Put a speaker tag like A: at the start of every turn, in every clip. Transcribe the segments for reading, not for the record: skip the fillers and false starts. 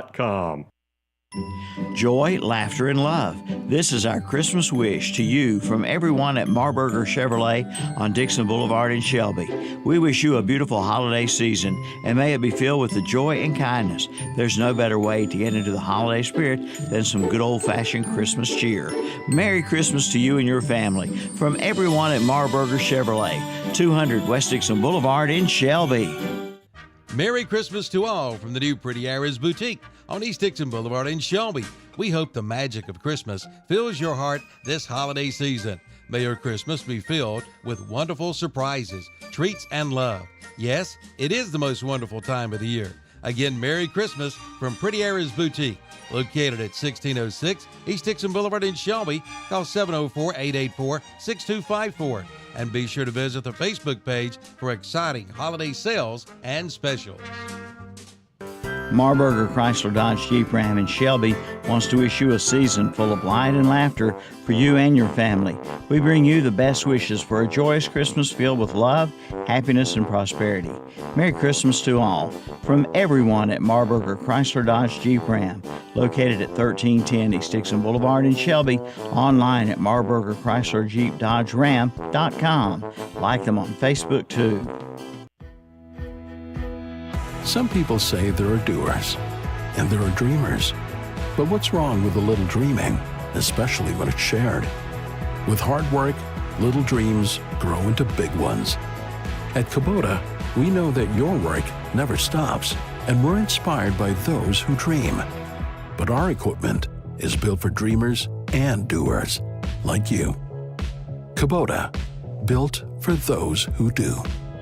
A: Com.
B: Joy, laughter, and love. This is our Christmas wish to you from everyone at Marburger Chevrolet on Dixon Boulevard in Shelby. We wish you a beautiful holiday season, and may it be filled with the joy and kindness. There's no better way to get into the holiday spirit than some good old-fashioned Christmas cheer. Merry Christmas to you and your family from everyone at Marburger Chevrolet, 200 West Dixon Boulevard in Shelby.
C: Merry Christmas to all from the new Pretty Aries Boutique on East Dixon Boulevard in Shelby. We hope the magic of Christmas fills your heart this holiday season. May your Christmas be filled with wonderful surprises, treats, and love. Yes, it is the most wonderful time of the year. Again, Merry Christmas from Pretty Aries Boutique, located at 1606 East Dixon Boulevard in Shelby. Call 704-884-6254. And be sure to visit the Facebook page for exciting holiday sales and specials.
B: Marburger Chrysler Dodge Jeep Ram in Shelby wants to wish you a season full of light and laughter for you and your family. We bring you the best wishes for a joyous Christmas filled with love, happiness, and prosperity. Merry Christmas to all from everyone at Marburger Chrysler Dodge Jeep Ram, located at 1310 East Dixon Boulevard in Shelby, online at marburgerchryslerjeepdodgeram.com. Like them on Facebook too.
D: Some people say there are doers, and there are dreamers. But what's wrong with a little dreaming, especially when it's shared? With hard work, little dreams grow into big ones. At Kubota, we know that your work never stops, and we're inspired by those who dream. But our equipment is built for dreamers and doers, like you. Kubota, built for those who do.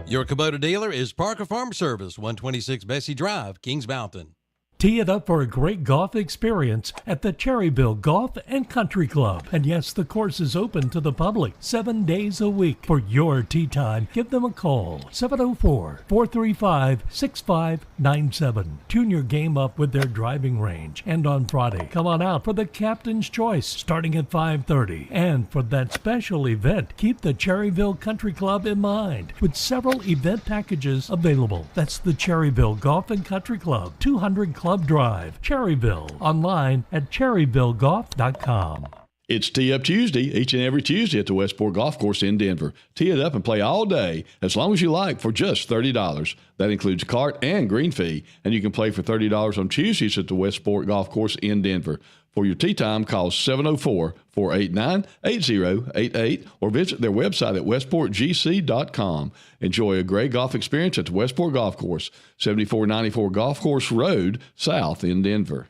C: Your Kubota dealer is Parker Farm Service, 126 Bessie Drive, Kings Mountain.
E: Tee it up for a great golf experience at the Cherryville Golf and Country Club. And yes, the course is open to the public 7 days a week. For your tee time, give them a call, 704-435-6597. Tune your game up with their driving range. And on Friday, come on out for the Captain's Choice, starting at 5:30. And for that special event, keep the Cherryville Country Club in mind, with several event packages available. That's the Cherryville Golf and Country Club, 200 Club Drive, Cherryville. Online at cherryvillegolf.com.
F: It's Tee Up Tuesday, each and every Tuesday at the Westport Golf Course in Denver. Tee it up and play all day, as long as you like, for just $30. That includes cart and green fee, and you can play for $30 on Tuesdays at the Westport Golf Course in Denver. For your tee time, call 704-489-8088 or visit their website at westportgc.com. Enjoy a great golf experience at the Westport Golf Course, 7494 Golf Course Road, South in Denver.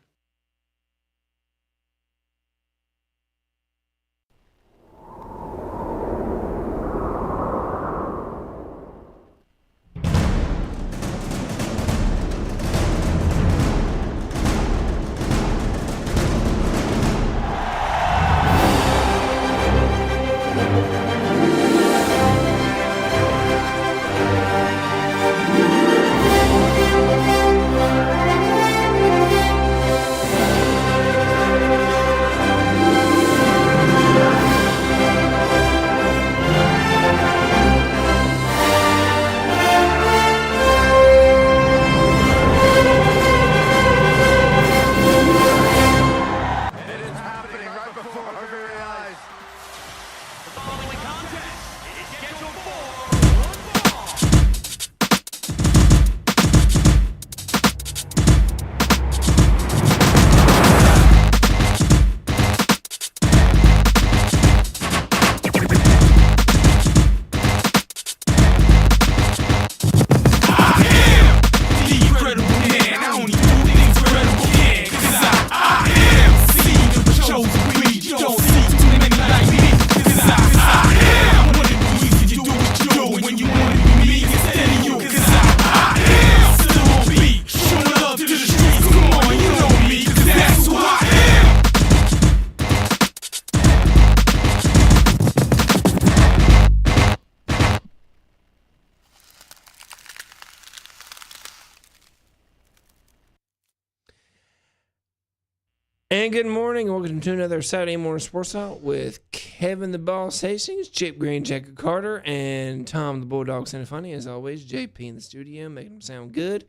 G: And good morning, and welcome to another Saturday Morning Sports Talk with Kevin the Boss Hastings, Chip Green, Jacob Carter, and Tom the Bulldog Santa Funny. As always, JP in the studio, making them sound good.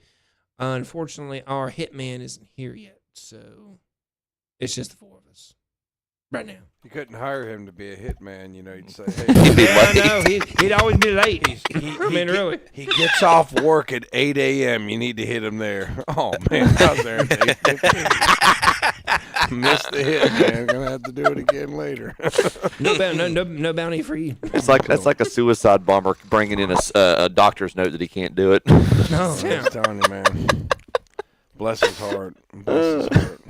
G: Unfortunately, our hitman isn't here yet, so it's just the four of us right now.
A: You couldn't hire him to be a hitman, you'd say,
H: He'd be
A: hey,
H: late.
G: No, he'd always be late. Really.
A: he gets off work at 8 a.m. You need to hit him there. Oh, man, I was there at 8:15. Missed the hit, man. Going to have to do it again later.
G: No bounty for you.
H: That's like a suicide bomber bringing in a doctor's note that he can't do it.
G: No,
A: I was telling you, man. Bless his heart. Bless his heart.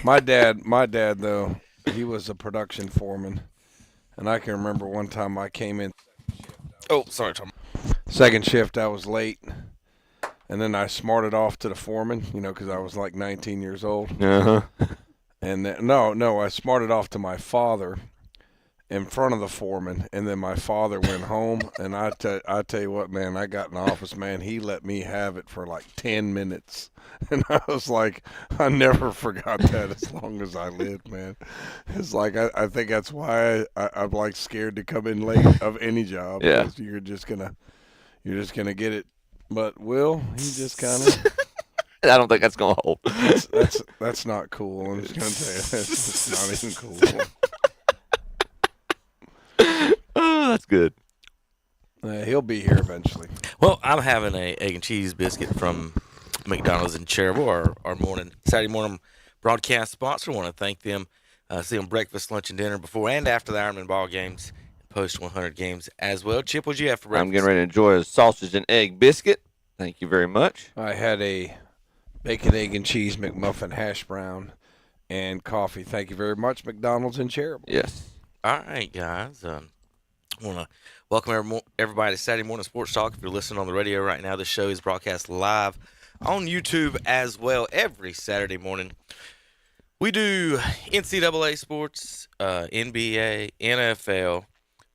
A: My dad, though, he was a production foreman. And I can remember one time I came in.
H: Oh, sorry, Tom.
A: Second shift, I was late. And then I smarted off to the foreman, because I was like 19 years old.
H: Uh-huh.
A: And then, no, I smarted off to my father in front of the foreman. And then my father went home. And I tell you what, man, I got in the office, man. He let me have it for like 10 minutes. And I was like, I never forgot that as long as I lived, man. It's like, I think that's why I'm like scared to come in late of any job.
H: Yeah.
A: Because you're just gonna get it. But Will, he just kind of.
H: I don't think that's going to hold.
A: That's not cool. I'm just gonna tell you, that's not even cool.
H: Oh, that's good.
A: He'll be here eventually.
I: Well, I'm having a egg and cheese biscuit from McDonald's in Cherryville, our Saturday morning broadcast sponsor. I want to thank them. See them breakfast, lunch, and dinner before and after the Ironman ball games, post 100 games as well. Chip, what'd you have for breakfast?
H: I'm getting ready to enjoy a sausage and egg biscuit. Thank you very much.
A: I had a bacon, egg, and cheese McMuffin hash brown and coffee. Thank you very much, McDonald's in Cherryville.
H: Yes.
I: All right, guys. I want to welcome everybody to Saturday Morning Sports Talk. If you're listening on the radio right now, this show is broadcast live on YouTube as well every Saturday morning. We do NCAA sports, NBA, NFL,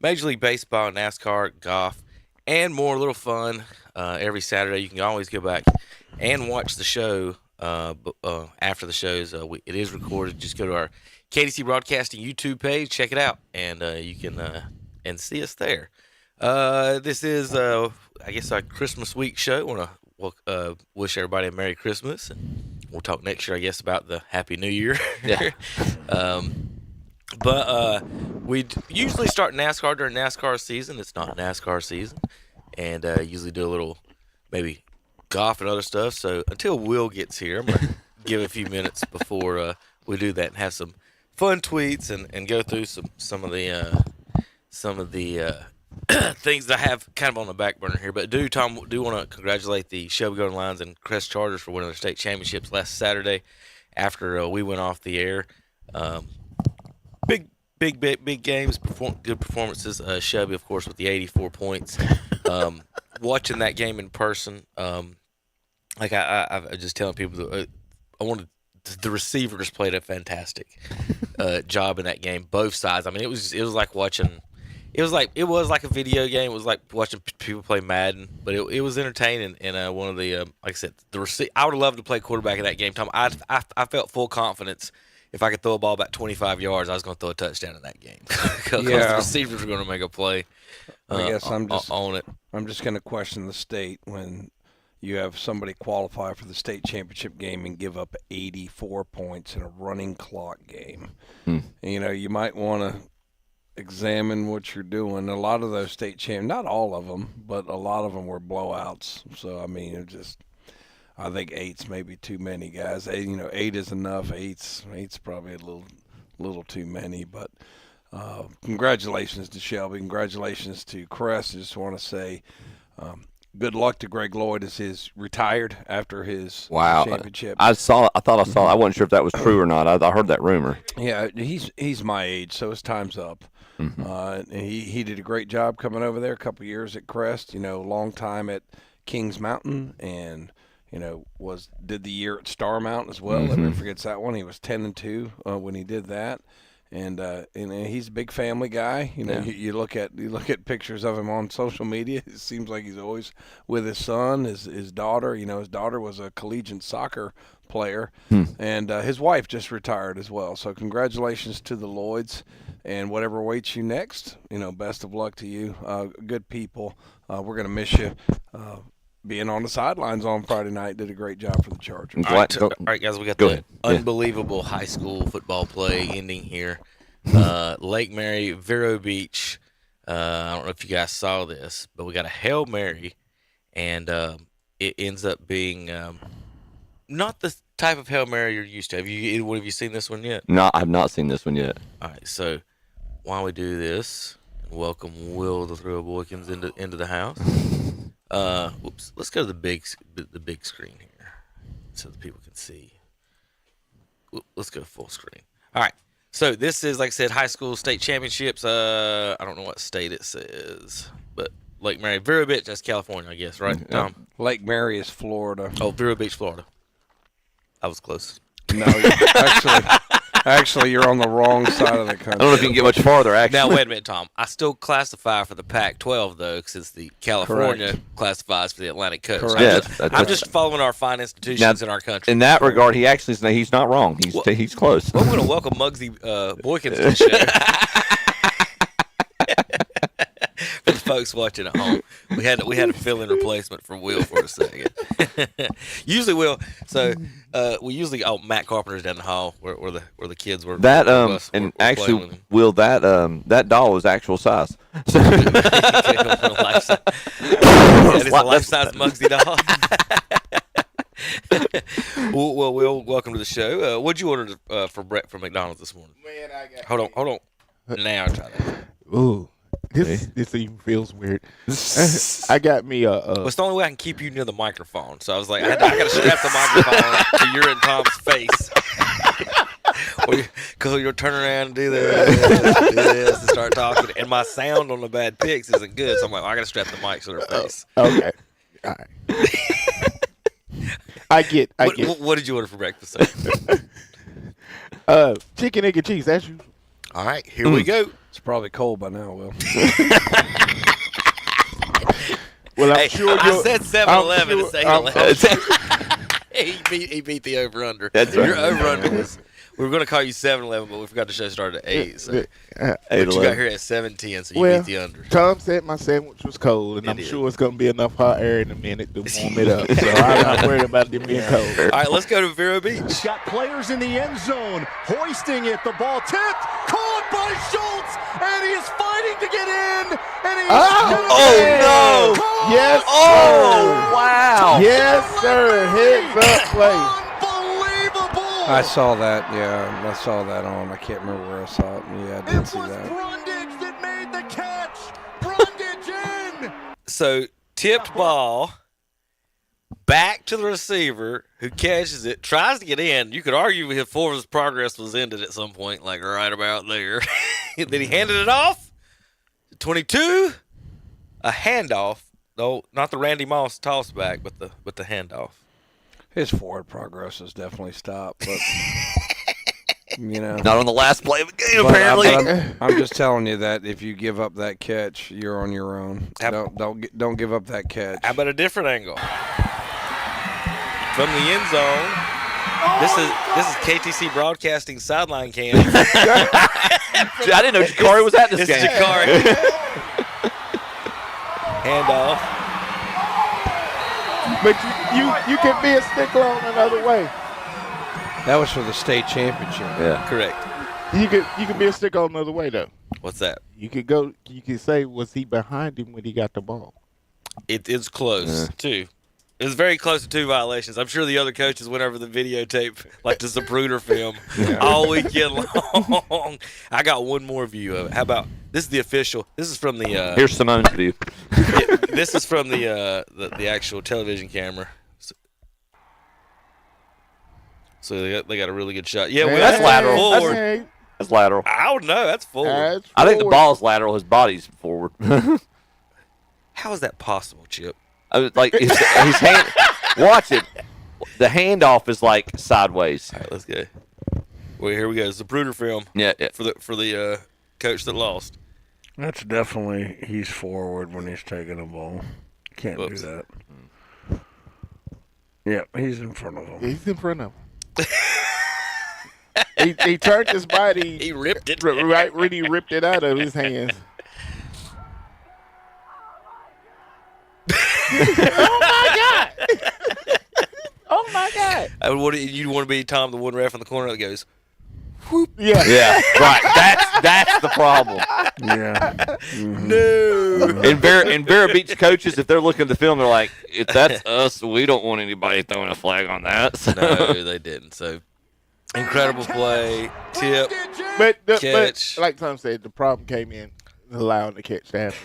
I: Major League Baseball, NASCAR, golf, and more. A little fun every Saturday. You can always go back and watch the show after the shows. It is recorded. Just go to our KDC Broadcasting YouTube page, check it out, and you can and see us there. This is, I guess, our Christmas week show. I want to wish everybody a Merry Christmas, and we'll talk next year, I guess, about the Happy New Year.
H: Yeah.
I: But we usually start NASCAR during NASCAR season. It's not NASCAR season, and usually do a little of golf and other stuff. So until Will gets here, I'm gonna give a few minutes before we do that and have some fun tweets and go through some of the things that I have kind of on the back burner here. But do want to congratulate the Shelby Golden Lions and Crest Chargers for winning their state championships last Saturday after we went off the air. Big games, good performances. Shelby, of course, with the 84 points. Watching that game in person, like I was just telling people that the receivers played a fantastic job in that game, both sides. I mean, it was like watching. It was like a video game. It was like watching people play Madden, but it was entertaining. And one of the like I said, I would have loved to play quarterback in that game. Tom, I felt full confidence. If I could throw a ball about 25 yards, I was going to throw a touchdown in that game because the receivers were going to make a play.
A: I guess
I: on it.
A: I'm just going to question the state when you have somebody qualify for the state championship game and give up 84 points in a running clock game. And, you might want to examine what you're doing. A lot of those state champions, not all of them, but a lot of them were blowouts. So, I mean, I think 8's maybe too many, guys. 8 is enough. 8's probably a little too many. But congratulations to Shelby. Congratulations to Crest. I just want to say good luck to Greg Lloyd as he's retired after his championship.
H: I thought I saw. I wasn't sure if that was true or not. I heard that rumor.
A: Yeah, he's my age, so his time's up. And he did a great job coming over there. A couple of years at Crest. Long time at Kings Mountain, and did the year at Star Mountain as well. Everyone forgets that one. He was 10-2 when he did that, and he's a big family guy. You look at pictures of him on social media. It seems like he's always with his son, his daughter. His daughter was a collegiate soccer player, and his wife just retired as well. So congratulations to the Lloyds, and whatever awaits you next. Best of luck to you. Good people. We're gonna miss you. being on the sidelines on Friday night, did a great job for the Chargers.
I: All right, guys, we got the unbelievable high school football play ending here. Lake Mary, Vero Beach. I don't know if you guys saw this, but we got a Hail Mary, and it ends up being not the type of Hail Mary you're used to. Have you seen this one yet?
H: No, I have not seen this one yet.
I: All right, so while we do this, welcome Will the Thrill Boykins into the house. Whoops. Let's go to the big screen here so that people can see. Let's go full screen. All right. So this is, like I said, high school state championships. I don't know what state it says, but Lake Mary, Vero Beach, that's California, I guess, right, Tom?
A: Lake Mary is Florida.
I: Oh, Vero Beach, Florida. I was close.
A: No, actually, you're on the wrong side of the country.
H: I don't know if you can get much farther, actually.
I: Now, wait a minute, Tom. I still classify for the Pac-12, though, since the California classifies for the Atlantic Coast.
A: Correct.
I: I'm just following our fine institutions in our country.
H: In that regard, he's not wrong. He's close.
I: Well, we're going to welcome Muggsy Boykins to the show. For the folks watching at home, we had a fill-in replacement for Will for a second. Usually, Will. So we usually Matt Carpenter's down the hall where the kids were.
H: That
I: were
H: actually, Will, that doll was actual size. So
I: That is a life-size Muggsy doll. Well, Will, welcome to the show. What'd you order for Brett from McDonald's this morning?
J: Man, I got.
I: Hold on. Now try that.
J: Ooh, this even feels weird. I got me
I: Well, it's the only way I can keep you near the microphone. So I was like, I got to strap the microphone to your and Tom's face. Because you'll turn around and do this and start talking. And my sound on the bad picks isn't good. So I'm like, I got to strap the mic to their face.
J: Okay. All right. I get.
I: What did you order for breakfast?
J: Chicken, egg, and cheese. That's you.
I: All right, here we go.
A: It's probably cold by now, Will.
J: Well, I'm sure
I: I said 7-Eleven. It's 8-11. He beat the over-under.
H: That's right.
I: Your over-under was, we were going to call you 7-Eleven, but we forgot the show started at 8. So. But
H: 8-11.
I: you got here at 7:10, so you beat the under.
J: Tom said my sandwich was cold, and I'm sure it's going to be enough hot air in a minute to warm it up. So I'm not worried about it being cold.
I: All right, let's go to Vero Beach.
K: Got players in the end zone, hoisting it. The ball tipped, caught by Schultz, and he is fighting to get in. And he
H: no!
J: Yes.
H: Oh, wow!
J: Yes, sir. Heads up play.
A: I saw that. Yeah, I saw that on. I can't remember where I saw it. Yeah, I did see that.
K: Brundage that made the catch. Brundage in.
I: So tipped ball back to the receiver who catches it, tries to get in. You could argue his forward progress was ended at some point, like right about there. Then he handed it off. 22, a handoff. No, not the Randy Moss toss back, but the handoff.
A: His forward progress has definitely stopped, but
H: not on the last play of the game.
A: But
H: apparently,
A: I'm just telling you that if you give up that catch, you're on your own. Don't give up that catch.
I: How about a different angle from the end zone? This is KTC Broadcasting sideline cam.
H: I didn't know Jakari was at this game.
I: This is Jakari. Handoff.
J: But you can be a stickler on another way.
A: That was for the state championship.
H: Yeah,
I: correct.
J: You could be a stickler on another way though.
I: What's that?
J: You could say, was he behind him when he got the ball?
I: It is close too. It was very close to 2 violations. I'm sure the other coaches went over the videotape like the Zapruder film all weekend long. I got one more view of it. How about this is the official? This is from the.
H: Here's Simone's view.
I: This is from the actual television camera. So they got a really good shot. Yeah, well,
H: that's lateral.
I: Forward.
H: That's lateral.
I: I don't know. That's forward.
H: I think the ball's lateral. His body's forward.
I: How is that possible, Chip?
H: I was like his hand. Watch it. The handoff is like sideways.
I: All right, let's go. Well, here we go. It's the Zapruder film.
H: Yeah.
I: For the coach that lost.
A: That's definitely he's forward when he's taking a ball. Can't do that. Yeah, he's in front of him.
J: He's in front of him. he turned his body.
I: He ripped it.
J: Right when he ripped it out of his hands. Oh my Oh my God!
I: You want to be Tom, the one ref in the corner that goes,
J: Yeah.
H: Yeah, right. That's the problem.
A: Yeah.
I: no.
H: And Vera Beach coaches, if they're looking at the film, they're like, if that's us, we don't want anybody throwing a flag on that. So.
I: No, they didn't. So, incredible play, tip,
J: But
I: catch.
J: like Tom said, the problem came in allowing the catch to happen.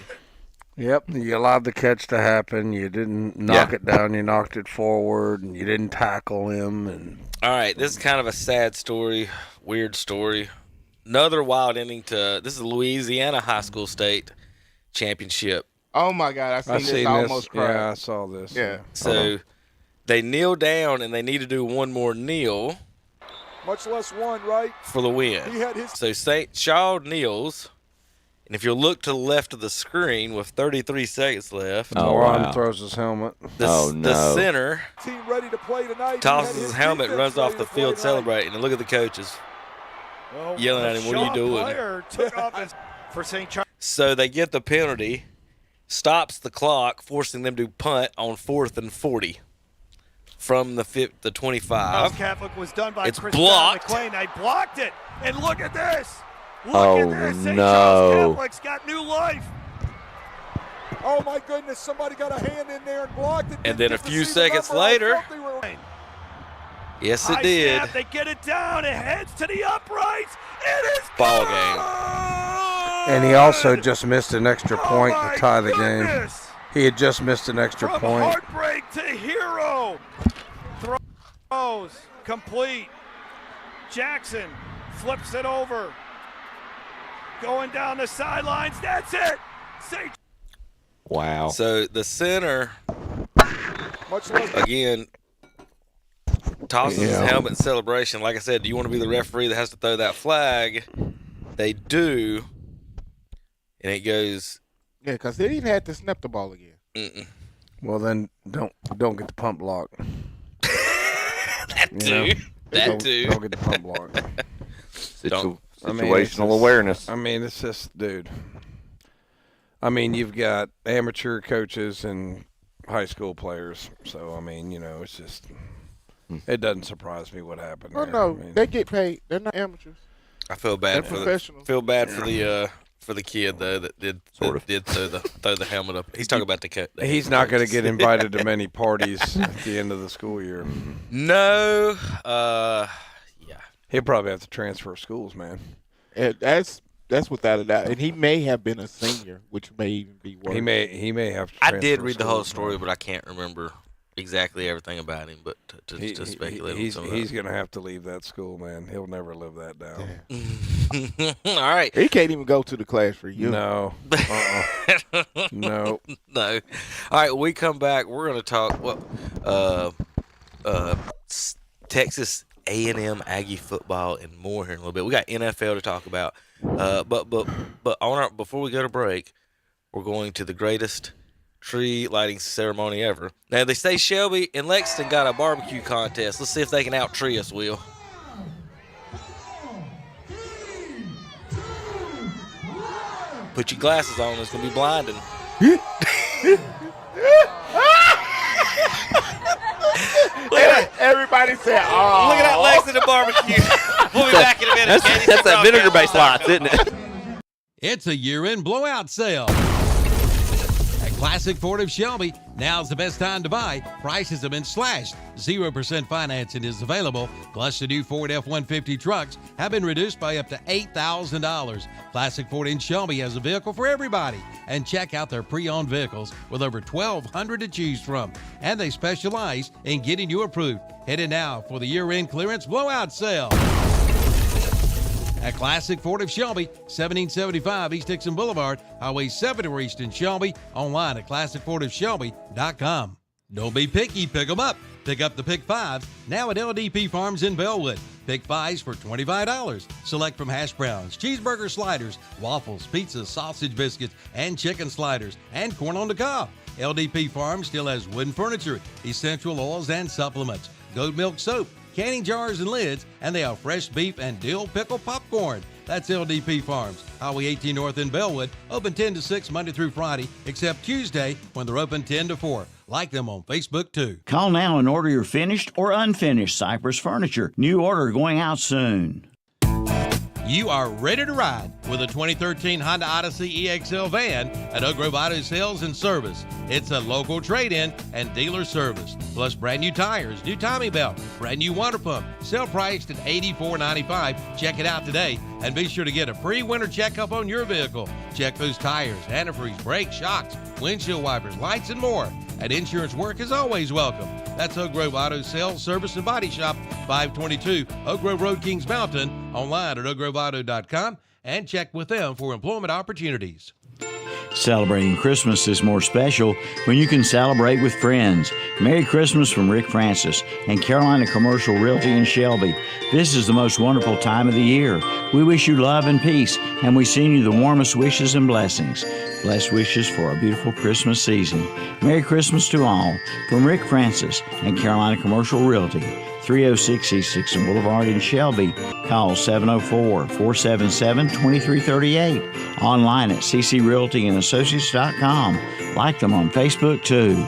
A: Yep, you allowed the catch to happen. You didn't knock it down. You knocked it forward, and you didn't tackle him. And
I: All right, this is kind of a sad story, weird story. Another wild ending to this is the Louisiana High School State Championship.
J: Oh my God! I seen this. I almost cried.
A: Yeah, I saw this.
J: Yeah.
I: So they kneel down, and they need to do one more kneel
K: Much less one, right?
I: for the win.
K: He had his.
I: So St. Charles kneels, and if you look to the left of the screen with 33 seconds left,
A: Moran throws his helmet.
I: the center
K: Team ready to play tonight.
I: tosses his helmet, runs off the field celebrating, and look at the coaches yelling at him, "What are you doing?"
K: Took off for St. Charles.
I: So they get the penalty, stops the clock, forcing them to punt on 4th and 40 from the 25.
K: Catholic was done by
I: It's
K: Chris
I: blocked.
K: McClain. They blocked it, and look at this. Look
H: Oh,
K: at this. St.
H: no.
K: Charles Catholic's got new life. Oh my goodness! Somebody got a hand in there and blocked it.
I: And
K: Didn't
I: then a
K: get to
I: few
K: see the
I: seconds
K: number. I
I: later-
K: thought they were-
I: Yes, it
K: High
I: did.
K: snap, they get it down. It heads to the uprights. It is
I: Ball
K: good!
I: game.
A: And he also just missed an extra point
K: Oh
A: to tie the game.
K: goodness.
A: He had just missed an extra
K: From
A: point.
K: heartbreak to hero. Throws complete. Jackson flips it over. Going down the sidelines. That's it. St.
H: Wow.
I: So the center,
K: Much less.
I: again, tosses his helmet in celebration. Like I said, do you want to be the referee that has to throw that flag? They do. And it goes,
J: Yeah, because they didn't have to snap the ball again.
I: mm-mm.
A: Well, then don't get the pump block.
I: That too. That too.
A: Don't get the pump block.
H: Situational awareness.
A: I mean, it's just, dude. I mean, you've got amateur coaches and high school players. So, I mean, it's just, it doesn't surprise me what happened.
J: Oh
A: there.
J: no,
A: I mean,
J: they get paid. They're not amateurs.
I: I feel bad
J: They're
I: for
J: professionals.
I: for the kid though that did throw the helmet up. He's talking about the cut.
A: he's not going to get invited to many parties at the end of the school year.
I: No. Yeah.
A: He'll probably have to transfer schools, man.
J: And that's without a doubt. And he may have been a senior, which may even be worse.
A: He may have to
I: I
A: transfer
I: did read the whole
A: schools,
I: story,
A: man.
I: but I can't remember exactly everything about him. But to speculate on some of
A: he's
I: that.
A: going to have to leave that school, man. He'll never live that down.
I: All right.
J: He can't even go to the class reunion.
A: No. No.
I: No. All right. When we come back, we're going to talk Texas A&M Aggie football and more here in a little bit. We got NFL to talk about. But before we go to break, we're going to the greatest tree lighting ceremony ever. Now they say Shelby and Lexington got a barbecue contest. Let's see if they can out tree us, Will. Put your glasses on. It's gonna be blinding.
J: Everybody said, "Oh,
I: Look at that Lexington barbecue." We'll be back in a minute.
H: That's that vinegar-based lights, isn't it?
C: It's a year-end blowout sale. At Classic Ford of Shelby, now's the best time to buy. Prices have been slashed. 0% financing is available. Plus, the new Ford F-150 trucks have been reduced by up to $8,000. Classic Ford in Shelby has a vehicle for everybody. And check out their pre-owned vehicles with over 1,200 to choose from. And they specialize in getting you approved. Head in now for the year-end clearance blowout sale. At Classic Ford of Shelby, 1775 East Dixon Boulevard, Highway 74 East in Shelby, online at classicfordofshelby.com. Don't be picky, pick them up. Pick up the Pick 5s now at LDP Farms in Bellwood. Pick 5s for $25. Select from hash browns, cheeseburger sliders, waffles, pizzas, sausage biscuits, and chicken sliders, and corn on the cob. LDP Farms still has wooden furniture, essential oils and supplements, goat milk soap, canning jars and lids, and they have fresh beef and dill pickle popcorn. That's LDP Farms, Highway 18 North in Bellwood, open 10 to 6 Monday through Friday, except Tuesday when they're open 10 to 4. Like them on Facebook, too.
B: Call now and order your finished or unfinished Cypress furniture. New order going out soon.
C: You are ready to ride with a 2013 Honda Odyssey EXL van at Oak Grove Auto Sales and Service. It's a local trade-in and dealer service, plus brand new tires, new timing belt, brand new water pump, sale priced at $84.95. Check it out today and be sure to get a free winter checkup on your vehicle. Check those tires, antifreeze, brakes, shocks, windshield wipers, lights, and more. And insurance work is always welcome. That's Oak Grove Auto Sales, Service, and Body Shop, 522 Oak Grove Road, Kings Mountain. Online at oakgroveauto.com and check with them for employment opportunities.
B: Celebrating Christmas is more special when you can celebrate with friends. Merry Christmas from Rick Francis and Carolina Commercial Realty in Shelby. This is the most wonderful time of the year. We wish you love and peace, and we send you the warmest wishes and blessings. Blessed wishes for a beautiful Christmas season. Merry Christmas to all from Rick Francis and Carolina Commercial Realty. 306 East Dixon Boulevard in Shelby. Call 704-477-2338. Online at ccrealtyandassociates.com. Like them on Facebook, too.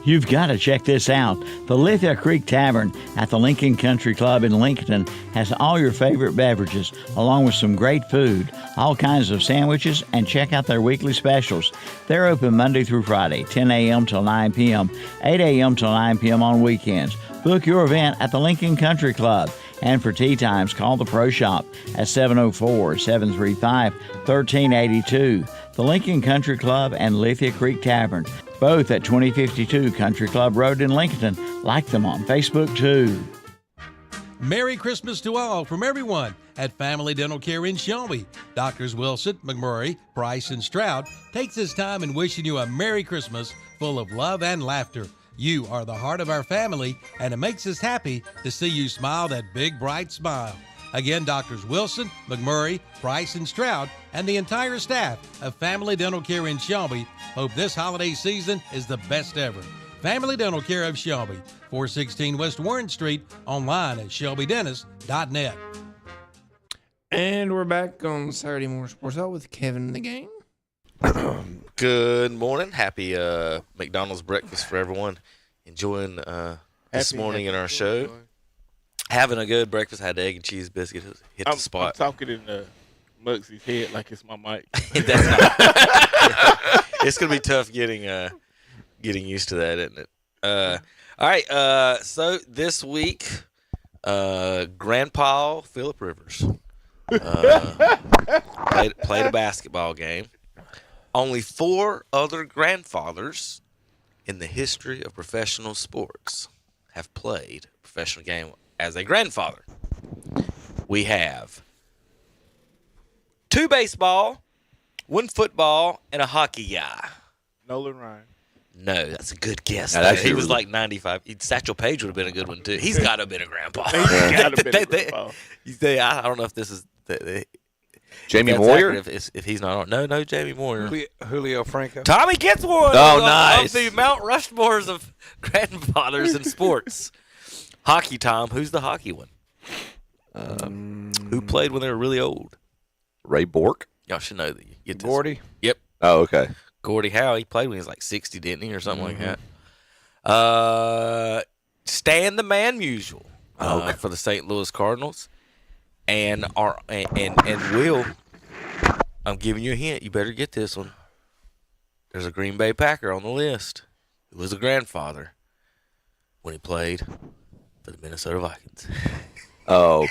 B: You've got to check this out. The Lithia Creek Tavern at the Lincoln Country Club in Lincoln has all your favorite beverages, along with some great food, all kinds of sandwiches, and check out their weekly specials. They're open Monday through Friday, 10 a.m. till 9 p.m., 8 a.m. till 9 p.m. on weekends. Book your event at the Lincoln Country Club. And for tea times, call the Pro Shop at 704-735-1382. The Lincoln Country Club and Lithia Creek Tavern, both at 2052 Country Club Road in Lincoln. Like them on Facebook, too.
C: Merry Christmas to all from everyone at Family Dental Care in Shelby. Doctors Wilson, McMurray, Price, and Stroud takes this time in wishing you a Merry Christmas full of love and laughter. You are the heart of our family, and it makes us happy to see you smile that big, bright smile. Again, Doctors Wilson, McMurray, Price, and Stroud, and the entire staff of Family Dental Care in Shelby hope this holiday season is the best ever. Family Dental Care of Shelby, 416 West Warren Street, online at shelbydentist.net.
G: And we're back on Saturday Morning Sports Talk with Kevin in the game.
I: Good morning. Happy McDonald's breakfast for everyone. Enjoying this morning in our show. Having a good breakfast. Had egg and cheese biscuit. Hit the spot.
J: I'm talking in Muggsy's head like it's my mic.
I: It's going to be tough getting used to that, isn't it? All right. So this week, Grandpa Phillip Rivers played a basketball game. Only 4 other grandfathers in the history of professional sports have played a professional game as a grandfather. We have 2 baseball, 1 football, and a hockey guy.
J: Nolan Ryan.
I: No, that's a good guess. He was like 95. Satchel Paige would have been a good one, too. He's got to have been a grandpa.
J: He's got to have been a grandpa.
I: I don't know if this is
H: Jamie Moyer?
I: If he's not on. No, Jamie Moyer.
A: Julio Franco.
I: Tommy gets one.
H: Oh, nice.
I: Of the Mount Rushmores of grandfathers in sports. Hockey, Tom. Who's the hockey one? Who played when they were really old?
H: Ray Bork?
I: Y'all should know that. You get this.
A: Gordy.
I: Yep.
H: Oh, okay.
I: Gordie Howe. He played when he was like 60, didn't he, or something like that? Stan the Man Musial for the St. Louis Cardinals. And Will, I'm giving you a hint. You better get this one. There's a Green Bay Packer on the list who was a grandfather when he played for the Minnesota Vikings.
H: Oh.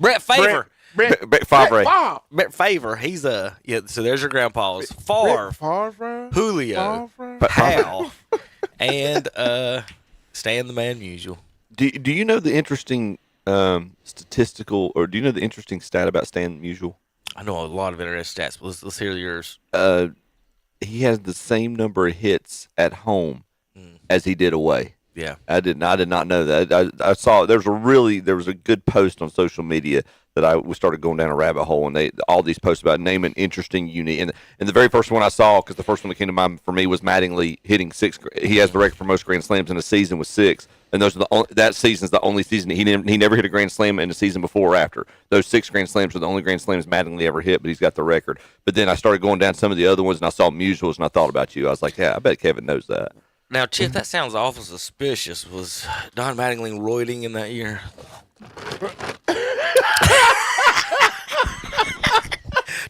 I: Brett Favre.
H: Brett Favre.
I: Brett Favre. He's so there's your grandpas. Favre. Julio. Howe. And Stan the Man Musial.
H: Do you know the interesting statistical, or do you know the interesting stat about Stan Musial?
I: I know a lot of interesting stats, but let's hear yours.
H: He has the same number of hits at home as he did away.
I: Yeah.
H: I did not know that. I saw there was a good post on social media that we started going down a rabbit hole, and all these posts about naming interesting, unique, and the very first one I saw, because the first one that came to mind for me was Mattingly hitting 6. He has the record for most grand slams in a season with 6, and that season's the only season he never hit a grand slam in a season before or after. Those 6 grand slams are the only grand slams Mattingly ever hit, but he's got the record. But then I started going down some of the other ones, and I saw mutuals, and I thought about you. I was like, yeah, I bet Kevin knows that.
I: Now, Chip, that sounds awful suspicious. Was Don Mattingly roiding in that year?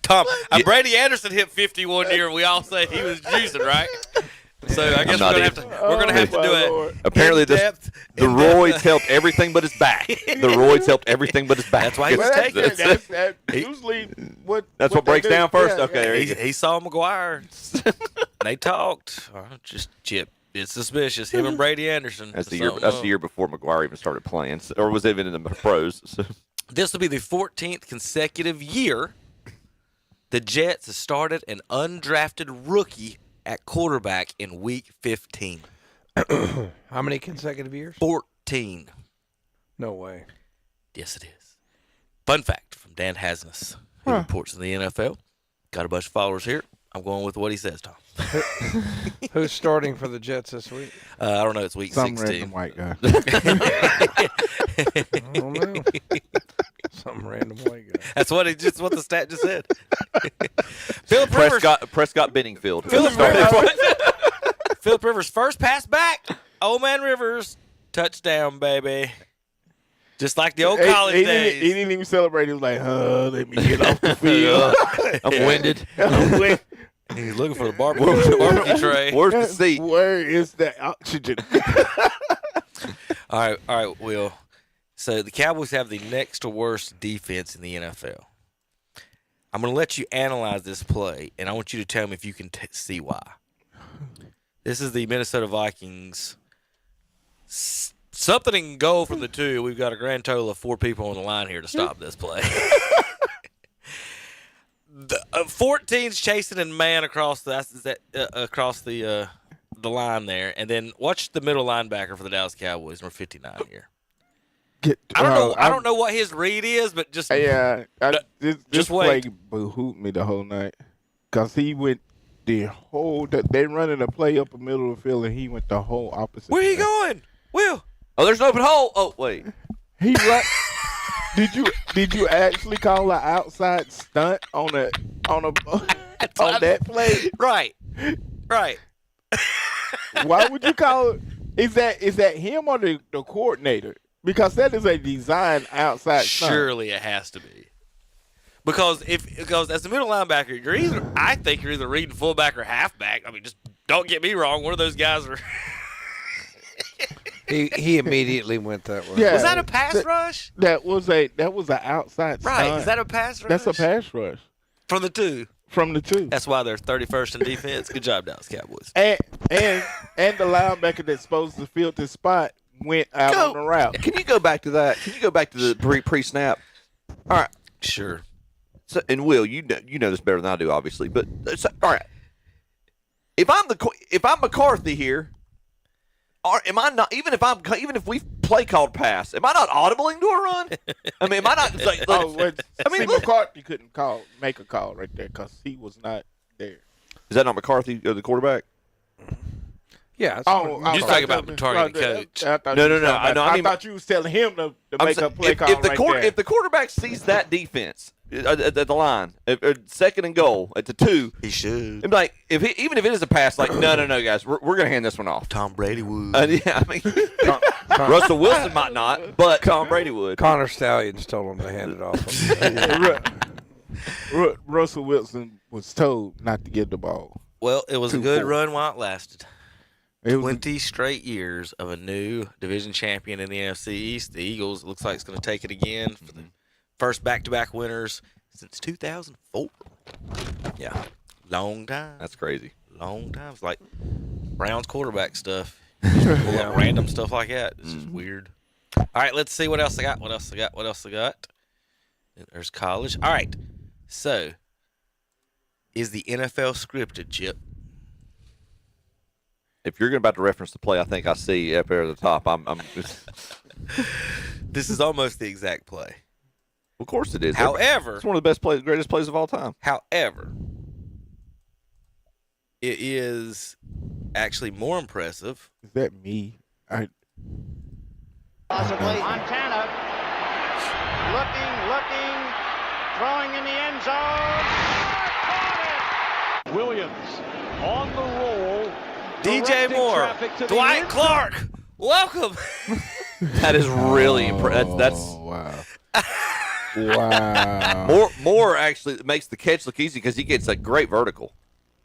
I: Tom, Brady Anderson hit 50 one year, and we all say he was juicing, right? So I guess we're gonna have to do it.
H: Apparently, the roids helped everything but his back. The roids helped everything but his back.
I: That's why he was taking it.
J: That's usually what.
H: That's what breaks down first.
J: Yeah,
H: okay,
I: He saw McGuire. They talked. Just Chip. It's suspicious. Him and Brady Anderson.
H: That's the year before McGuire even started playing, or was even in the pros. So.
I: This will be the 14th consecutive year the Jets have started an undrafted rookie at quarterback in Week 15.
A: How many consecutive years?
I: 14.
A: No way.
I: Yes, it is. Fun fact from Dan Hasness, who reports in the NFL. Got a bunch of followers here. I'm going with what he says, Tom.
A: Who's starting for the Jets this week?
I: I don't know. It's Week 16.
J: Some random white guy.
A: I don't know. Some random white guy.
I: That's what the stat just said. Philip Rivers.
H: Prescott Benningfield.
I: Philip Rivers' first pass back. Old man Rivers. Touchdown, baby. Just like the old college days.
J: He didn't even celebrate. He was like, let me get off the field.
H: I'm winded.
I: He's looking for the barbecue tray.
H: Where's the seat?
J: Where is that oxygen?
I: All right, Will. So the Cowboys have the next worst defense in the NFL. I'm going to let you analyze this play, and I want you to tell me if you can see why. This is the Minnesota Vikings. Something in goal from the 2. We've got a grand total of 4 people on the line here to stop this play. 14's chasing in man across the line there, and then watch the middle linebacker for the Dallas Cowboys, number 59 here. I don't know what his read is, but just
J: this play
I: wait.
J: behooped me the whole night because he went they running a play up the middle of the field and he went the whole opposite.
I: Where he going, Will?
H: Oh, there's an open hole. Oh, wait.
J: He Did you actually call an outside stunt on that play?
I: Right.
J: Why would you call it? Is that him or the coordinator? Because that is a design outside stunt.
I: Surely it has to be. Because as a middle linebacker, I think you're either reading fullback or halfback. I mean, just don't get me wrong. One of those guys are.
A: He immediately went that way.
J: Yeah,
I: was that a pass rush?
J: That was an outside
I: right.
J: stunt.
I: Is that a pass rush?
J: That's a pass rush.
I: From the 2.
J: From the 2.
I: That's why they're 31st in defense. Good job, Dallas Cowboys.
J: And the linebacker that's supposed to field this spot went out on the route.
H: Can you go back to that? Can you go back to the pre-snap? All right.
I: Sure.
H: So, and Will, you know this better than I do, obviously. But all right, if I'm McCarthy here, am I not? Even if we play called pass, am I not audibling to a run? I mean, am I not?
J: McCarthy couldn't make a call right there because he was not there.
H: Is that not McCarthy, the quarterback?
A: Yeah.
I: You're talking about targeting coach.
H: No.
J: I thought you was telling him to make a play call right there.
H: If the quarterback sees that defense at the line, second and goal at the 2,
I: he should.
H: Like even if it is a pass, like no, guys, we're gonna hand this one off.
I: Tom Brady would.
H: Yeah, I mean, Russell Wilson might not, but Tom Brady would.
A: Connor Stallions told him to hand it off.
J: Russell Wilson was told not to give the ball.
I: Well, it was a good run while it lasted. 20
J: was
I: straight years of a new division champion in the NFC East. The Eagles, it looks like it's going to take it again for the first back-to-back winners since 2004.
H: Yeah.
I: Long time.
H: That's crazy.
I: Long time. It's like Browns quarterback stuff. Random stuff like that. It's just weird. All right, let's see what else I got. There's college. All right. So, is the NFL scripted, Chip?
H: if you're about to reference the play, I think I see up there at the top. I'm just.
I: This is almost the exact play.
H: Of course it is.
I: However,
H: it's one of the greatest plays of all time.
I: However, it is actually more impressive.
J: Is that me?
L: Possibly. Montana looking, throwing in the end zone.
K: Williams on the roll.
I: DJ Moore, Dwight Clark, welcome.
H: That is really impressive. That's
J: wow. Wow.
H: Moore actually makes the catch look easy because he gets a great vertical.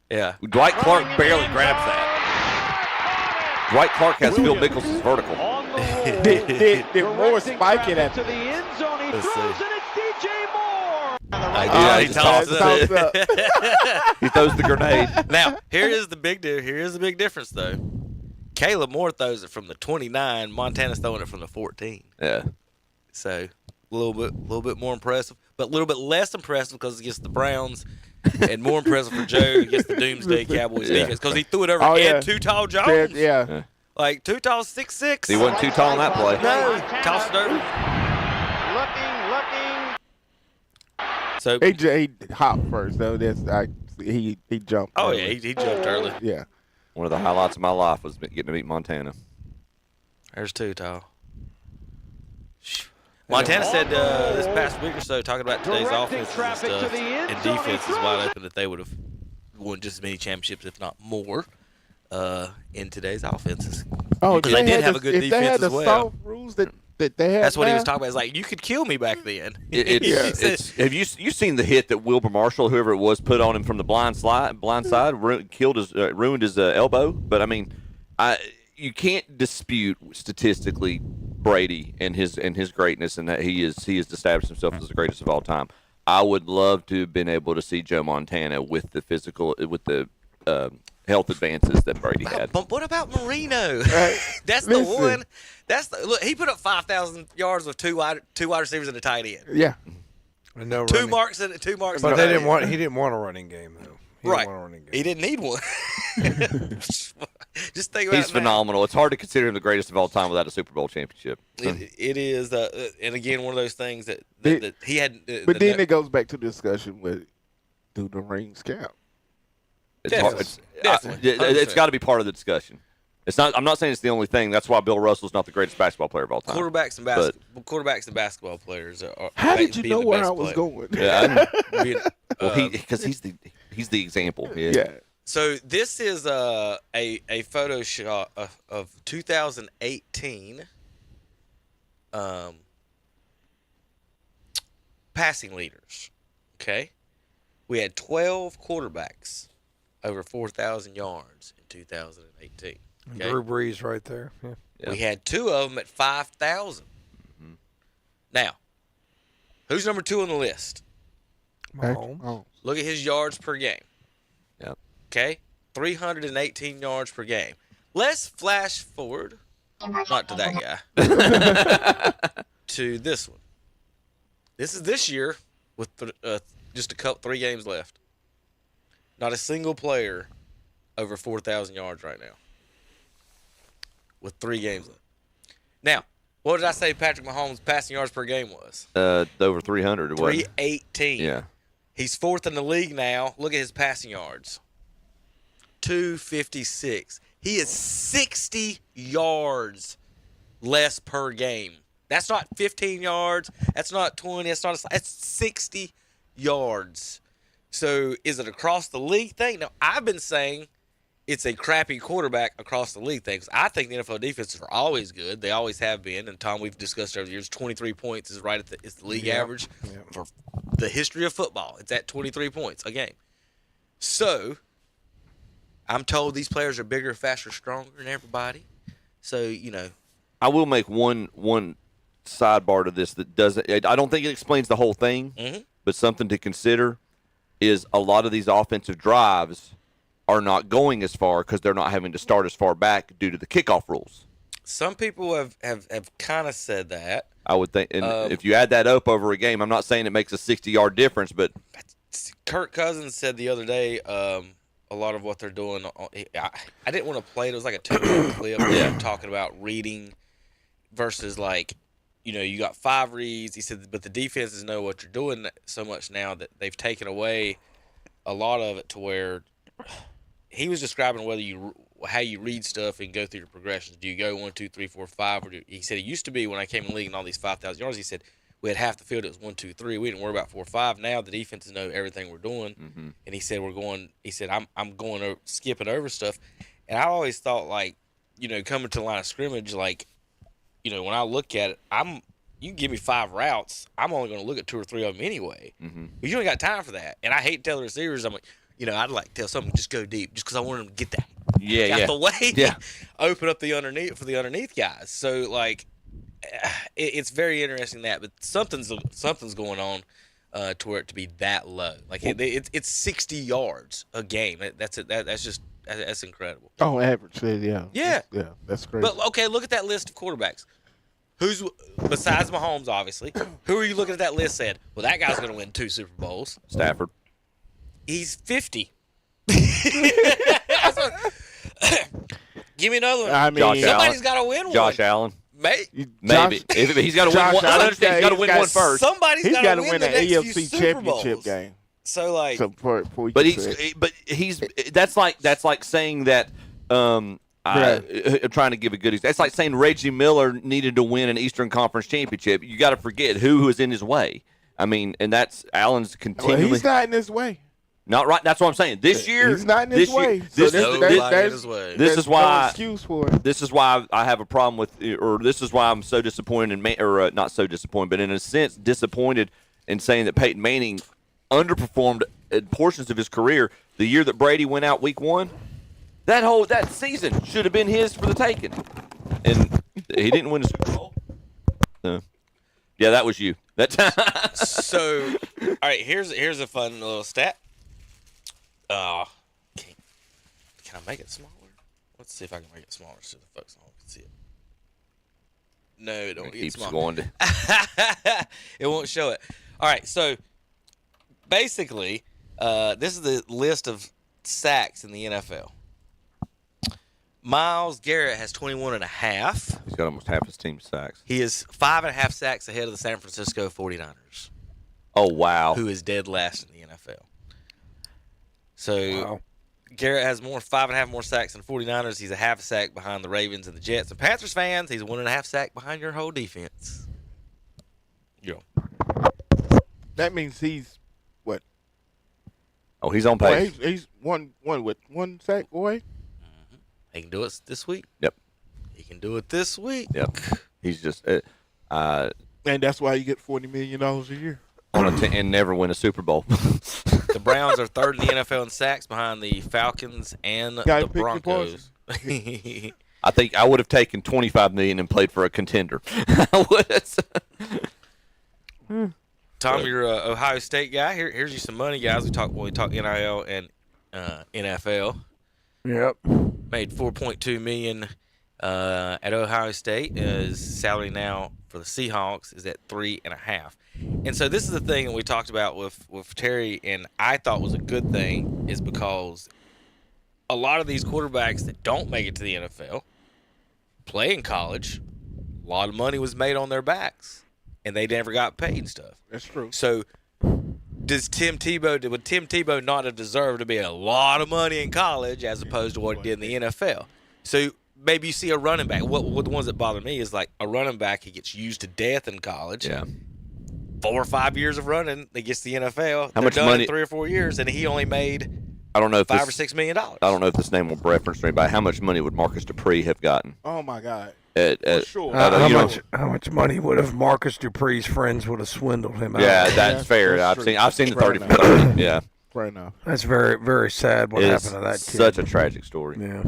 I: Yeah.
H: Dwight Clark barely grabs that. Dwight Clark has Phil Mickelson's vertical.
J: Did Moore spike it at
L: to the end zone? He
I: Let's
L: throws
I: see.
L: and it's DJ Moore.
I: He tosses it.
H: He throws the grenade.
I: Now, here is the big difference, though. Caleb Moore throws it from the 29. Montana's throwing it from the 14.
H: Yeah.
I: So a little bit more impressive, but a little bit less impressive because against the Browns, and more impressive for Joe against the Doomsday Cowboys defense because he threw it over Too Tall Jones.
J: Yeah.
I: Like Too Tall 6'6".
H: He wasn't too tall on that play.
I: No, tossed it over.
L: Looking.
I: So
J: He hopped first though. He jumped.
I: oh
J: early.
I: yeah, he jumped early.
J: Yeah.
H: One of the highlights of my life was getting to meet Montana.
I: There's Too Tall. Montana said this past week or so, talking about today's offense and stuff, and defense is wide open, that they would have won just as many championships, if not more, in today's offenses.
J: Oh,
I: because they did have a good defense
J: they had
I: as
J: the
I: well.
J: soft rules that they had.
I: That's what he was
J: now?
I: talking about. It's like, you could kill me back then.
H: Have you seen the hit that Wilbur Marshall, whoever it was, put on him from the blind side, ruined his elbow? But I mean, you can't dispute statistically Brady and his greatness, and that he has established himself as the greatest of all time. I would love to have been able to see Joe Montana with the health advances that Brady had.
I: But what about Marino?
J: Right.
I: That's the one. Look. He put up 5,000 yards with two wide receivers and a tight end.
J: Yeah.
A: No
I: Two
A: running.
I: marks and two marks.
A: But
I: and a tight end.
A: he didn't want a running game though.
I: Right.
A: Didn't want a running game.
I: He didn't need one. Just think about
H: He's phenomenal. It's hard to consider him the greatest of all time without a Super Bowl championship.
I: It is, and again, one of those things that he had.
J: But then it goes back to the discussion with, do the rings count?
I: Definitely.
H: It's got to be part of the discussion. It's not. I'm not saying it's the only thing. That's why Bill Russell's not the greatest basketball player of all time.
I: Quarterbacks and basketball players are.
J: How did you know where I was going?
H: Yeah, because he's the example. Yeah.
I: So this is a photo shot of 2018 passing leaders. Okay, we had 12 quarterbacks over 4,000 yards in 2018. Okay?
A: Drew Brees right there. Yeah.
I: We had two of them at 5,000. Mm-hmm. Now, who's number 2 on the list?
A: Mahomes.
I: Look at his yards per game.
H: Yep.
I: Okay? 318 yards per game. Let's flash forward, not to that guy, to this one. This is this year with just 3 games left. Not a single player over 4,000 yards right now with 3 games left. Now, what did I say Patrick Mahomes' passing yards per game was?
H: Over 300.
I: 318.
H: Yeah.
I: He's 4th in the league now. Look at his passing yards. 256. He is 60 yards less per game. That's not 15 yards. That's not 20. That's 60 yards. So is it across the league thing? Now, I've been saying it's a crappy quarterback across the league thing. I think the NFL defenses are always good. They always have been. And, Tom, we've discussed over the years, 23 points is right at the league average for the history of football. It's at 23 points a game. So I'm told these players are bigger, faster, stronger than everybody. So,
H: I will make one sidebar to this that doesn't. I don't think it explains the whole thing, but something to consider is a lot of these offensive drives are not going as far because they're not having to start as far back due to the kickoff rules.
I: Some people have kind of said that.
H: I would think, and if you add that up over a game, I'm not saying it makes a 60-yard difference, but
I: Kirk Cousins said the other day a lot of what they're doing. I didn't want to play it. It was like a 2-minute clip talking about reading versus like, you got 5 reads. He said, but the defenses know what you're doing so much now that they've taken away a lot of it to where he was describing how you read stuff and go through your progressions. Do you go 1, 2, 3, 4, 5? He said it used to be when I came in the league and all these 5,000 yards. He said we had half the field. It was 1, 2, 3. We didn't worry about 4, 5. Now the defenses know everything we're doing. Mm-hmm. And he said I'm going over, skipping over stuff. And I always thought like, coming to the line of scrimmage, like, when I look at it, you can give me 5 routes, I'm only going to look at 2 or 3 of them anyway. Mm-hmm. But you ain't got time for that. And I hate to tell the receivers, I'm like, I'd like to tell something, just go deep, just because I want them to get that out the way. Open up the underneath for the underneath guys. So like, it's very interesting but something's going on to where it to be that low. Like it's 60 yards a game. That's incredible.
J: Oh, average, yeah.
I: Yeah,
J: that's crazy.
I: But okay, look at that list of quarterbacks. Who's besides Mahomes, obviously? Who are you looking at that list? Said, well, that guy's going to win 2 Super Bowls.
H: Stafford.
I: He's 50. Give me another one.
J: I mean,
I: somebody's got to win one.
H: Josh Allen.
I: Maybe.
H: If he's got to win one. I understand he's got to win one first.
I: Somebody's got to win the next
J: AFC
I: few Super Bowls.
J: championship game.
I: So like,
H: that's like saying that. I'm trying to give a good example. It's like saying Reggie Miller needed to win an Eastern Conference championship. You got to forget who was in his way. I mean, and that's Allen's continually.
J: Well, he's not in his way.
H: Not right. That's what I'm saying. This year,
J: he's not in his way.
H: This
J: is why. No excuse for it.
H: This is why I have a problem with, or this is why I'm so disappointed, not so disappointed, but in a sense disappointed in saying that Peyton Manning underperformed in portions of his career. The year that Brady went out week 1, that season should have been his for the taking, and he didn't win a Super Bowl. Yeah, that was you. That time.
I: So, all right, here's a fun little stat. Can I make it smaller? Let's see if I can make it smaller so the folks at home can see it. No, it don't. It keeps going. It won't show it. All right, so basically, this is the list of sacks in the NFL. Myles Garrett has 21.5.
H: He's got almost half his team's sacks.
I: He is 5.5 sacks ahead of the San Francisco 49ers.
H: Oh, wow.
I: Who is dead last in the NFL. So Garrett has 5.5 more sacks than 49ers. He's a half a sack behind the Ravens and the Jets. And Panthers fans, he's 1.5 sack behind your whole defense. Yeah.
J: That means he's what?
H: Oh, he's on pace.
J: He's one sack away.
I: He can do it this week.
H: Yep.
I: He can do it this week.
H: Yep. He's just
J: and that's why you get $40 million a year
H: and never win a Super Bowl.
I: The Browns are 3rd in the NFL in sacks behind the Falcons and the Broncos.
H: I think I would have taken $25 million and played for a contender. I would.
I: Tom, you're an Ohio State guy. Here's you some money, guys. We talk NIL and NFL.
A: Yep.
I: Made $4.2 million at Ohio State. His salary now for the Seahawks is at 3.5. And so this is the thing that we talked about with Terry, and I thought was a good thing, is because a lot of these quarterbacks that don't make it to the NFL play in college. A lot of money was made on their backs, and they never got paid and stuff.
J: That's true.
I: So would Tim Tebow not have deserved to be a lot of money in college as opposed to what he did in the NFL? So maybe you see a running back. What the ones that bother me is like a running back, he gets used to death in college.
H: Yeah.
I: 4 or 5 years of running, he gets the NFL.
H: How much money?
I: In 3 or 4 years, and he only made
H: I don't know if
I: $5 or $6 million.
H: I don't know if this name will reference to anybody. How much money would Marcus Dupree have gotten?
J: Oh my God!
H: For
J: sure.
A: How much money would have Marcus Dupree's friends would have swindled him out?
H: Yeah, that's fair. I've seen the 30 for 30. Yeah.
J: Right now.
A: That's very, very sad what happened to that kid.
H: Such a tragic story.
A: Yeah.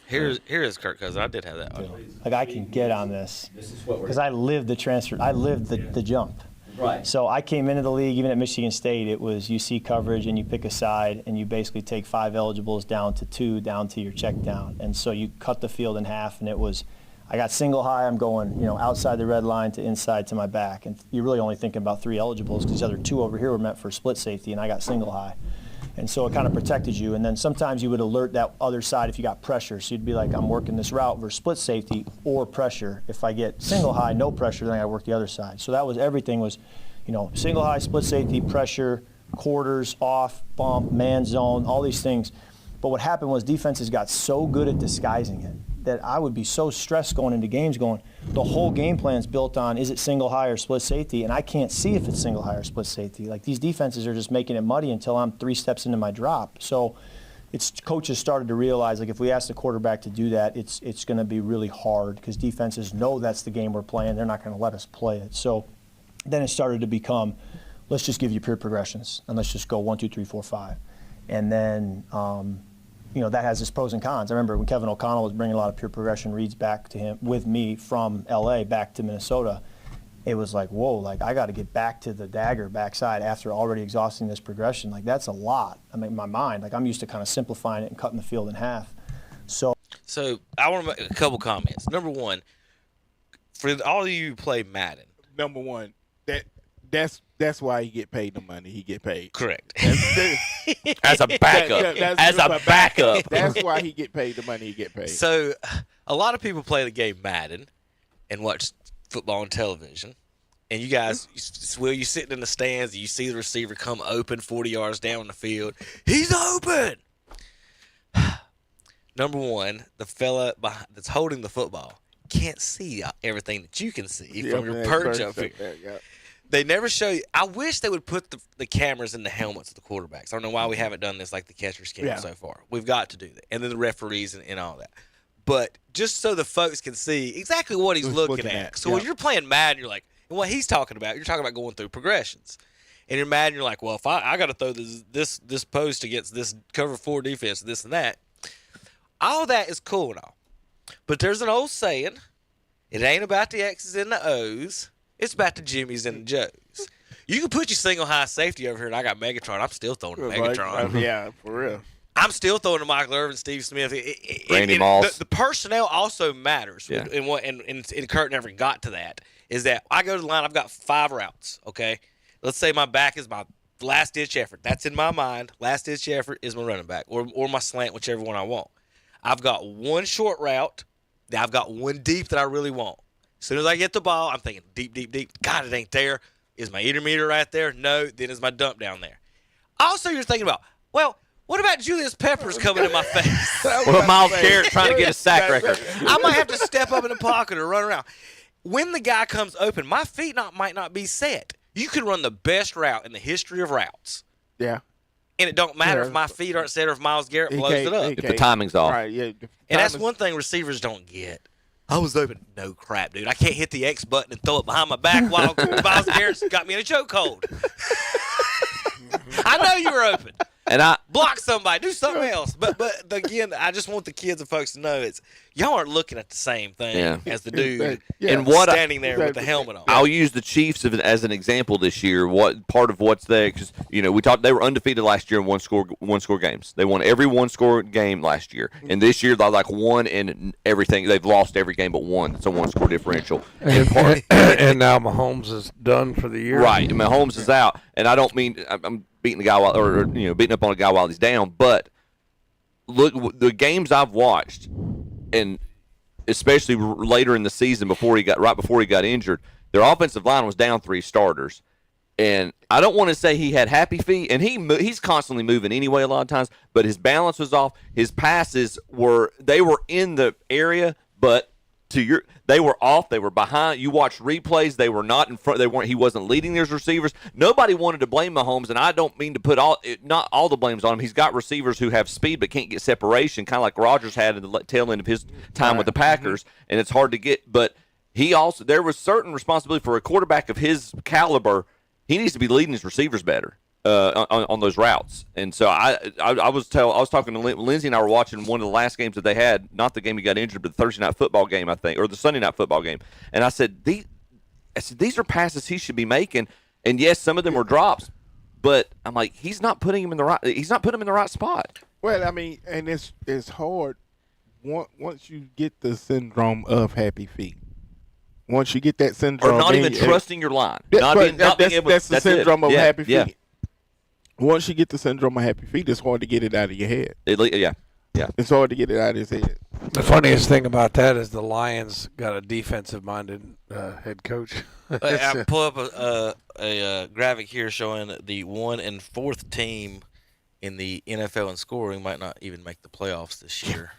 I: Here is Kirk Cousins. I did have that.
M: Like I can get on this because I lived the transfer. I lived the jump. Right. So I came into the league, even at Michigan State, it was you see coverage and you pick a side and you basically take 5 eligibles down to 2, down to your check down. And so you cut the field in half, and it was, I got single high, I'm going, outside the red line to inside to my back. And you're really only thinking about 3 eligibles because the other 2 over here were meant for split safety, and I got single high. And so it kind of protected you. And then sometimes you would alert that other side if you got pressure. So you'd be like, I'm working this route versus split safety or pressure. If I get single high, no pressure, then I work the other side. So that was everything was, single high, split safety, pressure, quarters, off, bump, man zone, all these things. But what happened was defenses got so good at disguising it that I would be so stressed going into games going, the whole game plan's built on, is it single high or split safety? And I can't see if it's single high or split safety. Like, these defenses are just making it muddy until I'm 3 steps into my drop. So coaches started to realize, like, if we ask the quarterback to do that, it's going to be really hard because defenses know that's the game we're playing. They're not going to let us play it. So then it started to become, let's just give you pure progressions and let's just go 1, 2, 3, 4, 5. And then, that has its pros and cons. I remember when Kevin O'Connell was bringing a lot of pure progression reads back to him with me from LA back to Minnesota. It was like, whoa, like I got to get back to the dagger backside after already exhausting this progression. Like, that's a lot. I mean, in my mind, like, I'm used to kind of simplifying it and cutting the field in half. So
I: I want to make a couple comments. Number one, for all of you who play Madden.
J: Number one, that's why he get paid the money he get paid.
I: Correct.
H: As a backup. As a backup.
J: That's why he get paid the money he get paid.
I: So a lot of people play the game Madden and watch football on television. And you guys, you're sitting in the stands and you see the receiver come open 40 yards down the field. He's open. Number one, the fella that's holding the football can't see everything that you can see from your perch up here. They never show you. I wish they would put the cameras in the helmets of the quarterbacks. I don't know why we haven't done this like the catcher's cam so far. We've got to do that. And then the referees and all that. But just so the folks can see exactly what he's looking at. So when you're playing Madden, you're like, and what he's talking about, you're talking about going through progressions. And in Madden, you're like, well, if I got to throw this post against this cover 4 defense, this and that. All that is cool and all. But there's an old saying, it ain't about the X's and the O's. It's about the Jimmys and the Joes. You can put your single high safety over here, and I got Megatron. I'm still throwing to Megatron.
J: Yeah, for real.
I: I'm still throwing to Michael Irvin, Steve Smith.
H: Randy Moss.
I: The personnel also matters. Yeah. And Kurt never got to that, is that I go to the line, I've got 5 routes, okay? Let's say my back is my last-ditch effort. That's in my mind. Last-ditch effort is my running back or my slant, whichever one I want. I've got 1 short route. Then I've got 1 deep that I really want. As soon as I get the ball, I'm thinking deep, deep, deep. God, it ain't there. Is my intermediate right there? No. Then is my dump down there? Also, you're thinking about, well, what about Julius Peppers coming in my face?
H: Or Miles Garrett trying to get a sack record.
I: I might have to step up in the pocket or run around. When the guy comes open, my feet might not be set. You can run the best route in the history of routes.
J: Yeah.
I: And it don't matter if my feet aren't set or if Miles Garrett blows it up.
H: If the timing's off.
J: Right, yeah.
I: And that's one thing receivers don't get. I was open. No crap, dude. I can't hit the X button and throw it behind my back while Miles Garrett's got me in a chokehold. I know you were open.
H: And I
I: block somebody, do something else. But again, I just want the kids and folks to know y'all aren't looking at the same thing as the dude
H: and
I: standing there with the helmet on.
H: I'll use the Chiefs as an example this year. What part of what's there? Because we talked they were undefeated last year in one score games. They won every 1-score game last year, and this year they're like 1 in everything. They've lost every game but 1. It's a 1-score differential.
A: And now Mahomes is done for the year.
H: Right, and Mahomes is out, and I don't mean I'm beating the guy or beating up on a guy while he's down, but look, the games I've watched, and especially later in the season right before he got injured, their offensive line was down 3 starters, and I don't want to say he had happy feet, and he's constantly moving anyway a lot of times, but his balance was off. His passes were in the area, but they were off. They were behind. You watched replays. They were not in front. He wasn't leading those receivers. Nobody wanted to blame Mahomes, and I don't mean to put not all the blames on him. He's got receivers who have speed but can't get separation, kind of like Rodgers had in the tail end of his time with the Packers, and it's hard to get. But there was certain responsibility for a quarterback of his caliber. He needs to be leading his receivers better. On those routes, and so I was talking to Lindsay, and I were watching one of the last games that they had, not the game he got injured, but the Thursday night football game, I think, or the Sunday night football game. And I said these are passes he should be making, and yes, some of them were drops, but I'm like he's not putting him in the right spot.
J: Well, I mean, and it's hard once you get the syndrome of happy feet. Once you get that syndrome,
H: or not even trusting your line,
J: that's the syndrome of happy feet. Once you get the syndrome of happy feet, it's hard to get it out of your head.
H: Yeah.
J: It's hard to get it out of his head.
A: The funniest thing about that is the Lions got a defensive-minded head coach.
I: I pull up a graphic here showing the 1 and 4th team in the NFL in scoring might not even make the playoffs this year.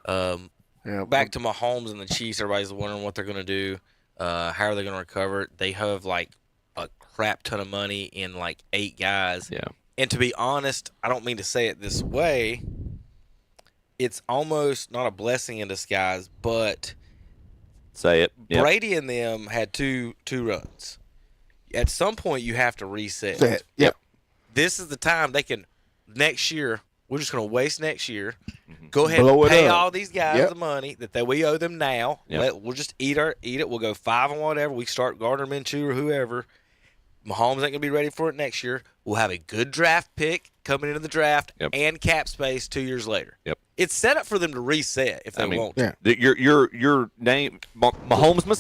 I: Back to Mahomes and the Chiefs. Everybody's wondering what they're going to do. How are they going to recover? They have like a crap ton of money in like 8 guys.
H: Yeah.
I: And to be honest, I don't mean to say it this way. It's almost not a blessing in disguise, but
H: say it. Yep.
I: Brady and them had two runs. At some point, you have to reset.
J: Yep.
I: This is the time they can. Next year, we're just going to waste next year. Go ahead
J: Blow
I: and
J: it
I: pay
J: up.
I: all these guys the money that we owe them now.
H: Yep.
I: We'll just eat it. We'll go 5 on whatever. We start Gardner Minshew or whoever. Mahomes ain't going to be ready for it next year. We'll have a good draft pick coming into the draft and cap space 2 years later.
H: Yep.
I: It's set up for them to reset if they want to.
H: Your name, Mahomes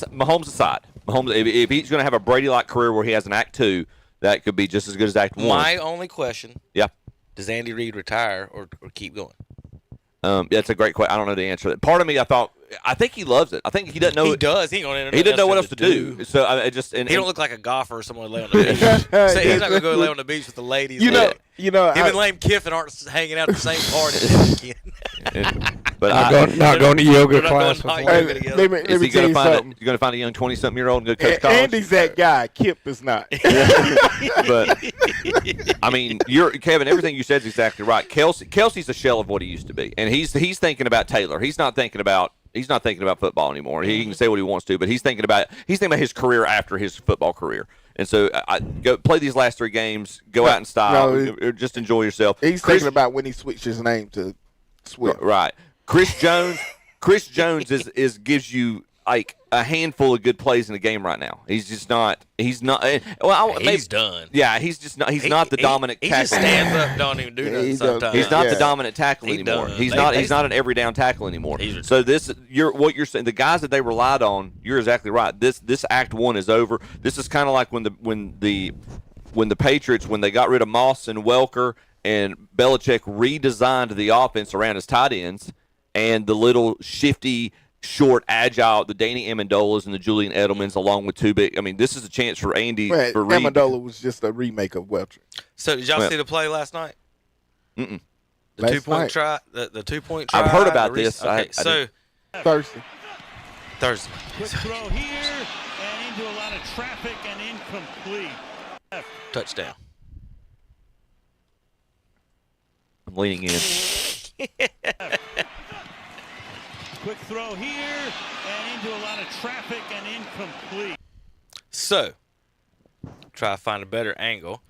H: aside. Mahomes, if he's going to have a Brady-like career where he has an Act 2, that could be just as good as Act 1.
I: My only question,
H: yeah,
I: does Andy Reid retire or keep going?
H: That's a great question. I don't know the answer to that. Part of me, I think he loves it. I think he doesn't know.
I: He does. He
H: doesn't know what else to do. So he
I: don't look like a golfer or someone to lay on the beach. So he's not going to go lay on the beach with the ladies. Him and Lane Kiffin aren't hanging out at the same party this weekend.
A: But not going to yoga class.
J: Let me tell you something.
H: You're going to find a young 20-something-year-old and go coach college?
J: Andy's that guy. Kip is not.
H: But I mean, Kevin. Everything you said is exactly right. Kelsey's a shell of what he used to be, and he's thinking about Taylor. He's not thinking about football anymore. He can say what he wants to, but he's thinking about his career after his football career. And so go play these last 3 games. Go out in style. Or just enjoy yourself.
J: He's thinking about when he switched his name to Swift.
H: Right. Chris Jones gives you like a handful of good plays in the game right now. He's not. Well,
I: he's done.
H: Yeah, he's just not. He's not the dominant tackle.
I: He just stands up, don't even do nothing. Sometimes
H: he's not the dominant tackle anymore. He's not an every down tackle anymore. So what you're saying, the guys that they relied on, you're exactly right. This Act 1 is over. This is kind of like when the Patriots, when they got rid of Moss and Welker and Belichick redesigned the offense around his tight ends and the little shifty, short, agile, the Danny Amendolas and the Julian Edelmans, along with 2 big. I mean, this is a chance for Andy.
J: Right.
H: For Reed.
J: Amendola was just a remake of Welcher.
I: So did y'all see the play last night?
H: Mm-mm.
I: The 2-point try. The 2-point try.
H: I've heard about this.
I: Okay,
J: Thursday.
N: Quick throw here and into a lot of traffic and incomplete.
I: Touchdown.
H: I'm leaning in.
N: Quick throw here and into a lot of traffic and incomplete.
I: So, try to find a better angle.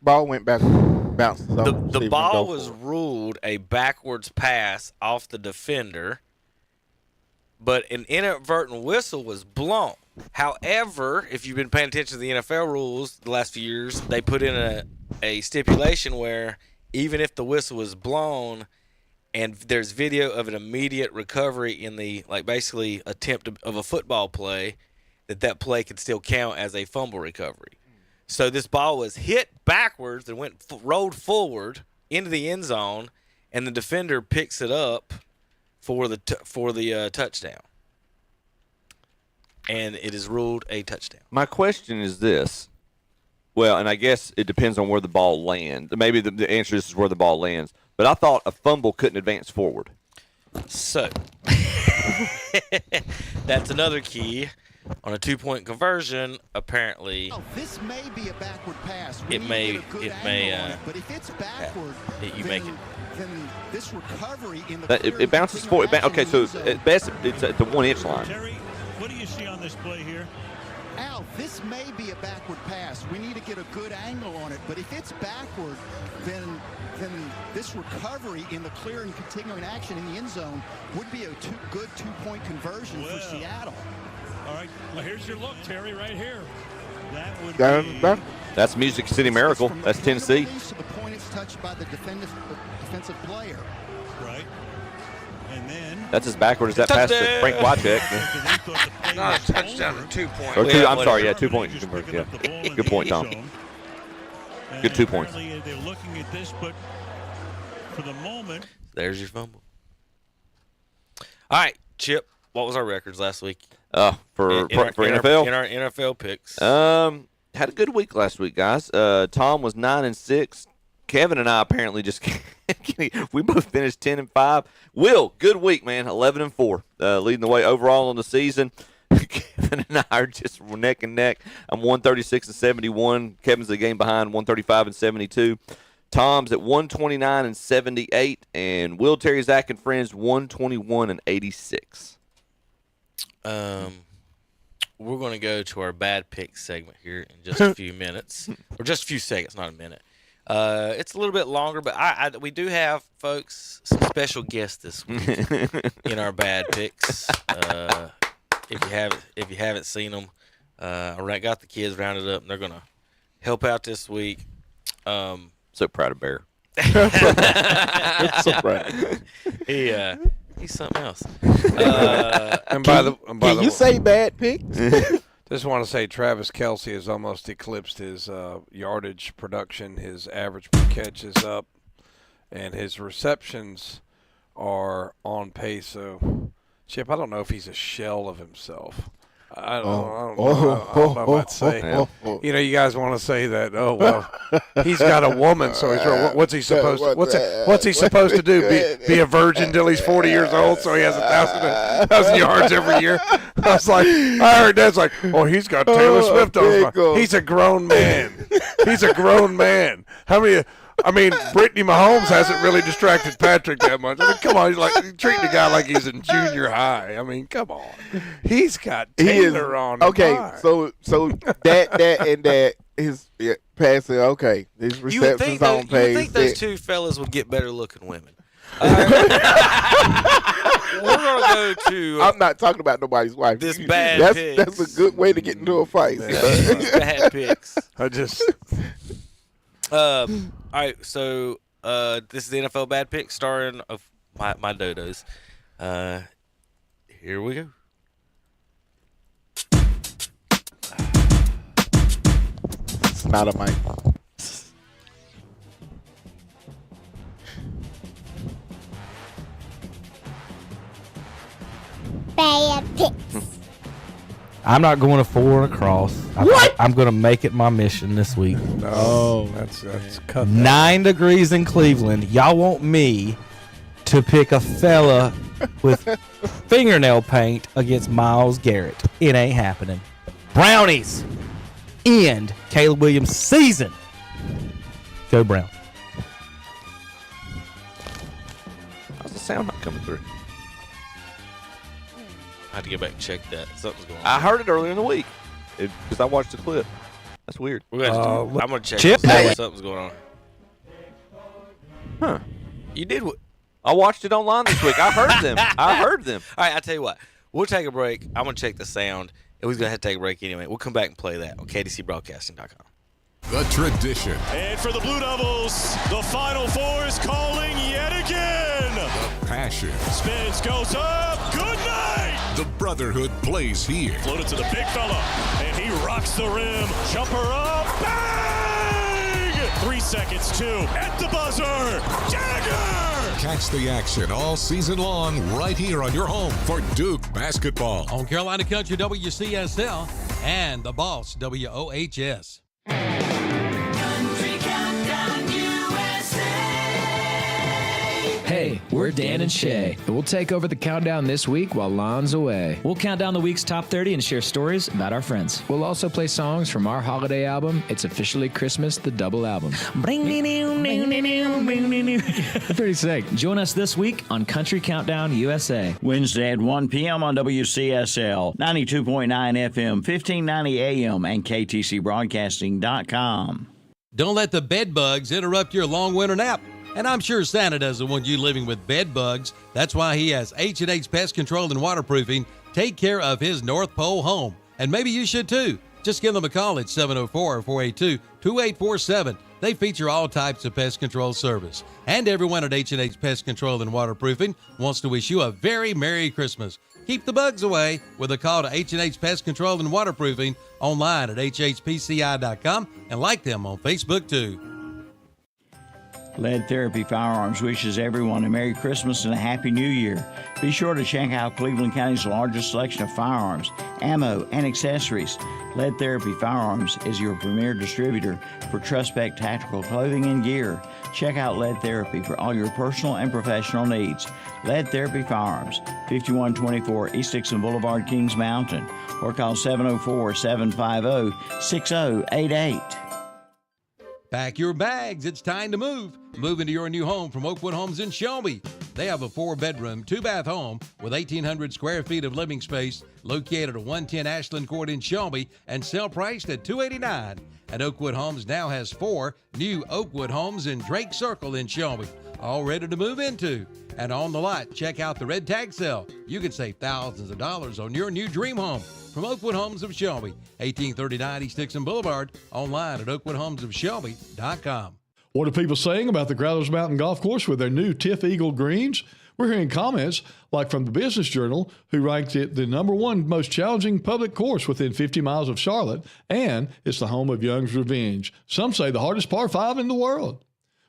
J: Ball went back, bounced.
I: The ball was ruled a backwards pass off the defender, but an inadvertent whistle was blown. However, if you've been paying attention to the NFL rules the last few years, they put in a stipulation where even if the whistle was blown and there's video of an immediate recovery in the, like, basically attempt of a football play, that play could still count as a fumble recovery. So this ball was hit backwards and rolled forward into the end zone, and the defender picks it up for the touchdown. And it is ruled a touchdown.
H: My question is this. Well, and I guess it depends on where the ball lands. Maybe the answer is where the ball lands. But I thought a fumble couldn't advance forward.
I: So, that's another key. On a 2-point conversion, apparently,
O: this may be a backward pass.
I: It may,
O: but if it's backward,
I: you make it.
O: Then this recovery in the
H: it bounces forward. Okay, so at best it's at the 1-inch line.
N: Terry, what do you see on this play here?
O: Al, this may be a backward pass. We need to get a good angle on it. But if it's backward, then this recovery in the clear and continuing action in the end zone would be a good 2-point conversion for Seattle.
N: All right, well, here's your look, Terry, right here. That would be...
H: That's Music City Miracle. That's Tennessee.
O: To the point it's touched by the defensive player.
N: Right. And then...
H: That's as backward as that pass to Frank Wycheck.
A: Not a touchdown, a 2-point.
H: I'm sorry, 2-point conversion. Yeah. Good point, Tom. Good 2 points.
N: They're looking at this, but for the moment.
I: There's your fumble. All right, Chip, what was our records last week?
H: For NFL?
I: In our NFL picks.
H: Had a good week last week, guys. Tom was 9-6. Kevin and I apparently just we both finished 10-5. Will, good week, man. 11-4, leading the way overall on the season. Kevin and I are just neck and neck. I'm 136-71. Kevin's a game behind, 135-72. Tom's at 129-78, and Will, Terry, Zach, and friends 121-86.
I: We're going to go to our bad pick segment here in just a few minutes, or just a few seconds, not a minute. It's a little bit longer, but we do have, folks, some special guests this week in our bad picks. If you haven't seen them, I got the kids rounded up, and they're going to help out this week.
H: So proud of Bear.
J: So proud.
I: He's something else.
A: And by the
J: Can you say bad picks?
A: just want to say Travis Kelce has almost eclipsed his yardage production. His average per catch is up, and his receptions are on pace. So, Chip, I don't know if he's a shell of himself. I don't know what to say. You know, you guys want to say that. Oh well, he's got a woman, so he's. What's he supposed to? What's he supposed to do? Be a virgin till he's 40 years old, so he has 1,000 yards every year. I was like, I heard that's like, oh, he's got Taylor Swift on. He's a grown man. He's a grown man. How many? I mean, Brittany Mahomes hasn't really distracted Patrick that much. I mean, come on, he's like treating the guy like he's in junior high. I mean, come on, he's got Taylor on.
J: Okay, so that his passing. Okay, his receptions on pace.
I: You would think those two fellas would get better looking women. We're gonna go to.
J: I'm not talking about nobody's wife.
I: This bad picks.
J: That's a good way to get into a fight.
I: Bad picks.
A: I just.
I: All right, so this is the NFL Bad Pick starring of my dodos. Here we go.
J: It's not a mic.
P: Bad picks.
Q: I'm not going to 4 across. I'm going to make it my mission this week.
A: Oh, that's cut.
Q: 9 degrees in Cleveland. Y'all want me to pick a fella with fingernail paint against Myles Garrett? It ain't happening. Brownies end Caleb Williams' season. Go Brown.
H: How's the sound not coming through?
I: I have to get back and check that. Something's going on.
H: I heard it earlier in the week because I watched the clip. That's weird.
I: I'm going to check.
Q: Chip?
I: Something's going on.
H: Huh.
I: You did what?
H: I watched it online this week. I heard them.
I: All right, I'll tell you what. We'll take a break. I'm going to check the sound. And we're going to have to take a break anyway. We'll come back and play that on KDCBroadcasting.com.
R: The tradition.
N: And for the Blue Devils, the Final Four is calling yet again.
R: The passion.
N: Spins, goes up. Good night.
R: The brotherhood plays here.
N: Floated to the big fella, and he rocks the rim. Jumper up. Bang! 3 seconds, 2. At the buzzer. Jagger!
R: Catch the action all season long right here on your home for Duke basketball.
C: On Carolina Country WCSL and the Boss WOHS.
S: Hey, we're Dan and Shay, and we'll take over the countdown this week while Lon's away.
T: We'll count down the week's top 30 and share stories about our friends.
S: We'll also play songs from our holiday album, It's Officially Christmas, the double album.
T: Pretty sick. Join us this week on Country Countdown USA.
B: Wednesday at 1 p.m. on WCSL, 92.9 FM, 1590 AM, and KTCBroadcasting.com.
C: Don't let the bed bugs interrupt your long winter nap. And I'm sure Santa doesn't want you living with bed bugs. That's why he has H&H Pest Control and Waterproofing take care of his North Pole home. And maybe you should too. Just give them a call at 704-482-2847. They feature all types of pest control service. And everyone at H&H Pest Control and Waterproofing wants to wish you a very Merry Christmas. Keep the bugs away with a call to H&H Pest Control and Waterproofing online at hhpci.com and like them on Facebook too.
B: Lead Therapy Firearms wishes everyone a Merry Christmas and a Happy New Year. Be sure to check out Cleveland County's largest selection of firearms, ammo, and accessories. Lead Therapy Firearms is your premier distributor for Truspec tactical clothing and gear. Check out Lead Therapy for all your personal and professional needs. Lead Therapy Firearms, 5124 East Dixon Boulevard, Kings Mountain, or call 704-750-6088.
C: Pack your bags. It's time to move. Move into your new home from Oakwood Homes in Shelby. They have a 4-bedroom, 2-bath home with 1,800 square feet of living space located at 110 Ashland Court in Shelby and sell priced at $289. And Oakwood Homes now has 4 new Oakwood Homes in Drake Circle in Shelby, all ready to move into. And on the lot, check out the red tag sale. You can save thousands of dollars on your new dream home from Oakwood Homes of Shelby, 1839 East Dixon Boulevard, online at oakwoodhomesofshelby.com.
F: What are people saying about the Growlers Mountain Golf Course with their new Tiff Eagle greens? We're hearing comments like from the Business Journal, who ranked it the #1 most challenging public course within 50 miles of Charlotte, and it's the home of Young's Revenge. Some say the hardest par 5 in the world.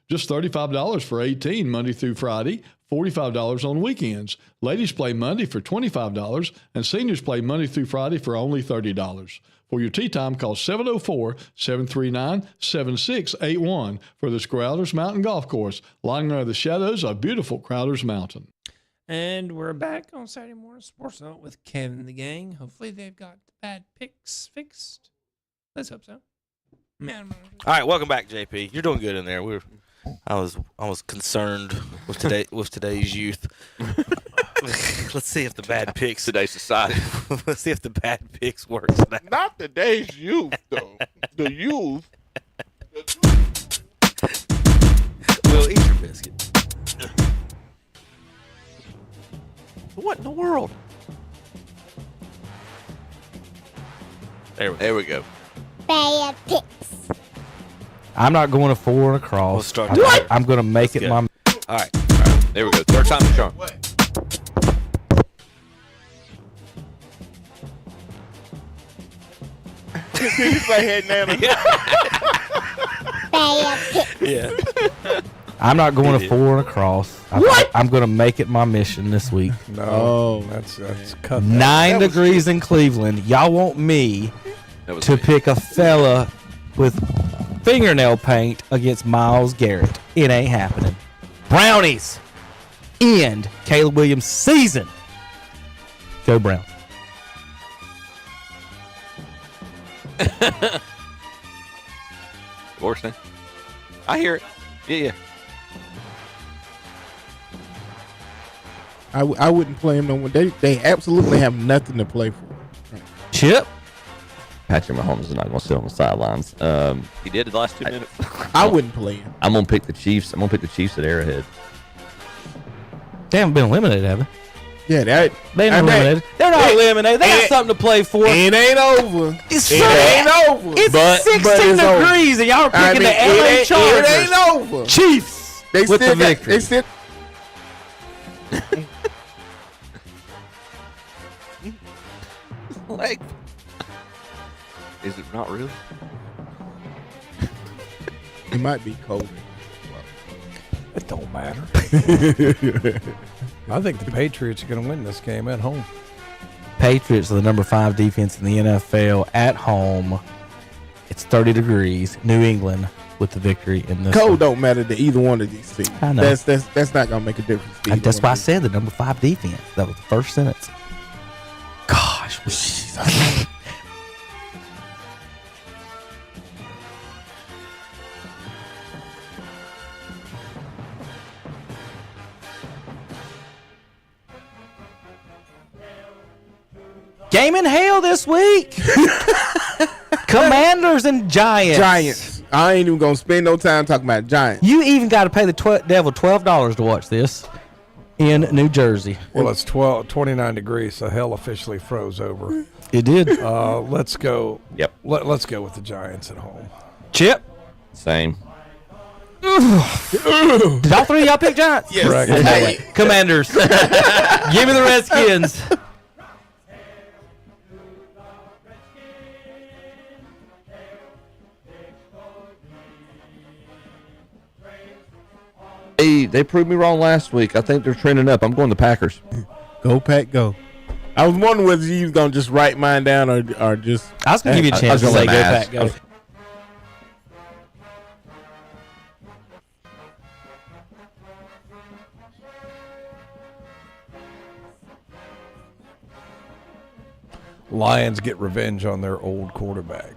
F: Just $35 for 18 Monday through Friday, $45 on weekends. Ladies play Monday for $25, and seniors play Monday through Friday for only $30. For your tee time, call 704-739-7681 for the Crowders Mountain Golf Course, lying under the shadows of beautiful Crowders Mountain.
G: And we're back on Saturday Morning Sports Zone with Kevin and the gang. Hopefully they've got the bad picks fixed. Let's hope so.
I: All right, welcome back, JP. You're doing good in there. I was concerned with today's youth. Let's see if the bad picks
H: today's society.
I: Let's see if the bad picks work today.
J: Not today's youth, though. The youth.
I: Will, eat your biscuit.
H: What in the world? There we go.
P: Bad picks.
Q: I'm not going to 4 and a cross.
I: We'll start
Q: I'm going to make it my.
I: All right.
H: There we go. Third time the charm.
J: He's like head nana.
P: Bad picks.
I: Yeah.
Q: I'm not going to 4 and a cross. I'm going to make it my mission this week.
A: No, that's cut.
Q: 9 degrees in Cleveland. Y'all want me to pick a fella with fingernail paint against Myles Garrett. It ain't happening. Brownies end Caleb Williams' season. Go Browns.
H: Worse, I hear it. Yeah.
J: I wouldn't play him no more. They absolutely have nothing to play for.
Q: Chip.
U: Patrick Mahomes is not going to sit on the sidelines.
H: He did the last 2 minutes.
J: I wouldn't play him.
U: I'm going to pick the Chiefs. I'm going to pick the Chiefs at Arrowhead.
Q: They haven't been eliminated, have they?
J: Yeah,
Q: they ain't eliminated. They're not eliminated. They got something to play for.
J: It ain't over.
Q: It
J: ain't over.
Q: It's 16 degrees, and y'all are picking the LA Chargers.
J: It ain't over.
Q: Chiefs with the victory.
J: They sit.
H: Like, is it not really?
J: It might be cold.
A: It don't matter. I think the Patriots are going to win this game at home.
Q: Patriots are the number 5 defense in the NFL at home. It's 30 degrees. New England with the victory in this.
J: Cold don't matter to either one of these teams.
Q: I know.
J: That's not gonna make a difference.
Q: That's why I said the number 5 defense. That was the first sentence. Gosh, game in hell this week. Commanders and Giants.
J: Giants. I ain't even gonna spend no time talking about Giants.
Q: You even got to pay the devil $12 to watch this in New Jersey.
A: Well, it's 29 degrees, so hell officially froze over.
Q: It did.
A: Let's go.
U: Yep.
A: Let's go with the Giants at home.
Q: Chip.
U: Same.
Q: Did all 3 of y'all pick Giants?
J: Yes.
A: Correct.
Q: Hey, Commanders. Give me the Redskins.
U: They proved me wrong last week. I think they're trending up. I'm going the Packers.
J: Go Pack, go. I was wondering whether you was gonna just write mine down or just.
Q: I was gonna give you a chance to say go Pack, go.
A: Lions get revenge on their old quarterback.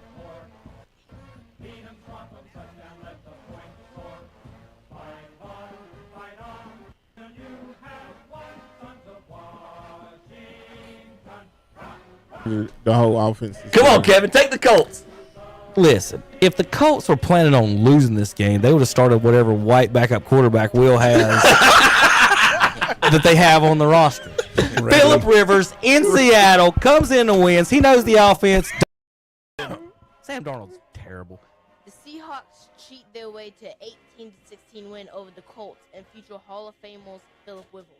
J: The whole offense.
Q: Come on, Kevin, take the Colts. Listen, if the Colts were planning on losing this game, they would have started whatever white backup quarterback Will has that they have on the roster. Phillip Rivers in Seattle comes in and wins. He knows the offense. Sam Darnold's terrible.
D: The Seahawks cheat their way to 18-16 win over the Colts and future Hall of Famers Phillip Rivers.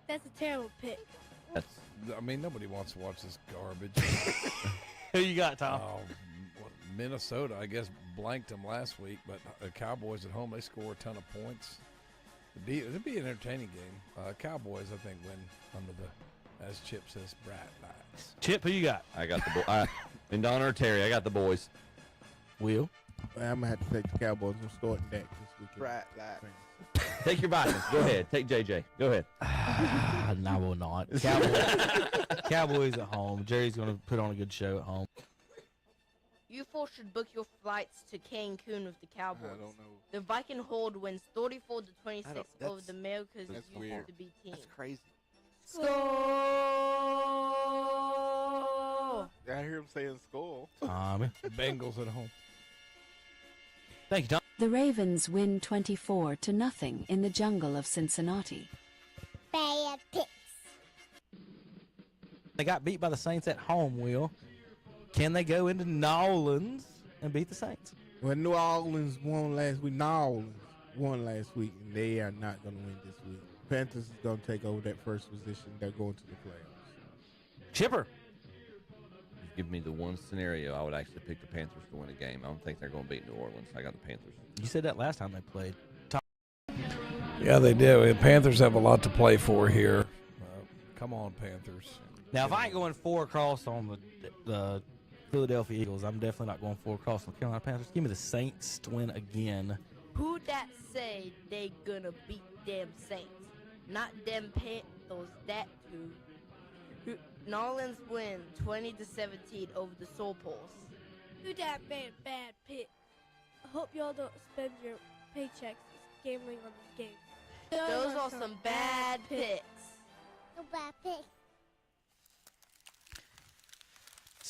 P: That's a terrible pick.
A: I mean, nobody wants to watch this garbage.
Q: Who you got, Tom?
A: Minnesota, I guess, blanked them last week, but the Cowboys at home, they score a ton of points. It'd be an entertaining game. Cowboys, I think, win under the, as Chip says, bright lights.
Q: Chip, who you got?
U: I got the boys. In Donner or Terry, I got the boys.
Q: Will?
J: Well, I'm going to have to take the Cowboys. I'm starting that this weekend.
K: Bright lights.
U: Take your Vikings. Go ahead. Take JJ. Go ahead.
Q: No, I will not. Cowboys at home. Jerry's going to put on a good show at home.
D: You four should book your flights to Cancun with the Cowboys.
J: I don't know.
D: The Viking Horde wins 34-26 over the America's
J: that's
D: used
J: weird.
D: to be team.
K: That's crazy.
D: Score!
J: I hear him saying skull.
A: Bengals at home.
Q: Thank you, Tom.
V: The Ravens win 24-0 in the jungle of Cincinnati.
P: Bad picks.
Q: They got beat by the Saints at home, Will. Can they go into New Orleans and beat the Saints?
J: Well, New Orleans won last week. New Orleans won last week, and they are not going to win this week. Panthers is going to take over that first position. They're going to the playoffs.
Q: Chipper.
U: Give me the one scenario I would actually pick the Panthers to win a game. I don't think they're going to beat New Orleans. I got the Panthers.
Q: You said that last time they played. Tom.
A: Yeah, they do. The Panthers have a lot to play for here. Come on, Panthers.
Q: Now, if I ain't going 4 across on the Philadelphia Eagles, I'm definitely not going 4 across on the Carolina Panthers. Give me the Saints to win again.
D: Who that say they gonna beat them Saints? Not them Panthers, that too. New Orleans win 20-17 over the Soul Pulse.
P: Who that bad pick? I hope y'all don't spend your paychecks gambling on this game.
D: Those are some bad picks.
P: No bad picks.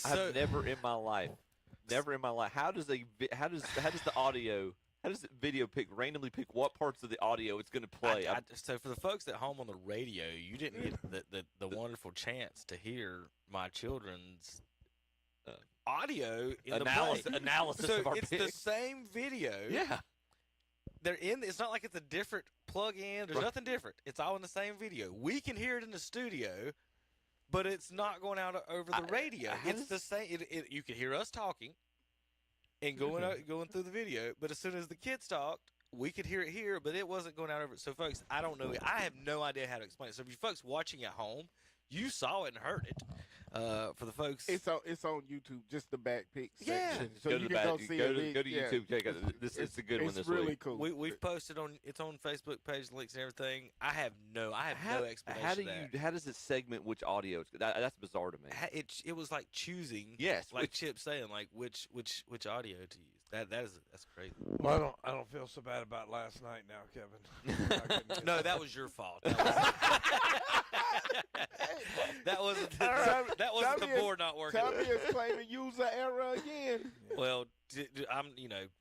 W: I've never in my life, how does the video randomly pick what parts of the audio it's going to play?
I: So for the folks at home on the radio, you didn't get the wonderful chance to hear my children's audio in
W: analysis
I: so
W: of our
I: it's
W: picks.
I: the same video.
W: Yeah.
I: They're in. It's not like it's a different plug-in. There's nothing different. It's all in the same video. We can hear it in the studio, but it's not going out over the radio. It's the same. You can hear us talking and going through the video, but as soon as the kids talked, we could hear it here, but it wasn't going out over it. So, folks, I don't know. I have no idea how to explain it. So, if you folks watching at home, you saw it and heard it. For the folks,
J: it's on YouTube, just the back pick section. So
W: go
J: you
W: to
J: can go see
W: go
J: it.
W: to YouTube. Check out this. It's a good one this
J: It's really
W: week.
J: cool.
I: We've posted it's on Facebook page, links and everything. I have no explanation.
W: How does it segment which audio? That's bizarre to me.
I: It was like choosing.
W: Yes,
I: like Chip saying, like which audio to use. That's crazy.
A: Well, I don't feel so bad about last night now, Kevin.
I: No, that was your fault. That wasn't the board not working.
J: Tommy is claiming user error again.
I: Well, I'm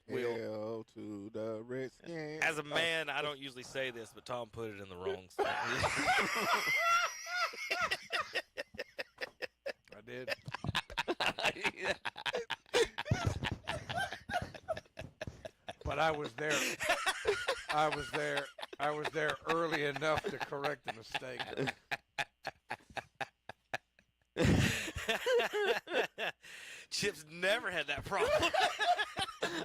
I: Will.
J: Hell to the Redskins.
I: As a man, I don't usually say this, but Tom put it in the wrong spot.
A: I did. But I was there. I was there early enough to correct the mistake.
I: Chip's never had that problem.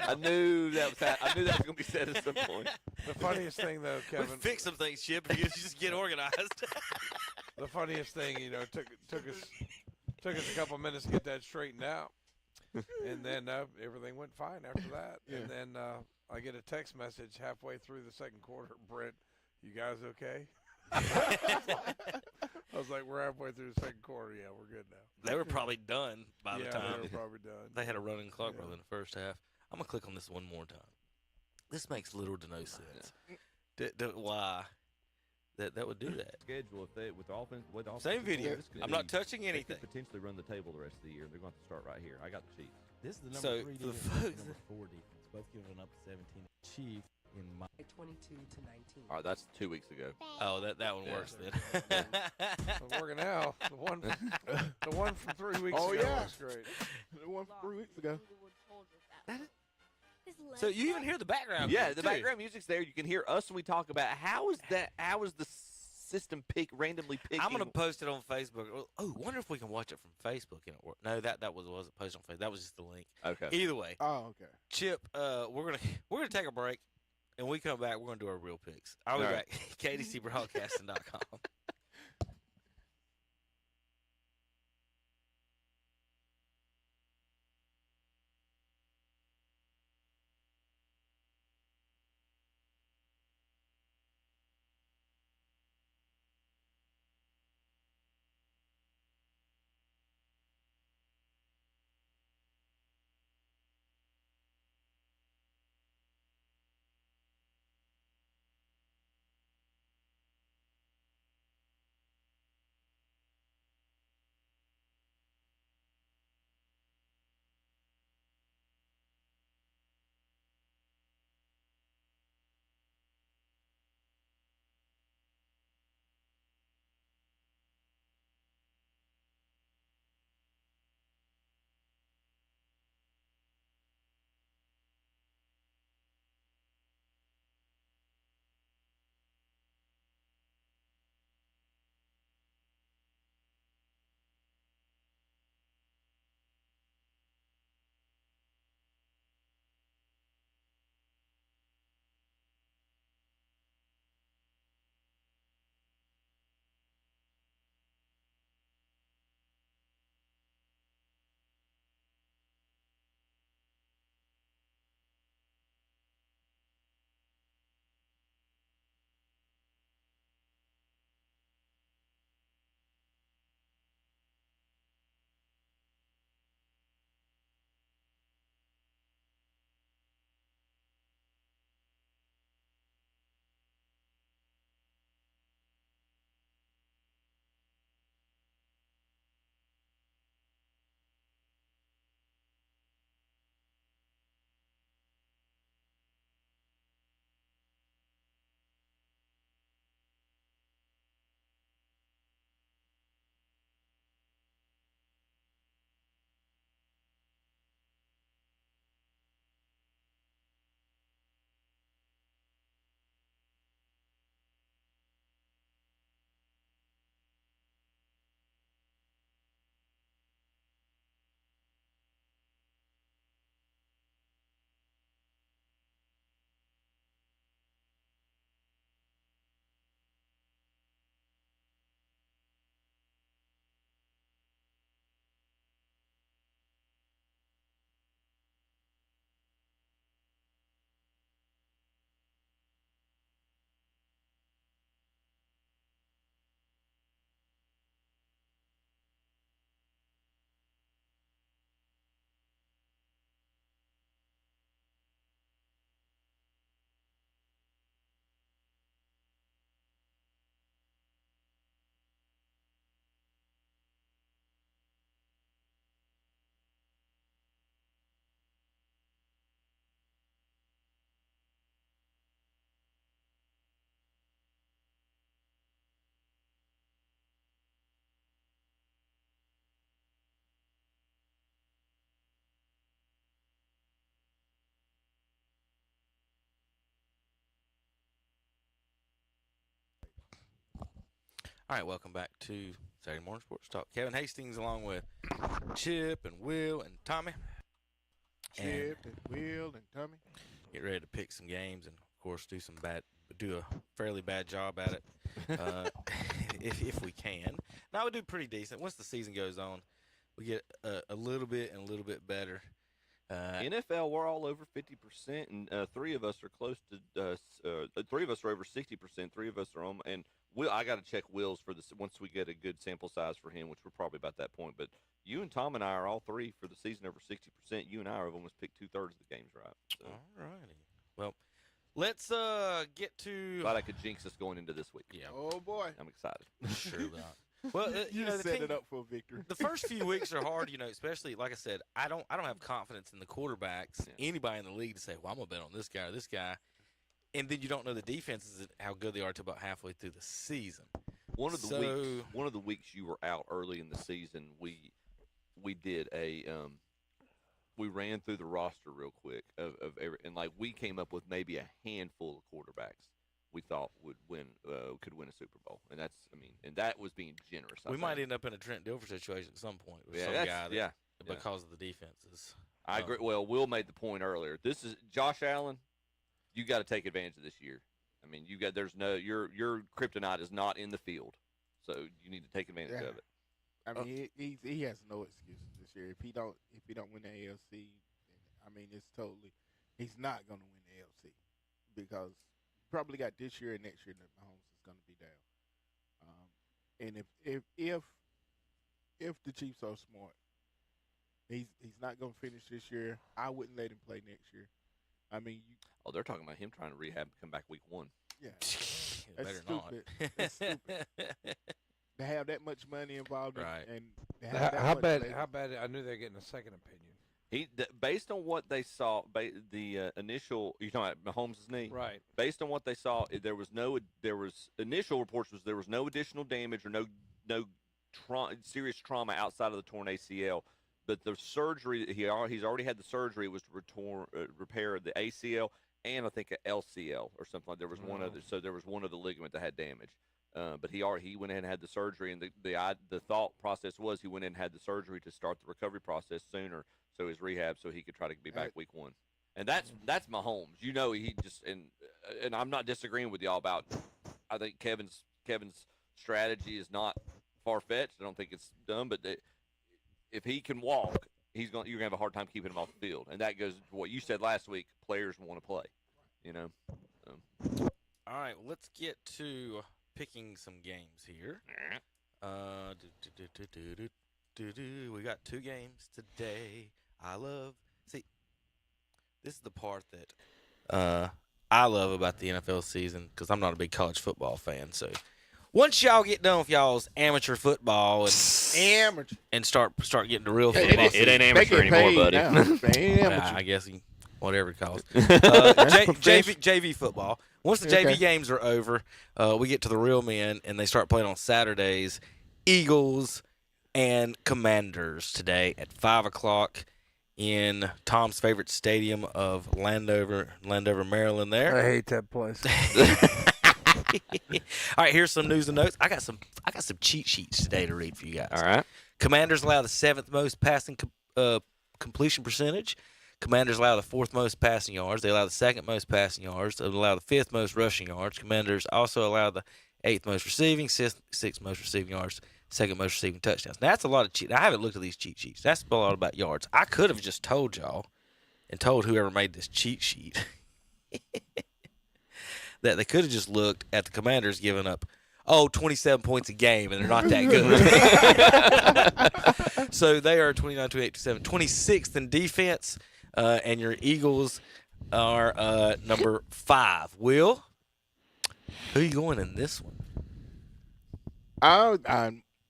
H: I knew that was going to be said at some point.
A: The funniest thing, though, Kevin.
I: We fix some things, Chip. You just get organized.
A: The funniest thing, took us a couple minutes to get that straightened out, and then everything went fine after that. Yeah. And then I get a text message halfway through the second quarter, Brent, you guys okay? I was like, we're halfway through the second quarter. Yeah, we're good now.
I: They were probably done by the time.
A: Yeah, they were probably done.
I: They had a running clock in the first half. I'm going to click on this one more time. This makes little to no sense. Why that would do that?
U: Schedule if they with offense
I: Same video. I'm not touching anything.
U: They could potentially run the table the rest of the year. They're going to have to start right here. I got the Chiefs.
E: This is the number
I: So,
E: 3
I: for the
E: defense,
I: folks-
E: number 4 defense, both giving up 17. Chiefs in my 22 to 19.
H: All right, that's 2 weeks ago.
I: Oh, that one works then.
A: It's working now. The one from 3 weeks
J: Oh,
A: ago
J: yeah.
A: was great.
J: The one from 3 weeks ago.
I: So you even hear the background?
H: Yeah,
I: music,
H: the
I: too.
H: background music's there. You can hear us when we talk about how is the system randomly picking.
I: I'm gonna post it on Facebook. Oh, wonder if we can watch it from Facebook and it work. No, that wasn't posted on Facebook. That was just the link.
H: Okay.
I: Either way.
J: Oh, okay.
I: Chip, we're gonna take a break, and when we come back, we're gonna do our real picks. I'll be
H: All
I: back.
H: right.
I: KDCBroadcasting.com. All right, welcome back to Saturday Morning Sports Talk. Kevin Hastings along with Chip and Will and Tommy.
J: Chip and Will and Tommy.
I: Get ready to pick some games and, of course, do a fairly bad job at it if we can. Now, we do pretty decent. Once the season goes on, we get a little bit and a little bit better.
H: NFL, we're all over 50%, and 3 of us are close to 3 of us are over 60%. 3 of us are on, and I got to check Will's for this once we get a good sample size for him, which we're probably about that point. But you and Tom and I are all 3 for the season over 60%. You and I have almost picked 2/3 of the games right. So.
I: All righty. Well, let's get to.
H: Glad I could jinx us going into this week.
I: Yeah.
J: Oh boy,
H: I'm excited.
I: Sure not. Well,
J: you
I: know,
J: set it up for a victory.
I: The first few weeks are hard, especially like I said. I don't have confidence in the quarterbacks, anybody in the league to say, "Well, I'm gonna bet on this guy or this guy," and then you don't know the defenses how good they are until about halfway through the season.
H: One of the weeks you were out early in the season, we did we ran through the roster real quick of every, and like we came up with maybe a handful of quarterbacks we thought could win a Super Bowl, and that was being generous.
I: We might end up in a Trent Dilfer situation at some point with some guy because of the defenses.
H: I agree. Well, Will made the point earlier. This is Josh Allen. You got to take advantage of this year. I mean, your kryptonite is not in the field, so you need to take advantage of it.
J: I mean, he has no excuses this year. If he don't win the AFC, I mean, he's not going to win the AFC because probably got this year and next year that Mahomes is going to be down. And if the Chiefs are smart, he's not going to finish this year. I wouldn't let him play next year. I mean,
H: they're talking about him trying to rehab and come back week 1.
J: Yeah,
I: that's
J: stupid. That's stupid. To have that much money involved,
I: right?
J: And
A: how bad? I knew they're getting a second opinion.
H: Based on what they saw, the initial, you're talking about Mahomes' knee,
A: right?
H: Based on what they saw, there was initial reports was there was no additional damage or no serious trauma outside of the torn ACL. But the surgery he's already had the surgery was to repair the ACL and I think an LCL or something like. There was one other, so there was one other ligament that had damage. But he went in and had the surgery, and the thought process was he went in and had the surgery to start the recovery process sooner, so his rehab, so he could try to be back week 1. And that's Mahomes. He just and I'm not disagreeing with y'all about. I think Kevin's strategy is not far fetched. I don't think it's dumb, but if he can walk, you're gonna have a hard time keeping him off the field, and that goes to what you said last week. Players want to play,
I: All right, let's get to picking some games here. We got 2 games today. This is the part that I love about the NFL season because I'm not a big college football fan. So once y'all get done with y'all's amateur football and start getting to real football,
H: it ain't amateur anymore, buddy.
I: I guess whatever it calls. JV football. Once the JV games are over, we get to the real men, and they start playing on Saturdays. Eagles and Commanders today at 5:00 in Tom's favorite stadium of Landover, Maryland. There,
A: I hate that place.
I: All right, here's some news and notes. I got some cheat sheets today to read for you guys.
H: All right.
I: Commanders allow the 7th most passing completion percentage. Commanders allow the 4th most passing yards. They allow the 2nd most passing yards. They allow the 5th most rushing yards. Commanders also allow the 8th most receiving, 6th most receiving yards, 2nd most receiving touchdowns. Now, that's a lot of cheat. I haven't looked at these cheat sheets. That's a lot about yards. I could have just told y'all and told whoever made this cheat sheet that they could have just looked at the Commanders giving up 27 points a game, and they're not that good. So they are 29-28-7, 26th in defense, and your Eagles are number 5. Will, who are you going in this one?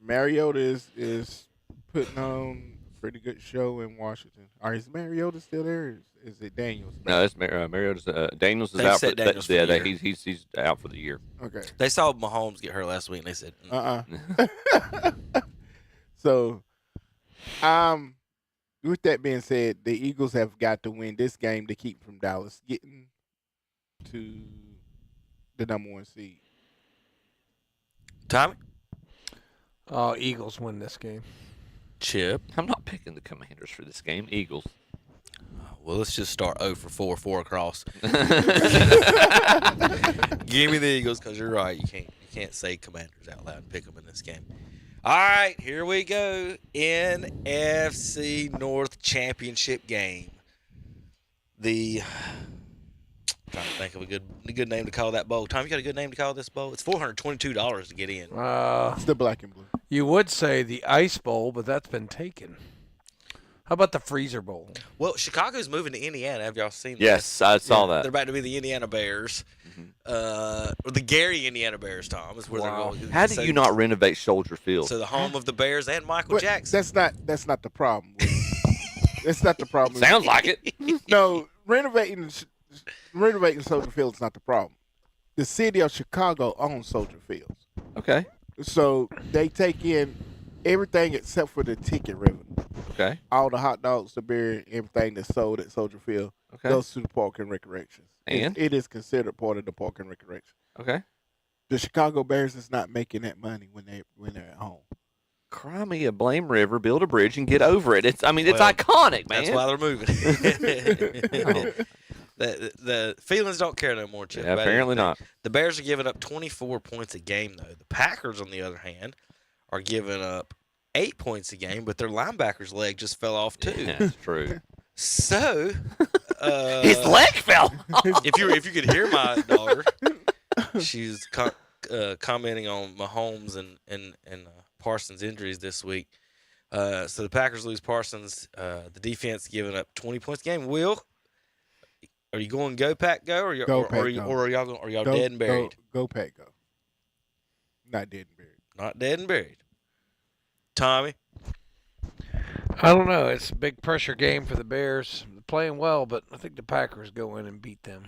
J: Mariota is putting on a pretty good show in Washington. Is Mariota still there? Is it Daniels?
H: No, it's Mariota's. Daniels is out. He's out for the year.
J: Okay.
I: They saw Mahomes get hurt last week, and they said,
J: So, with that being said, the Eagles have got to win this game to keep from Dallas getting to the number 1 seed.
I: Tommy?
A: Oh, Eagles win this game.
I: Chip.
H: I'm not picking the Commanders for this game. Eagles.
I: Well, let's just start 0 for 4 across. Give me the Eagles because you're right. You can't say Commanders out loud and pick them in this game. All right, here we go. NFC North Championship game. I'm trying to think of a good name to call that bowl. Tom, you got a good name to call this bowl? It's $422 to get in.
J: It's the black and blue.
A: You would say the Ice Bowl, but that's been taken. How about the Freezer Bowl?
I: Well, Chicago's moving to Indiana. Have y'all seen that?
H: Yes, I saw that.
I: They're about to be the Indiana Bears. Or the Gary Indiana Bears, Tom, is where they're going.
H: How do you not renovate Soldier Field?
I: So the home of the Bears and Michael Jackson.
J: That's not the problem. That's not the problem.
H: Sounds like it.
J: No, renovating Soldier Field is not the problem. The city of Chicago owns Soldier Fields.
H: Okay.
J: So they take in everything except for the ticket revenue.
H: Okay.
J: All the hot dogs, the beer, everything that's sold at Soldier Field goes to the Park and Recreation.
H: And?
J: It is considered part of the Park and Recreation.
H: Okay.
J: The Chicago Bears is not making that money when they're at home.
H: Cry me a blame river, build a bridge, and get over it. It's iconic, man.
I: That's why they're moving. The feelings don't care no more, Chip.
H: Yeah, apparently not.
I: The Bears are giving up 24 points a game, though. The Packers, on the other hand, are giving up 8 points a game, but their linebacker's leg just fell off, too.
H: Yeah, that's true.
I: So,
H: his leg fell off.
I: If you could hear my daughter, she's commenting on Mahomes and Parsons' injuries this week. So the Packers lose Parsons. The defense giving up 20 points a game. Will, are you going go Pack go, or are y'all dead and buried?
J: Go Pack go. Not dead and buried.
I: Not dead and buried. Tommy.
A: I don't know. It's a big pressure game for the Bears. They're playing well, but I think the Packers go in and beat them.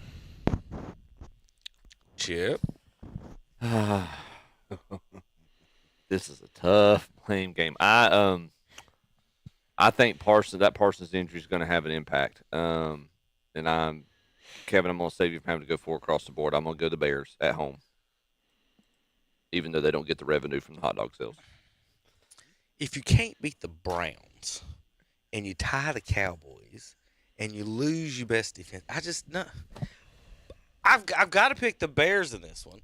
I: Chip.
H: This is a tough playing game. I think Parsons injury is going to have an impact. And Kevin, I'm going to save you from having to go 4 across the board. I'm going to go the Bears at home, even though they don't get the revenue from the hot dog sales.
I: If you can't beat the Browns and you tie the Cowboys and you lose your best defense, I've got to pick the Bears in this one.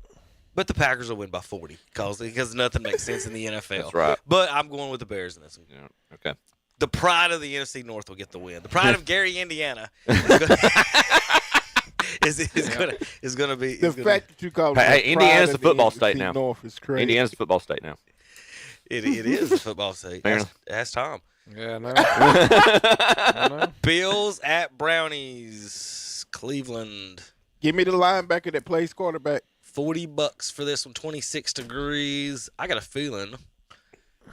I: But the Packers will win by 40 because nothing makes sense in the NFL.
H: That's right.
I: But I'm going with the Bears in this one.
H: Yeah, okay.
I: The pride of the NFC North will get the win. The pride of Gary, Indiana is going to be.
J: The fact that you call
H: Indiana's a football state now.
J: North is crazy.
H: Indiana's a football state now.
I: It is a football state. Ask Tom.
A: Yeah, I know.
I: Bills at Brownies. Cleveland.
J: Give me the linebacker that plays quarterback.
I: $40 for this one. 26 degrees. I got a feeling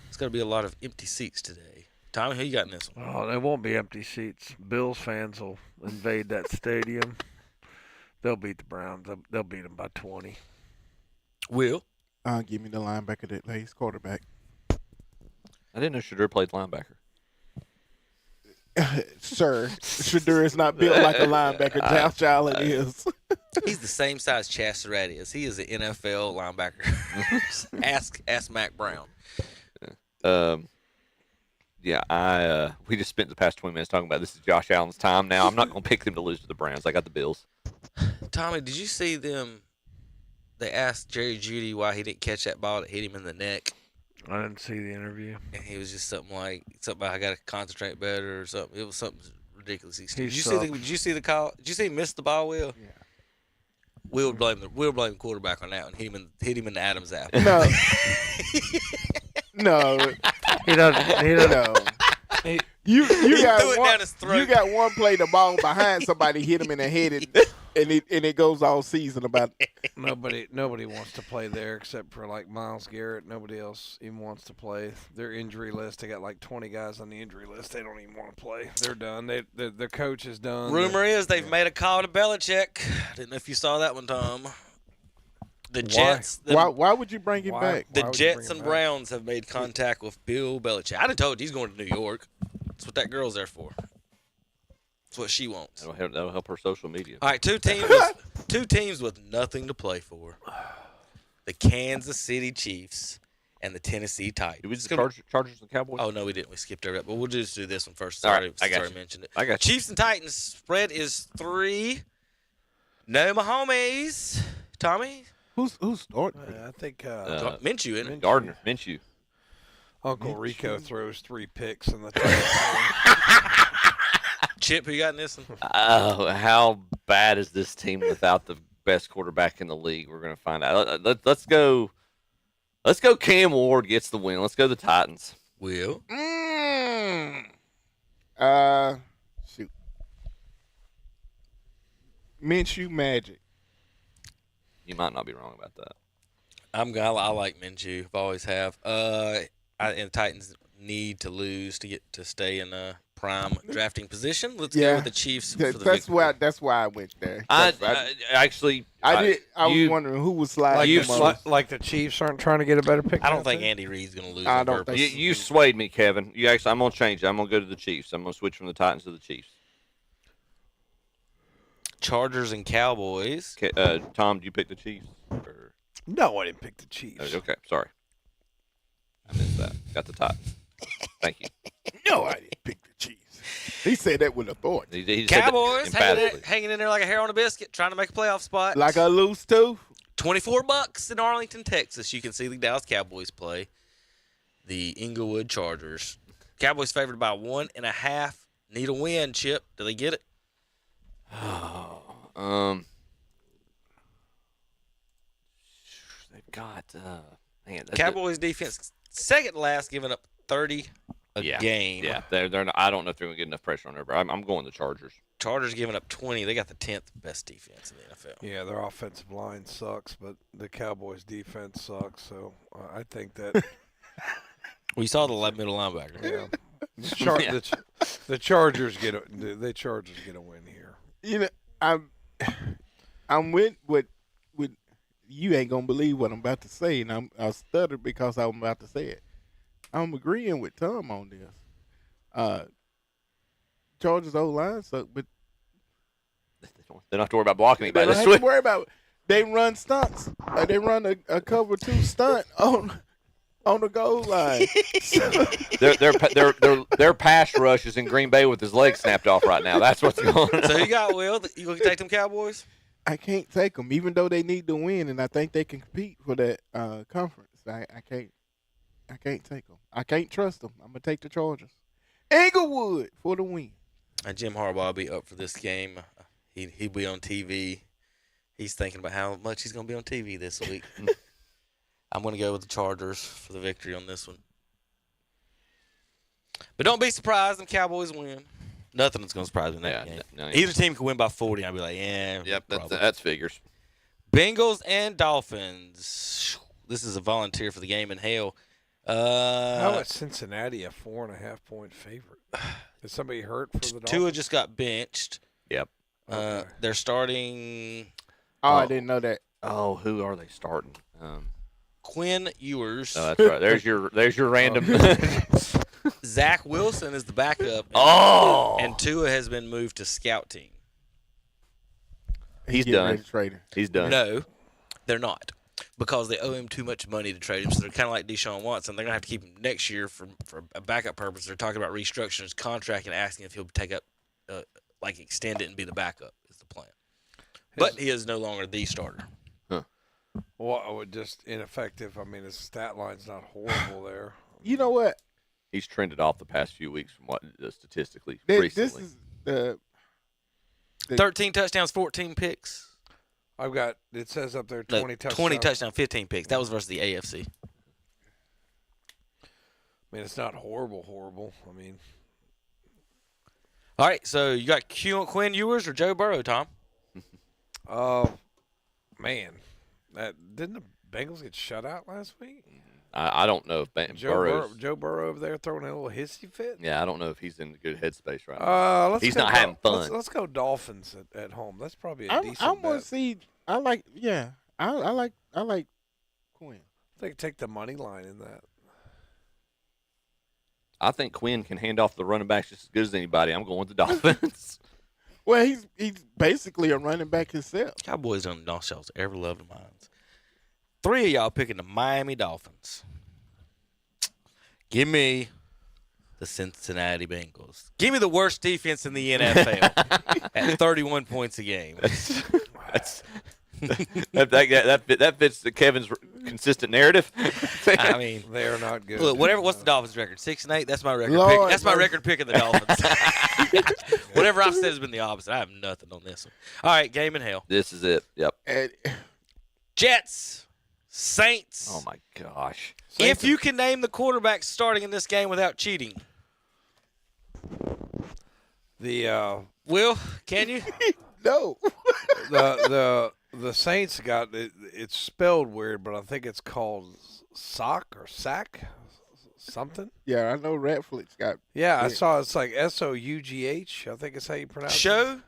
I: it's going to be a lot of empty seats today. Tommy, who you got in this one?
A: Oh, there won't be empty seats. Bills fans will invade that stadium. They'll beat the Browns. They'll beat them by 20.
I: Will?
J: Give me the linebacker that plays quarterback.
H: I didn't know Shadur played linebacker.
J: Sir, Shadur is not built like a linebacker. Josh Allen is.
I: He's the same size Chasserati is. He is an NFL linebacker. ask Mac Brown.
H: Yeah, we just spent the past 20 minutes talking about this is Josh Allen's time now. I'm not going to pick them to lose to the Browns. I got the Bills.
I: Tommy, did you see them? They asked Jerry Jeudy why he didn't catch that ball that hit him in the neck.
A: I didn't see the interview.
I: And he was just something about I got to concentrate better or something. It was something ridiculous. Did you see the call? Did you see he missed the ball, Will? Yeah. We'll blame the quarterback on that one. Hit him in the Adam's apple.
J: No. No.
A: He doesn't.
J: No. You got one play, the ball behind somebody hit him in the head, and it goes all season about it.
A: Nobody wants to play there except for like Myles Garrett. Nobody else even wants to play. Their injury list, they got like 20 guys on the injury list. They don't even want to play. They're done. The coach is done.
I: Rumor is they've made a call to Belichick. Didn't know if you saw that one, Tom. The Jets.
J: Why would you bring him back?
I: The Jets and Browns have made contact with Bill Belichick. I'd have told you he's going to New York. That's what that girl's there for. That's what she wants.
H: That'll help her social media.
I: All right, two teams with nothing to play for. The Kansas City Chiefs and the Tennessee Titans.
H: Did we just Chargers and Cowboys?
I: Oh, no, we didn't. We skipped over that. But we'll just do this one first.
H: All right,
I: Sorry,
H: I got
I: sorry
H: you.
I: mentioned it.
H: I got you.
I: Chiefs and Titans. Spread is 3. No Mahomes. Tommy?
J: Who's starting?
A: I think
I: Minshew, isn't it?
H: Gardner, Minshew.
A: Uncle Rico throws 3 picks in the
I: Chip, who you got in this one?
H: Oh, how bad is this team without the best quarterback in the league? We're going to find out. Let's go. Let's go. Cam Ward gets the win. Let's go the Titans.
I: Will?
J: Shoot. Minshew Magic.
H: You might not be wrong about that.
I: I like Minshew. I've always have. And the Titans need to lose to get to stay in a prime drafting position. Let's go with the Chiefs. For the
J: That's
I: victory.
J: That's why I went there.
H: I
J: was wondering who was sliding.
A: Like the Chiefs aren't trying to get a better pick.
I: I don't think Andy Reid's going to lose.
J: I
I: on
J: don't
I: purpose.
J: think
H: You swayed me, Kevin. I'm going to change it. I'm going to go to the Chiefs. I'm going to switch from the Titans to the Chiefs.
I: Chargers and Cowboys.
H: Tom, do you pick the Chiefs? Or?
A: No, I didn't pick the Chiefs.
H: Okay, sorry. I missed that. Got the Titans. Thank you.
J: No, I didn't pick the Chiefs. He said that with authority.
H: He said that
I: Cowboys
H: emphatically.
I: hanging in there like a hair on a biscuit, trying to make a playoff spot.
J: Like a loose tooth.
I: $24 in Arlington, Texas. You can see the Dallas Cowboys play the Inglewood Chargers. Cowboys favored by 1.5. Need a win, Chip. Do they get it?
H: They've got man.
I: Cowboys defense second to last, giving up 30 a game.
H: Yeah, they're not, I don't know if they're gonna get enough pressure on her, but I'm going the Chargers.
I: Chargers giving up 20. They got the 10th best defense in the NFL.
A: Yeah, their offensive line sucks, but the Cowboys' defense sucks. So I think that
I: We saw the middle linebacker.
A: Yeah. The Chargers get a win here.
J: You know, I'm with you ain't gonna believe what I'm about to say, and I stuttered because I'm about to say it. I'm agreeing with Tom on this. Chargers O-line suck, but
H: they don't have to worry about blocking
J: they
H: anybody.
J: don't have to worry about. They run stunts. They run a cover 2 stunt on the goal line.
H: their pass rush is in Green Bay with his leg snapped off right now. That's what's going on.
I: So you got Will. You gonna take them Cowboys?
J: I can't take them, even though they need to win, and I think they can compete for that conference. I can't take them. I can't trust them. I'm gonna take the Chargers. Inglewood for the win.
I: Jim Harbaugh will be up for this game. He'll be on TV. He's thinking about how much he's gonna be on TV this week. I'm gonna go with the Chargers for the victory on this one. But don't be surprised if Cowboys win. Nothing is going to surprise me in that game. Either team can win by 40. I'll be like, yeah.
H: Yep, that's figures.
I: Bengals and Dolphins. This is a volunteer for the game in hell.
A: How is Cincinnati a 4.5-point favorite? Is somebody hurt for the Dolphins?
I: Tua just got benched.
H: Yep.
I: They're starting.
J: Oh, I didn't know that.
H: Oh, who are they starting?
I: Quinn Ewers.
H: Oh, that's right. There's your random.
I: Zach Wilson is the backup. And Tua has been moved to scout team.
H: He's done.
J: He's
H: done.
I: No, they're not, because they owe him too much money to trade him. So they're kind of like Deshaun Watson. They're gonna have to keep him next year for a backup purpose. They're talking about restructuring his contract and asking if he'll take up, extend it and be the backup is the plan. But he is no longer the starter.
A: Well, just ineffective. I mean, his stat line's not horrible there.
J: You know what?
H: He's trended off the past few weeks from what statistically recently.
J: This is the
I: 13 touchdowns, 14 picks.
A: I've got, it says up there 20 touchdowns.
I: 20 touchdowns, 15 picks. That was versus the AFC.
A: I mean, it's not horrible. I mean.
I: All right, so you got Quinn Ewers or Joe Burrow, Tom?
A: Man. Didn't the Bengals get shut out last week?
H: I don't know if
A: Joe Burrow over there throwing a little hissy fit.
H: Yeah, I don't know if he's in a good headspace right now. He's not having fun.
A: Let's go Dolphins at home. That's probably a decent
J: I want
A: bet.
J: to see. I like Quinn.
A: I think take the money line in that.
H: I think Quinn can hand off the running backs just as good as anybody. I'm going with the Dolphins.
J: Well, he's basically a running back himself.
I: Cowboys don't lost y'all's ever loved minds. 3 of y'all picking the Miami Dolphins. Give me the Cincinnati Bengals. Give me the worst defense in the NFL at 31 points a game.
H: That fits Kevin's consistent narrative.
I: I mean,
A: they're not good.
I: Look, what's the Dolphins' record? 6-8. That's my record.
J: Lord,
I: That's my record pick of the Dolphins. Whatever I've said has been the opposite. I have nothing on this one. All right, game in hell.
H: This is it. Yep.
I: Jets, Saints.
H: Oh my gosh.
I: If you can name the quarterback starting in this game without cheating, Will, can you?
J: No.
A: The Saints got it. It's spelled weird, but I think it's called Sack or Sack, something.
J: Yeah, I know Ratflick's got.
A: Yeah, I saw it's like Sough. I think it's how you pronounce
I: Show?
A: it.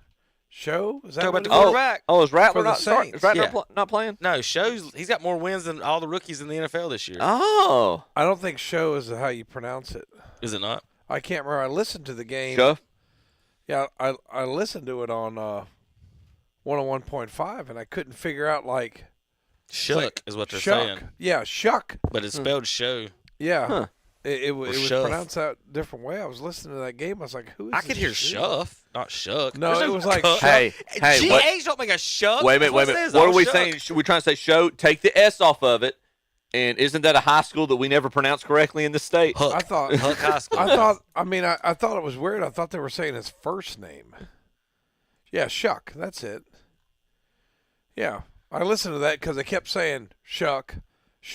A: Show? Is that
I: Talk
A: what
I: about the
A: it is?
I: quarterback.
H: Oh, is Rattler
A: For the
H: not starting?
A: Saints.
H: Is Rattler
I: Yeah.
H: not playing?
I: No, he's got more wins than all the rookies in the NFL this year.
H: Oh.
A: I don't think Show is how you pronounce it.
I: Is it not?
A: I can't remember. I listened to the game.
H: Show?
A: Yeah, I listened to it on 101.5, and I couldn't figure out like
I: Shuck is what they're
A: Shuck.
I: saying.
A: Yeah, Shuck.
I: But it's spelled show.
A: Yeah.
H: Huh.
A: It was
I: Shuff.
A: pronounced out a different way. I was listening to that game. I was like, who is
I: I
A: this
I: could hear
A: dude?
I: shuff, not shuck.
A: No,
I: There's
A: it was like
I: cuck.
A: Shuck.
H: Hey, what?
I: GH don't make a shuck.
H: Wait a minute,
I: That's
H: wait a
I: it
H: minute.
I: says,
H: What
I: all
H: are we
I: shuck.
H: saying? We're trying to say show. Take the S off of it. And isn't that a high school that we never pronounced correctly in the state?
I: Huck.
A: I thought
I: Huck High School.
A: I thought it was weird. I thought they were saying his first name. Yeah, Shuck. That's it. Yeah, I listened to that because they kept saying Shuck,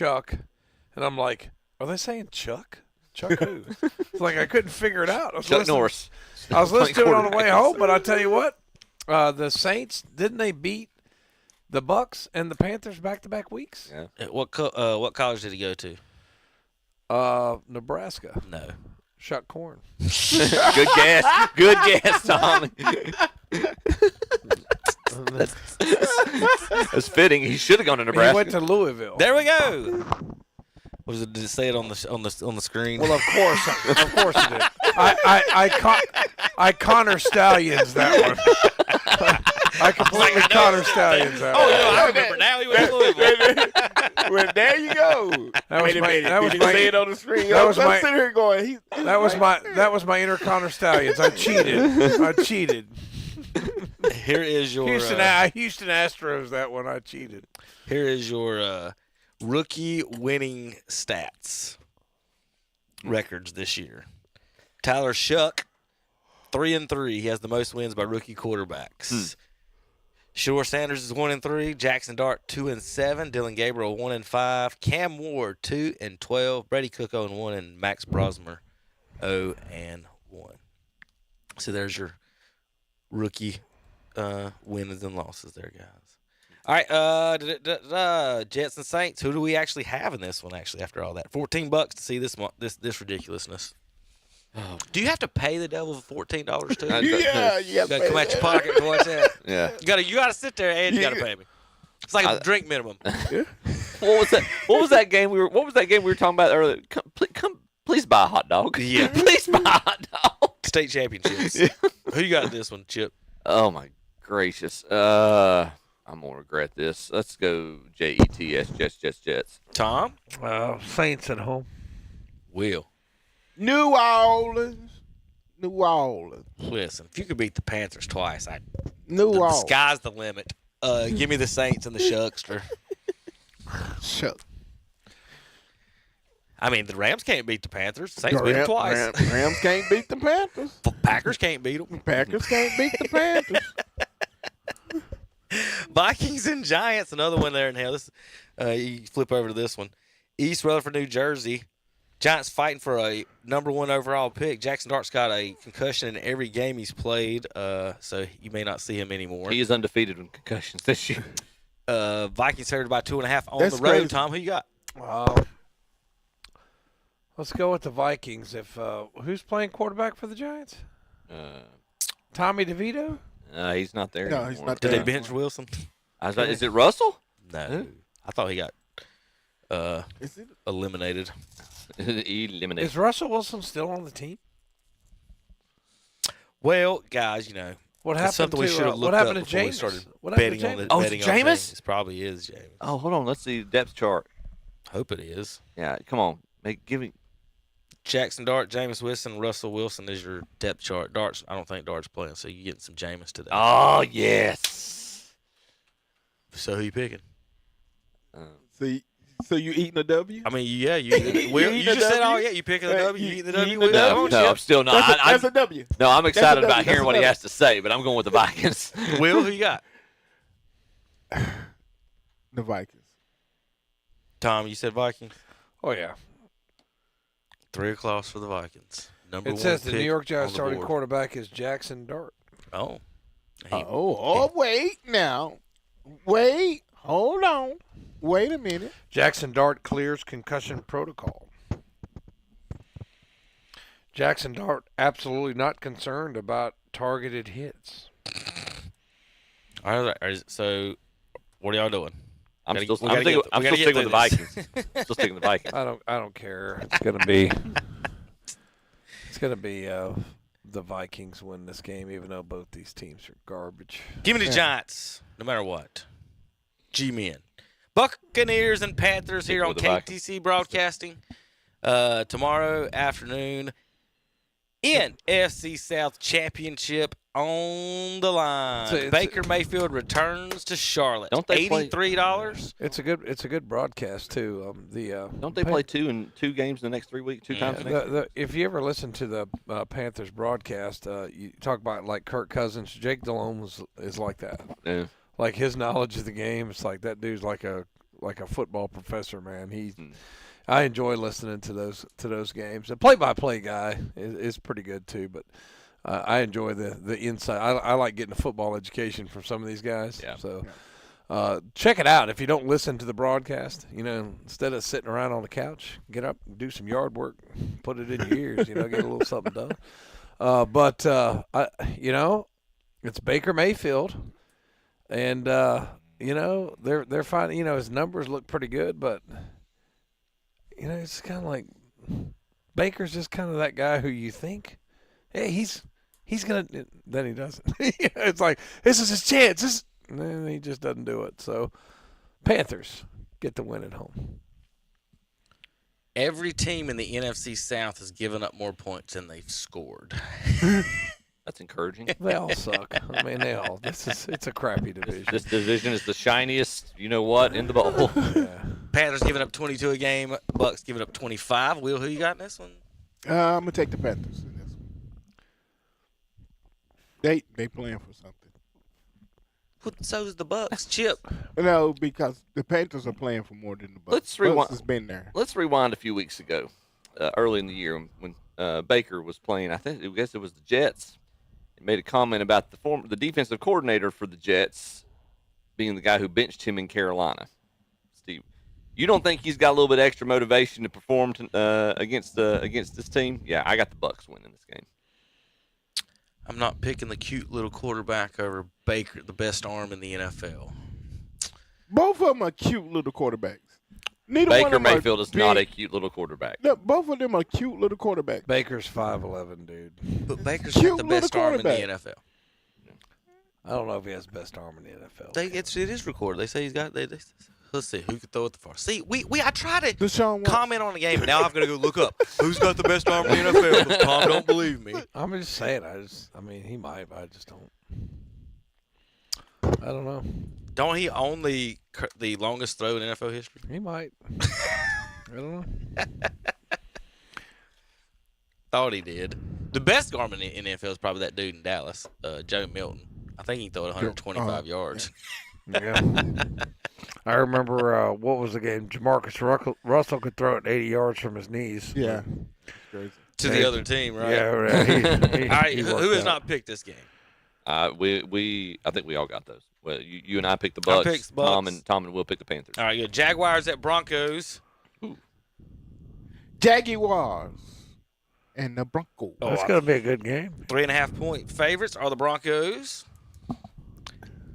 A: and I'm like, are they saying Chuck? Chuck who? It's like I couldn't figure it out.
H: Chuck Norris.
A: I was listening to it on the way home, but I tell you what, the Saints, didn't they beat the Bucks and the Panthers back-to-back weeks?
H: Yeah.
I: What college did he go to?
A: Nebraska.
I: No.
A: Shuck corn.
H: Good guess. Good guess, Tom. That's fitting. He should have gone to Nebraska.
A: He went to Louisville.
I: There we go. Was it? Did it say it on the screen?
A: Well, of course it did. I Connor Stallions that one. I completely Connor Stallions that one.
I: Oh, no, I remember now. He went to Louisville.
J: Well, there you go.
A: That was my
J: say it on the screen.
A: That was
J: I'm
A: my.
J: sitting here going.
A: That was my inner Connor Stallions. I cheated.
I: Here is your
A: Houston Astros. That one I cheated.
I: Here is your rookie winning stats records this year. Tyler Shuck, 3-3. He has the most wins by rookie quarterbacks. Shore Sanders is 1-3. Jackson Dart 2-7. Dylan Gabriel 1-5. Cam Ward 2-12. Brady Cook 0-1, and Max Brosmer 0-1. So there's your rookie wins and losses there, guys. All right, Jets and Saints. Who do we actually have in this one? Actually, after all that, $14 to see this ridiculousness. Oh. Do you have to pay the devil $14 too?
J: Yeah, you
I: got to come out your pocket to watch that.
H: Yeah,
I: you got to sit there and you got to pay me. It's like a drink minimum.
H: What was that? What was that game we were talking about earlier? Please buy a hot dog.
I: Yeah,
H: please buy a hot dog.
I: State championships. Who you got in this one, Chip?
H: Oh my gracious. I'm gonna regret this. Let's go Jets. Jets.
I: Tom?
A: Saints at home.
I: Will.
J: New Orleans.
I: Listen, if you could beat the Panthers twice,
J: the
I: sky's the limit. Give me the Saints and the Shuckster.
J: Shuck.
I: I mean, the Rams can't beat the Panthers. Saints beat them twice.
J: Rams can't beat the Panthers.
I: Packers can't beat them.
J: Packers can't beat the Panthers.
I: Vikings and Giants, another one there in hell. This, you flip over to this one. East Rutherford, New Jersey. Giants fighting for a number 1 overall pick. Jackson Dart's got a concussion in every game he's played, so you may not see him anymore.
H: He is undefeated in concussions this year.
I: Vikings favored by 2.5 on
J: That's
I: the road.
J: crazy.
I: Tom, who you got?
A: Let's go with the Vikings. If who's playing quarterback for the Giants? Tommy DeVito?
H: He's not there
J: No,
H: anymore.
J: he's not
I: Did
J: there.
I: they bench Wilson?
H: Is it Russell?
I: No. I thought he got eliminated.
H: Eliminated.
A: Is Russell Wilson still on the team?
I: Well, guys,
A: What
I: it's
A: happened
I: something we
A: to
I: should have looked
A: what happened
I: up
A: to
I: before we
A: Jameis?
I: started
A: What happened
I: betting
A: to
I: on
A: Jameis?
I: the betting on
H: Jameis?
I: It probably is Jameis.
H: Oh, hold on. Let's see the depth chart.
I: Hope it is.
H: Yeah, come on. Give me.
I: Jackson Dart, Jameis Winston, Russell Wilson is your depth chart. Dart's, I don't think Dart's playing, so you getting some Jameis today.
H: Oh, yes.
I: So who you picking?
J: So you eating a W?
I: I mean, yeah, you just said, oh, yeah, you picking a W. You eating the W? Will?
H: No, I'm still not.
J: That's a W.
H: No, I'm excited
J: That's a
H: about
J: W.
H: hearing what he has to say, but I'm going with the Vikings.
I: Will, who you got?
J: The Vikings.
I: Tom, you said Vikings?
A: Oh, yeah.
I: 3 o'clock for the Vikings. Number
A: It
I: one
A: says the
I: pick
A: New York Giants
I: on the
A: starting
I: board.
A: quarterback is Jackson Dart.
I: Oh.
J: Wait now. Wait. Hold on. Wait a minute.
A: Jackson Dart clears concussion protocol. Jackson Dart absolutely not concerned about targeted hits.
I: All right, so what are y'all doing?
H: I'm still sticking with the Vikings. Still sticking with the Vikings.
A: I don't care. It's gonna be the Vikings win this game, even though both these teams are garbage.
I: Give me the Giants, no matter what. G-men. Buccaneers and Panthers here on KTC Broadcasting tomorrow afternoon. NFC South Championship on the line. Baker Mayfield returns to Charlotte.
H: Don't they
I: $83?
A: It's a good broadcast too.
H: Don't they play two games in the next 3 weeks? Two times.
A: If you ever listen to the Panthers broadcast, you talk about like Kirk Cousins. Jake Delhomme is like that.
H: Yeah.
A: Like his knowledge of the game, it's like that dude's like a football professor, man. I enjoy listening to those games. The play-by-play guy is pretty good too, but I enjoy the insight. I like getting a football education from some of these guys.
H: Yeah.
A: So check it out if you don't listen to the broadcast. Instead of sitting around on the couch, get up, do some yard work, put it in your ears. Get a little something done. But it's Baker Mayfield, and they're finding. His numbers look pretty good, but. It's kind of like Baker's just kind of that guy who you think, hey, he's going to – then he doesn't. It's like, this is his chance. And he just doesn't do it. So, Panthers get the win at home.
I: Every team in the NFC South has given up more points than they've scored.
H: That's encouraging.
A: They all suck. I mean, it's a crappy division.
H: This division is the shiniest, in the bowl.
A: Yeah.
I: Panthers giving up 22 a game. Bucks giving up 25. Will, who you got in this one?
J: I'm going to take the Panthers in this one. They playing for something.
I: So's the Bucks. Chip.
J: No, because the Panthers are playing for more than the Bucks.
H: Let's rewind.
J: Bucks has been there.
H: Let's rewind a few weeks ago, early in the year when Baker was playing. I guess it was the Jets. He made a comment about the defensive coordinator for the Jets being the guy who benched him in Carolina. Steve, you don't think he's got a little bit extra motivation to perform against this team? Yeah, I got the Bucks winning this game.
I: I'm not picking the cute little quarterback over Baker, the best arm in the NFL.
J: Both of them are cute little quarterbacks.
H: Baker Mayfield is not a cute little quarterback.
J: No, both of them are cute little quarterbacks.
A: Baker's 5'11", dude.
I: But Baker's got the best arm in the NFL.
A: I don't know if he has the best arm in the NFL.
I: It is recorded. They say he's got. Let's see who can throw it the far. See, I try to comment on the game, and now I'm gonna go look up who's got the best arm in the NFL. Because Tom don't believe me.
A: I'm just saying. He might. But I just don't. I don't know.
I: Don't he own the longest throw in NFL history?
A: He might. I don't know.
I: Thought he did. The best arm in the NFL is probably that dude in Dallas, Joe Milton. I think he threw it 125 yards.
A: Yeah. I remember, what was the game? Jamarcus Russell could throw it 80 yards from his knees.
J: Yeah.
I: To the other team, right?
A: Yeah. Right.
I: All right, who has not picked this game?
H: I think we all got those. Well, you and I picked the Bucks.
I: I picked the Bucks.
H: Tom and Will picked the Panthers.
I: All right, good. Jaguars at Broncos.
H: Ooh.
J: Jaguars and the Broncos.
A: That's going to be a good game.
I: 3.5-point favorites are the Broncos.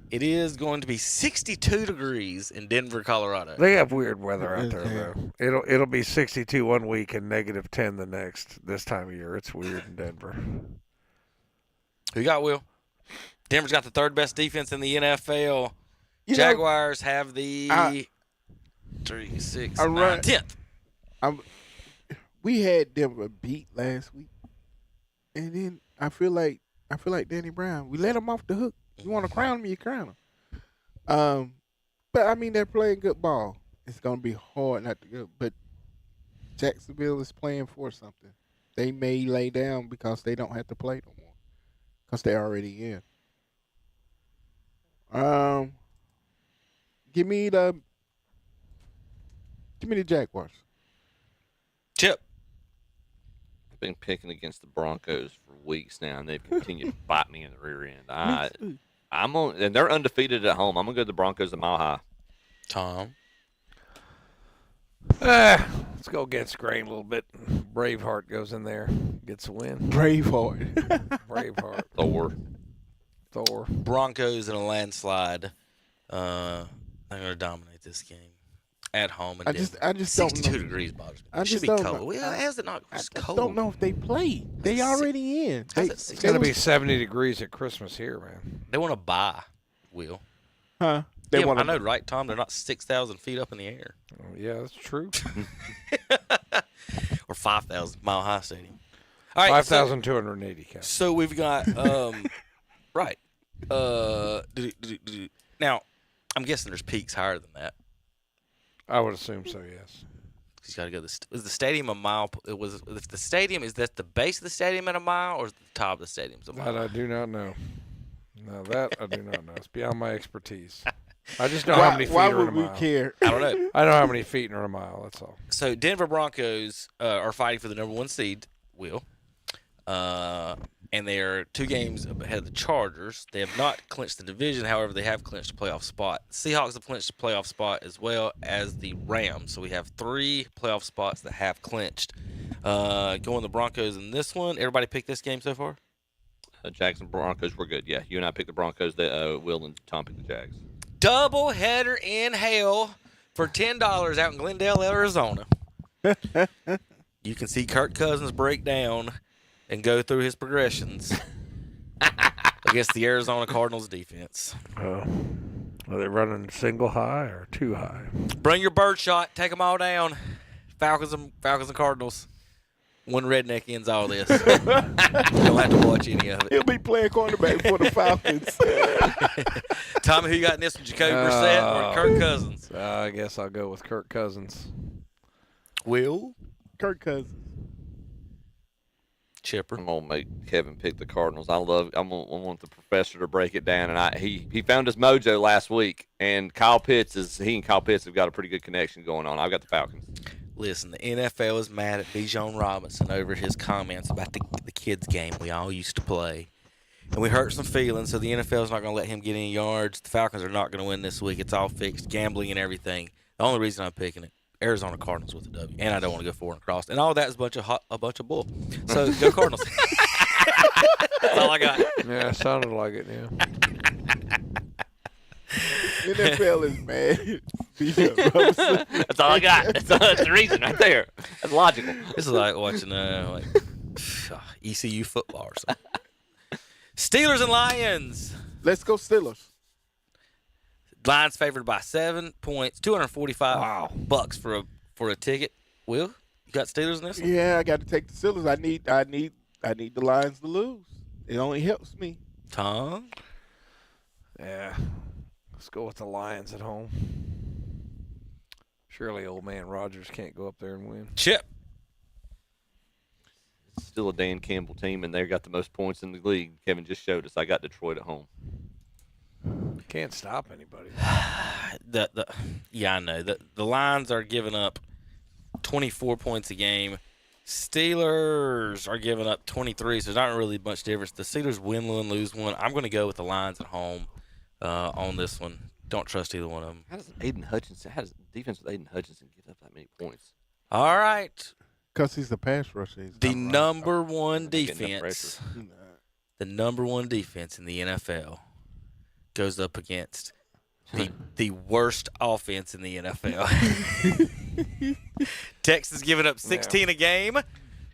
I: It is going to be 62 degrees in Denver, Colorado.
A: They have weird weather out there, though. It'll be 62 one week and -10 the next. This time of year, it's weird in Denver.
I: Who you got, Will? Denver's got the third best defense in the NFL. Jaguars have the 10th.
J: we had Denver beat last week, and then I feel like Danny Brown. We let him off the hook. You want to crown him, you crown him. But I mean, they're playing good ball. It's gonna be hard not to go. But Jacksonville is playing for something. They may lay down because they don't have to play no more because they're already in. Give me the Jaguars.
I: Chip.
H: I've been picking against the Broncos for weeks now, and they've continued to bite me in the rear end. And they're undefeated at home. I'm gonna go to the Broncos a mile high.
I: Tom.
A: Let's go against grain a little bit. Braveheart goes in there, gets a win.
J: Braveheart.
A: Braveheart. Thor.
I: Broncos in a landslide. They're going to dominate this game at home.
J: I just don't know.
I: 62 degrees bothers me. It should be cold. Well, how's it not cold?
J: I don't know if they play. They already in.
A: It's going to be 70 degrees at Christmas here, man.
I: They want to buy, Will.
J: Huh?
I: I know, right, Tom? They're not 6,000 feet up in the air.
A: Oh, yeah, that's true.
I: Or 5,000 Mile High Stadium. All right,
A: 5,280.
I: So we've got right. Now, I'm guessing there's peaks higher than that.
A: I would assume so. Yes.
I: He's got to go. Is the stadium a mile? If the stadium is that the base of the stadium at a mile, or is the top of the stadium a mile?
A: That I do not know. No, that I do not know. It's beyond my expertise. I just know how many feet are in a mile.
J: Why would we care?
I: I don't know.
A: I know how many feet are in a mile. That's all.
I: So Denver Broncos are fighting for the number 1 seed. Will. And they are 2 games ahead of the Chargers. They have not clinched the division. However, they have clinched a playoff spot. The Seahawks have clinched a playoff spot as well as the Rams. So we have 3 playoff spots that have clinched. Going the Broncos in this one. Everybody pick this game so far?
H: Jackson Broncos were good. Yeah, you and I picked the Broncos. Will and Tom picked the Jags.
I: Double header in hell for $10 out in Glendale, Arizona. You can see Kirk Cousins break down and go through his progressions against the Arizona Cardinals defense.
A: Are they running single high or 2 high?
I: Bring your bird shot. Take them all down. Falcons and Cardinals. One redneck ends all this. You don't have to watch any of it.
J: He'll be playing quarterback for the Falcons.
I: Tommy, who you got in this one? Jacoby Brissett or Kirk Cousins?
A: I guess I'll go with Kirk Cousins.
I: Will?
J: Kirk Cousins.
I: Chipper.
H: I'm gonna make Kevin pick the Cardinals. I want the professor to break it down, and he found his mojo last week. And Kyle Pitts have got a pretty good connection going on. I've got the Falcons.
I: Listen, the NFL is mad at Bijan Robinson over his comments about the kids' game we all used to play. And we hurt some feelings, so the NFL is not going to let him get any yards. The Falcons are not going to win this week. It's all fixed, gambling and everything. The only reason I'm picking it, Arizona Cardinals with a W. And I don't want to go 4 and across. And all that is a bunch of bull. So go Cardinals. That's all I got.
A: Yeah, it sounded like it, yeah.
J: NFL is mad.
H: That's all I got. That's the reason right there. That's logical.
I: This is like watching ECU football or something. Steelers and Lions.
J: Let's go Steelers.
I: Lions favored by 7 points. $245 for a ticket. Will, you got Steelers in this one?
J: Yeah, I got to take the Steelers. I need the Lions to lose. It only helps me.
I: Tom.
A: Yeah. Let's go with the Lions at home. Surely old man Rodgers can't go up there and win.
I: Chip.
H: It's still a Dan Campbell team, and they got the most points in the league. Kevin just showed us. I got Detroit at home.
A: Can't stop anybody.
I: Yeah, I know. The Lions are giving up 24 points a game. Steelers are giving up 23, so there's not really much difference. The Steelers win one, lose one. I'm going to go with the Lions at home on this one. Don't trust either one of them.
H: How does defense with Aiden Hutchinson give up that many points?
I: All right.
J: Because he's the pass rusher.
I: The number one defense. The number one defense in the NFL goes up against the worst offense in the NFL. Texas giving up 16 a game.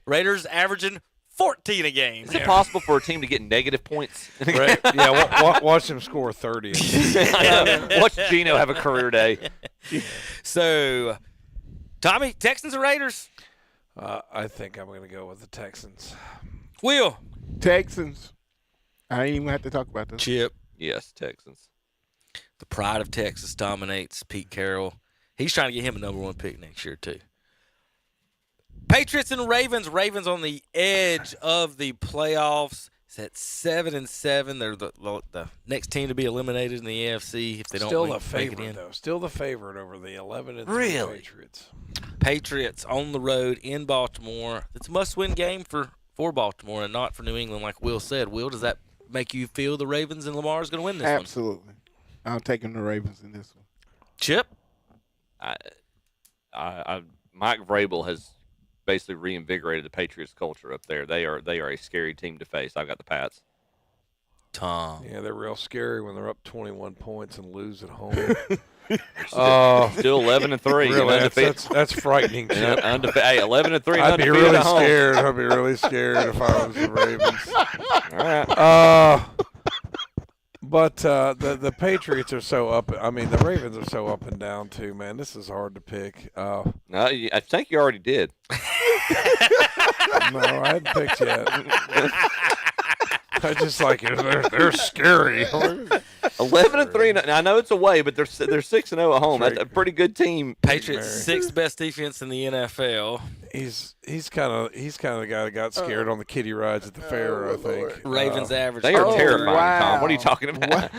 I: Raiders averaging 14 a game.
H: Is it possible for a team to get negative points?
A: Right. Yeah, watch them score 30.
H: Watch Gino have a career day.
I: So, Tommy, Texans or Raiders?
A: I think I'm going to go with the Texans.
I: Will.
J: Texans. I ain't even have to talk about this.
I: Chip.
H: Yes, Texans.
I: The pride of Texas dominates. Pete Carroll. He's trying to get him a number 1 pick next year, too. Patriots and Ravens. Ravens on the edge of the playoffs. It's at 7-7. They're the next team to be eliminated in the AFC if they don't
A: Still the
I: make it
A: favorite,
I: in.
A: though. Still the favorite over the 11-3
I: Really?
A: Patriots.
I: Patriots on the road in Baltimore. It's a must-win game for Baltimore and not for New England, like Will said. Will, does that make you feel the Ravens and Lamar is going to win this one?
J: Absolutely. I'm taking the Ravens in this one.
I: Chip?
H: Mike Vrabel has basically reinvigorated the Patriots culture up there. They are a scary team to face. I've got the Pats.
I: Tom.
A: Yeah, they're real scary when they're up 21 points and lose at home.
H: Still 11-3.
A: Really, that's frightening.
H: Hey, 11-3.
A: I'd be really scared. I'd be really scared if I was the Ravens.
H: All right.
A: But the Patriots are so up. I mean, the Ravens are so up and down too, man. This is hard to pick.
H: No, I think you already did.
A: No, I hadn't picked yet. I just like it. They're scary.
H: 11-3. I know it's away, but they're 6-0 at home. That's a pretty good team.
I: Patriots sixth best defense in the NFL.
A: He's kind of the guy that got scared on the kiddie rides at the fair. I think
I: Ravens average.
H: They are terrifying,
J: wow.
H: Tom. What are you talking about?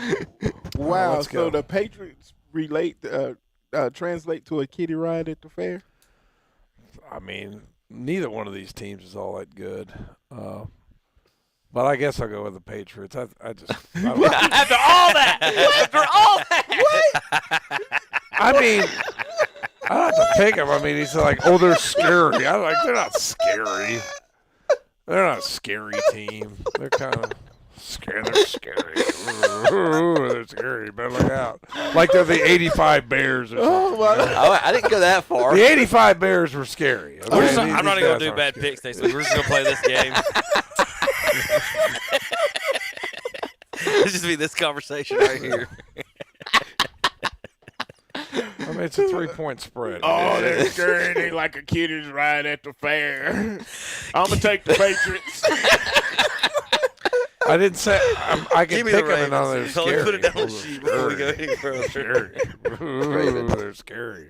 J: Wow.
A: Let's
J: So
A: go.
J: the Patriots translate to a kiddie ride at the fair?
A: I mean, neither one of these teams is all that good. But I guess I'll go with the Patriots. I
I: After all that. What?
A: I mean, I don't have to pick them. I mean, he's like, oh, they're scary. I'm like, they're not scary. They're not a scary team. They're kind of scary. They're scary. They're scary. You better look out. Like they're the 85 Bears or something.
H: I didn't go that far.
A: The 85 Bears were scary. Okay?
I: I'm not even going to do bad picks next week. We're just going to play this game. It's just be this conversation right here.
A: I mean, it's a 3-point spread.
J: Oh, they're scary. They like a kiddie's ride at the fair. I'm going to take the Patriots.
A: I didn't say I can
I: Give me
A: pick
I: the
A: them and know they're
I: Ravens.
A: scary.
I: Put it down on the sheet before we go any further.
A: Scary. Ooh, they're scary.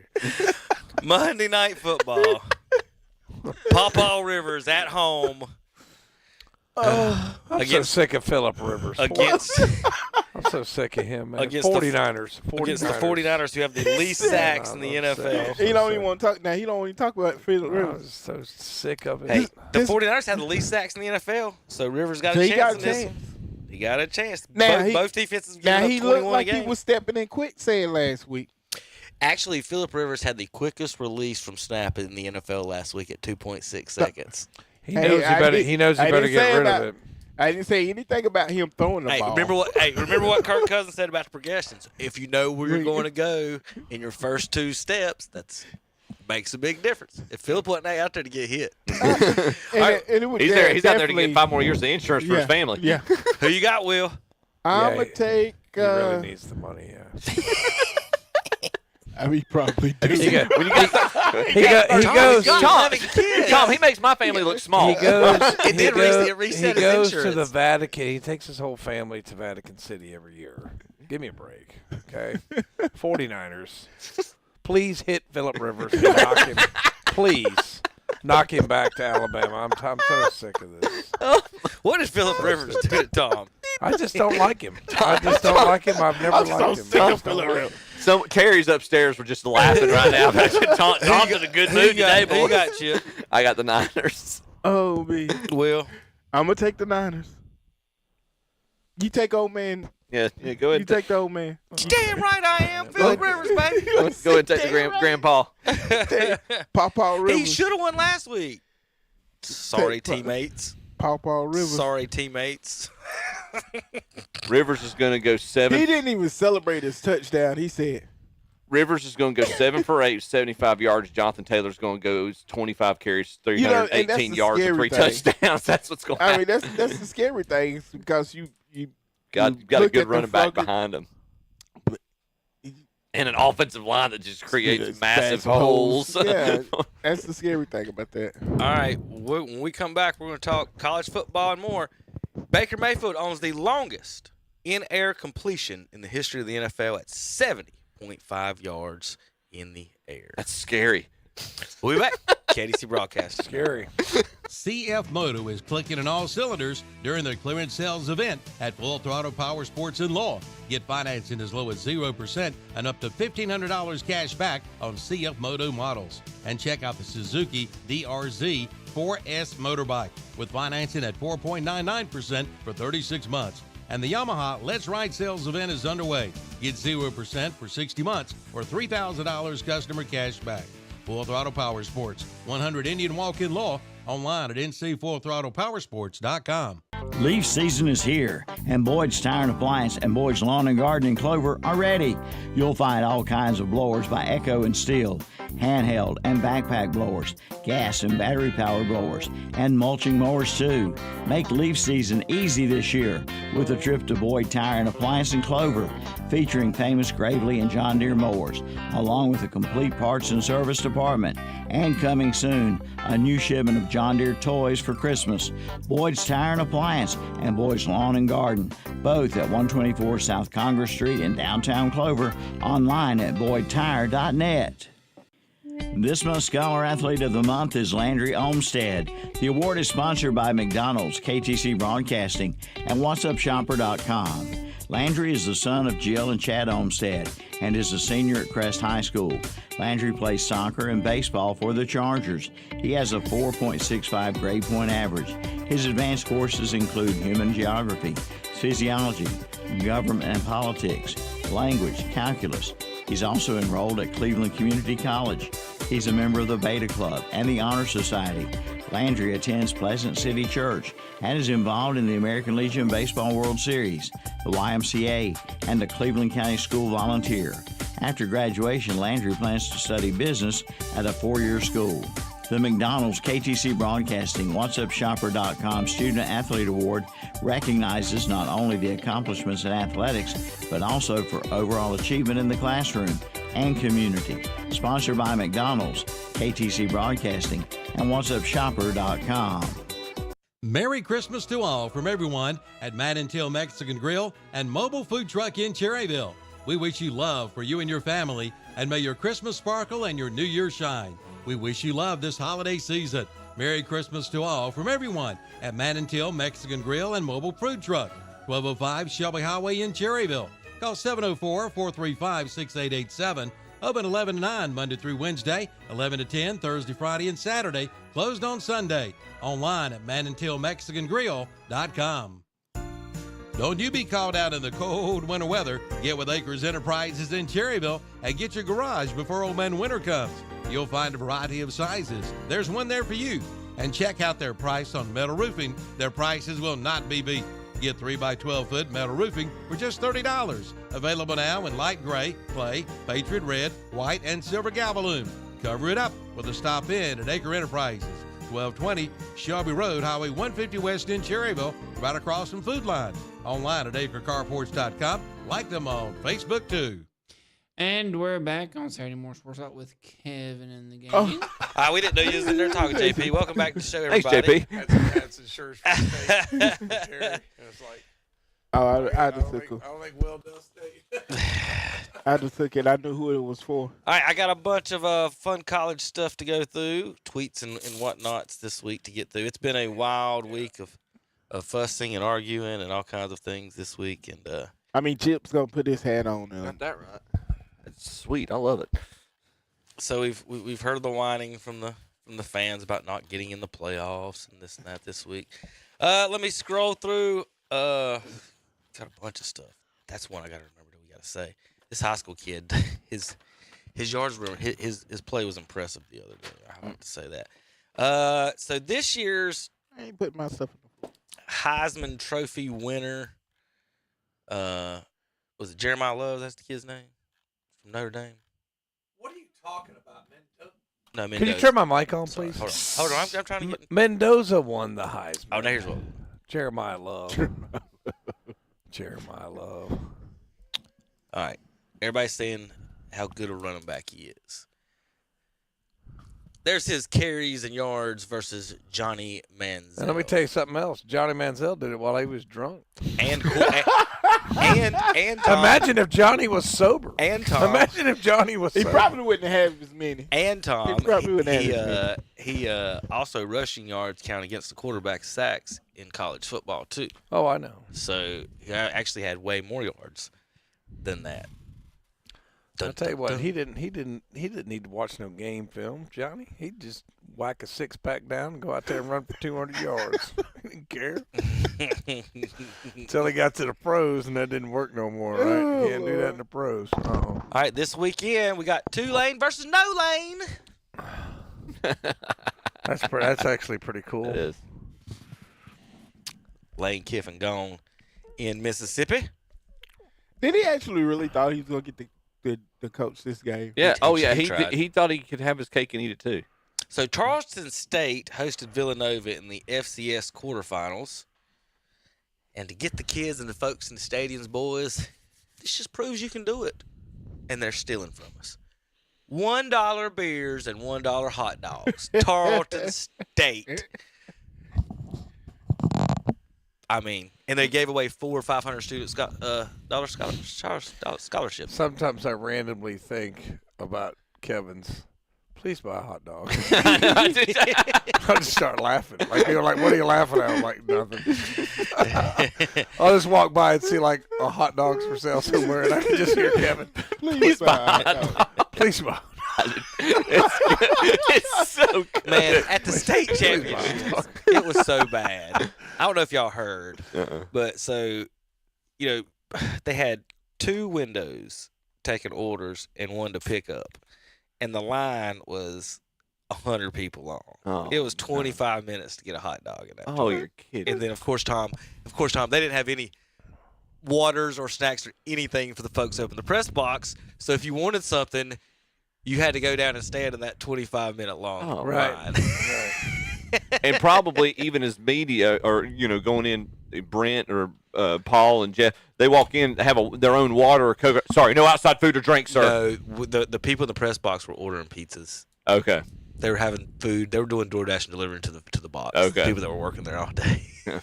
I: Monday Night Football. Pawpaw Rivers at home.
A: I'm so sick of Phillip Rivers.
I: Against
A: I'm so sick of him, man.
I: Against
A: 49ers.
I: Against the 49ers, who have the least sacks in the NFL.
J: He don't even want to talk. Now, he don't even talk about Phillip
A: I'm
J: Rivers.
A: so sick of it.
I: Hey, the 49ers have the least sacks in the NFL, so Rivers got a chance in this. He got a chance.
J: Now,
I: Both defenses giving
J: now
I: up
J: he
I: 21
J: looked like
I: a game.
J: he was stepping in quicksand last week.
I: Actually, Phillip Rivers had the quickest release from snap in the NFL last week at 2.6 seconds.
A: He knows he better get rid of it.
J: I didn't say anything about him throwing the ball.
I: Remember what Kirk Cousins said about the progressions? If you know where you're going to go in your first 2 steps, that makes a big difference. If Phillip wasn't out there to get hit.
H: He's out there to get 5 more years of insurance for his family.
J: Yeah.
I: Who you got, Will?
J: I'm going to take...
A: He really needs the money, yeah.
J: I mean, probably do.
A: He goes.
H: Tom, he makes my family look small.
A: He goes.
I: It did reset his
A: He goes to
I: insurance.
A: the Vatican. He takes his whole family to Vatican City every year. Give me a break, okay? 49ers. Please hit Phillip Rivers and knock him. Please knock him back to Alabama. I'm so sick of this.
I: What did Phillip Rivers do to Tom?
A: I just don't like him. I just don't like him. I've never liked him.
J: Sick of Phillip Rivers.
H: So Terry's upstairs were just laughing right now. Tom's in a good mood today, boy.
I: Who you got, Chip?
H: I got the Niners.
J: Oh, me.
I: Will?
J: I'm going to take the Niners. You take old man.
H: Yeah, go ahead.
J: You take the old man.
I: Damn right I am. Phillip Rivers, baby.
H: Go ahead and take the grandpa.
J: Pawpaw Rivers.
I: He should have won last week. Sorry, teammates.
J: Pawpaw Rivers.
I: Sorry, teammates.
H: Rivers is going to go 7.
J: He didn't even celebrate his touchdown. He said.
H: Rivers is going to go 7 for 8, 75 yards. Jonathan Taylor's going to go 25 carries, 318 yards, and 3 touchdowns. That's what's going to happen.
J: I mean, that's the scary thing because you
H: got a good running back behind him. And an offensive line that just creates
J: It's
H: massive
J: bad
H: holes.
J: Yeah, that's the scary thing about that.
I: All right, when we come back, we're going to talk college football and more. Baker Mayfield owns the longest in-air completion in the history of the NFL at 70.5 yards in the air.
H: That's scary.
I: We'll be back. KDC Broadcast.
A: Scary.
C: CF Moto is clicking on all cylinders during their clearance sales event at Full Throttle Power Sports in Law. Get financing as low as 0% and up to $1,500 cash back on CF Moto models. And check out the Suzuki DRZ 4S motorbike with financing at 4.99% for 36 months. And the Yamaha Let's Ride sales event is underway. Get 0% for 60 months or $3,000 customer cash back. Full Throttle Power Sports, 100 Indian Walk in Law, online at ncfullthrottlepowersports.com.
B: Leaf season is here, and Boyd's Tire and Appliance and Boyd's Lawn and Garden in Clover are ready. You'll find all kinds of blowers by Echo and Steel, handheld and backpack blowers, gas and battery-powered blowers, and mulching mowers too. Make leaf season easy this year with a trip to Boyd Tire and Appliance in Clover, featuring famous Gravely and John Deere mowers, along with a complete parts and service department. And coming soon, a new shipment of John Deere toys for Christmas. Boyd's Tire and Appliance and Boyd's Lawn and Garden, both at 124 South Congress Street in downtown Clover, online at boydtire.net. This month's Scholar Athlete of the Month is Landry Olmstead. The award is sponsored by McDonald's, KTC Broadcasting, and What'sUpShopper.com. Landry is the son of Jill and Chad Olmstead and is a senior at Crest High School. Landry plays soccer and baseball for the Chargers. He has a 4.65 grade point average. His advanced courses include human geography, physiology, government and politics, language, calculus. He's also enrolled at Cleveland Community College. He's a member of the Beta Club and the Honor Society. Landry attends Pleasant City Church and is involved in the American Legion Baseball World Series, the YMCA, and the Cleveland County School Volunteer. After graduation, Landry plans to study business at a 4-year school. The McDonald's KTC Broadcasting What'sUpShopper.com Student Athlete Award recognizes not only the accomplishments in athletics, but also for overall achievement in the classroom and community. Sponsored by McDonald's, KTC Broadcasting, and What'sUpShopper.com.
C: Merry Christmas to all from everyone at Matt and Till Mexican Grill and Mobile Food Truck in Cherryville. We wish you love for you and your family, and may your Christmas sparkle and your New Year shine. We wish you love this holiday season. Merry Christmas to all from everyone at Matt and Till Mexican Grill and Mobile Food Truck, 1205 Shelby Highway in Cherryville. Call 704-435-6887. Open 11 to 9 Monday through Wednesday, 11 to 10 Thursday, Friday, and Saturday. Closed on Sunday. Online at MannandTillMexicanGrill.com. Don't you be caught out in the cold winter weather. Get with Acres Enterprises in Cherryville and get your garage before old man winter comes. You'll find a variety of sizes. There's one there for you. And check out their price on metal roofing. Their prices will not be beat. Get 3x12-foot metal roofing for just $30. Available now in light gray, clay, Patriot red, white, and silver Galvalume. Cover it up with a stop in at Acre Enterprises, 1220 Shelby Road, Highway 150 West in Cherryville, right across from Food Line. Online at acrecarports.com. Like them on Facebook too.
G: And we're back on Saturday Morning Sports Talk with Kevin and the gang.
I: We didn't know you was in there talking, JP. Welcome back to the show,
H: Thanks,
I: everybody.
H: JP.
A: That's insurance for the state. Terry. It's like,
J: I just took it.
A: I don't think Will does state.
J: I just took it. I knew who it was for.
I: All right, I got a bunch of fun college stuff to go through, tweets and whatnots this week to get through. It's been a wild week of fussing and arguing and all kinds of things this week. And
J: I mean, Chip's gonna put his hat on.
H: Got that right. It's sweet. I love it.
I: So we've heard the whining from the fans about not getting in the playoffs and this and that this week. Let me scroll through. Got a bunch of stuff. That's one I gotta remember that we gotta say. This high school kid, his yards were his play was impressive the other day. I have to say that. So this year's
J: I ain't putting myself in the
I: Heisman Trophy winner, was it Jeremiah Love? That's the kid's name from Notre Dame.
A: What are you talking about, Mendoza?
I: No, Mendoza.
A: Can you turn my mic on,
I: Sorry,
A: please?
I: Hold on. I'm trying to get.
A: Mendoza won the Heisman.
I: Oh, now here's what.
A: Jeremiah Love. Jeremiah Love.
I: All right. Everybody's saying how good a running back he is. There's his carries and yards versus Johnny Manziel.
A: And let me tell you something else. Johnny Manziel did it while he was drunk.
I: And Tom,
A: imagine if Johnny was sober.
I: And Tom,
A: imagine if Johnny was
J: He
A: sober.
J: probably wouldn't have as many.
I: And Tom,
J: He probably wouldn't have as many.
I: he also rushing yards count against the quarterback sacks in college football too.
A: Oh, I know.
I: So he actually had way more yards than that.
A: I'll tell you what, he didn't need to watch no game film, Johnny. He'd just whack a 6-pack down and go out there and run for 200 yards. He didn't care. Until he got to the pros, and that didn't work no more, right? He can't do that in the pros.
I: All right, this weekend we got Tulane versus No Lane.
A: That's actually pretty cool.
H: It is.
I: Lane Kiffin gone in Mississippi.
J: Did he actually really thought he was going to get the coach this game?
H: Yeah.
I: tried.
H: He thought he could have his cake and eat it too.
I: So Charleston State hosted Villanova in the FCS quarterfinals. And to get the kids and the folks in the stadiums, boys, this just proves you can do it. And they're stealing from us. $1 beers and $1 hot dogs. Tarleton State. I mean, and they gave away 400 or 500 students dollar scholarships.
A: Sometimes I randomly think about Kevin's. Please buy a hot dog. I'll just start laughing. Like, you're like, what are you laughing at? I'm like, nothing. I'll just walk by and see like a hot dogs for sale somewhere, and I can just hear Kevin.
H: Please buy a hot dog.
A: Please buy.
H: It's so good.
I: Man, at the state championship, it was so bad. I don't know if y'all heard, but so, they had 2 windows taking orders and 1 to pick up. And the line was 100 people long.
H: Oh,
I: it was 25 minutes to get a hot dog in that.
H: Oh, you're kidding.
I: And then, of course, Tom, they didn't have any waters or snacks or anything for the folks up in the press box. So if you wanted something, you had to go down and stand in that 25-minute long line.
H: And probably even as media or, going in, Brent or Paul and Jeff, they walk in, have their own water or Coke. Sorry, no outside food or drink, sir.
I: No, the people in the press box were ordering pizzas.
H: Okay.
I: They were having food. They were doing DoorDash and delivering to the box.
H: Okay.
I: People that were working there all day. All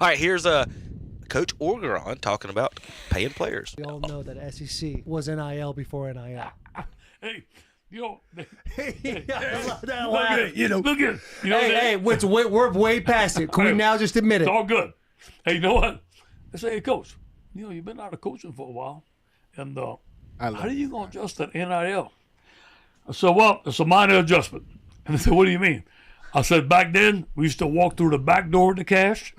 I: right, here's Coach Orgeron talking about paying players.
L: We all know that SEC was NIL before NIL.
M: Hey,
L: look
M: at
L: hey, we're way past it. Can we now just admit it?
M: It's all good. Hey, you know what? I say, hey, Coach, you've been out of coaching for a while, and how are you going to adjust that NIL? I said, well, it's a minor adjustment. And they said, what do you mean? I said, back then, we used to walk through the back door to cash.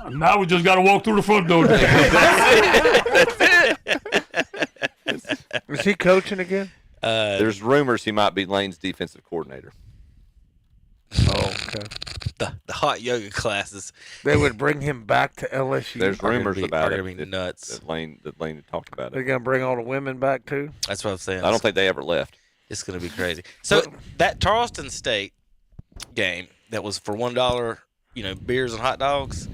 M: Now we just got to walk through the front door to cash.
A: Is he coaching again?
H: There's rumors he might be Lane's defensive coordinator.
A: Oh, okay.
I: The hot yoga classes.
A: They would bring him back to LSU.
H: There's rumors about it.
I: Are going to be nuts.
H: That Lane had talked about
A: They're
H: it.
A: going to bring all the women back too?
I: That's what I'm saying.
H: I don't think they ever left.
I: It's going to be crazy. So that Charleston State game that was for $1, beers and hot dogs,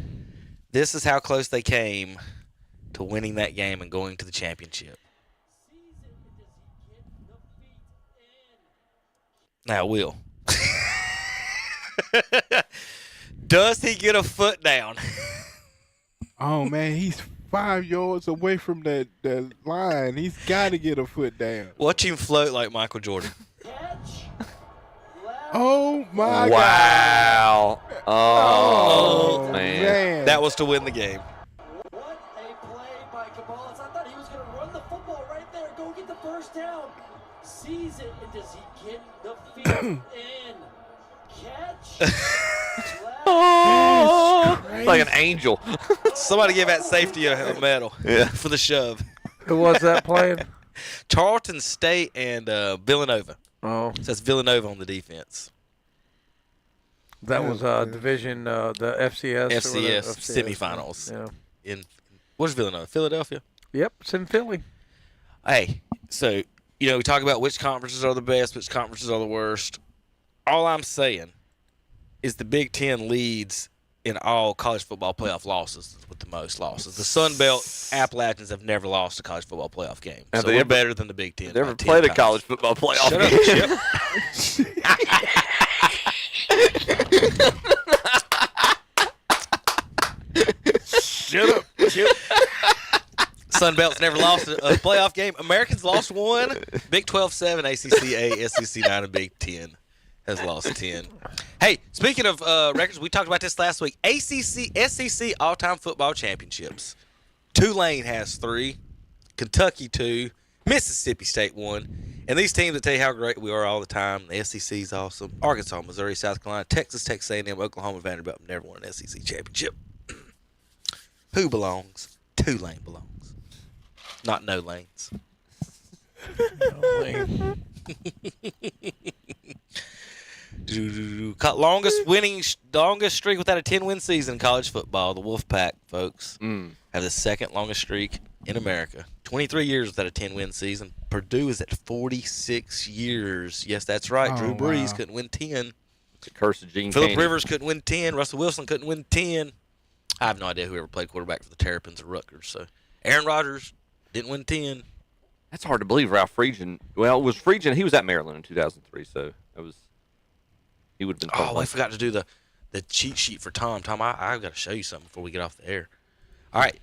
I: this is how close they came to winning that game and going to the championship. Now, Will. Does he get a foot down?
J: Oh, man, he's 5 yards away from the line. He's got to get a foot down.
I: Watch him float like Michael Jordan.
J: Oh, my God.
H: Wow. Oh, man.
I: That was to win the game.
O: What a play by Caballas. I thought he was going to run the football right there, go get the first down. Sees it, and does he get the feet in? Catch.
H: Oh, like an angel.
I: Somebody give that safety a medal for the shove.
A: Who was that playing?
I: Charleston State and Villanova.
A: Oh.
I: So that's Villanova on the defense.
A: That was division, the FCS.
I: FCS semifinals.
A: Yeah.
I: Where's Villanova? Philadelphia?
A: Yep, it's in Philly.
I: Hey, so, we talk about which conferences are the best, which conferences are the worst. All I'm saying is the Big Ten leads in all college football playoff losses with the most losses. The Sun Belt Appalachians have never lost a college football playoff game.
H: Have
I: So
H: they
I: we're
H: ever-
I: better than the Big Ten.
H: They never
I: by 10
H: played a
I: times.
H: college football playoff
I: Shut up, Chip. Shut up, Chip. Sun Belt's never lost a playoff game. Americans lost one. Big 12 7, ACC 8, SEC 9, and Big 10 has lost 10. Hey, speaking of records, we talked about this last week. SEC all-time football championships. Tulane has 3, Kentucky 2, Mississippi State 1. And these teams that tell you how great we are all the time. The SEC is awesome. Arkansas, Missouri, South Carolina, Texas A&M, Oklahoma, Vanderbilt never won an SEC championship. Who belongs? Tulane belongs. Not no lanes. Longest streak without a 10-win season in college football. The Wolfpack, folks, have the second longest streak in America. 23 years without a 10-win season. Purdue is at 46 years. Yes, that's right.
H: Oh,
I: Drew Brees
H: wow.
I: couldn't win 10.
H: The curse of Gene
I: Phillip
H: Candy.
I: Rivers couldn't win 10. Russell Wilson couldn't win 10. I have no idea who ever played quarterback for the Terrapins or Rutgers. So Aaron Rodgers didn't win 10.
H: That's hard to believe. Ralph Friedgen. Well, it was Friedgen. He was at Maryland in 2003, so that was. He would have been.
I: Oh, I forgot to do the cheat sheet for Tom. Tom, I've got to show you something before we get off the air. All right,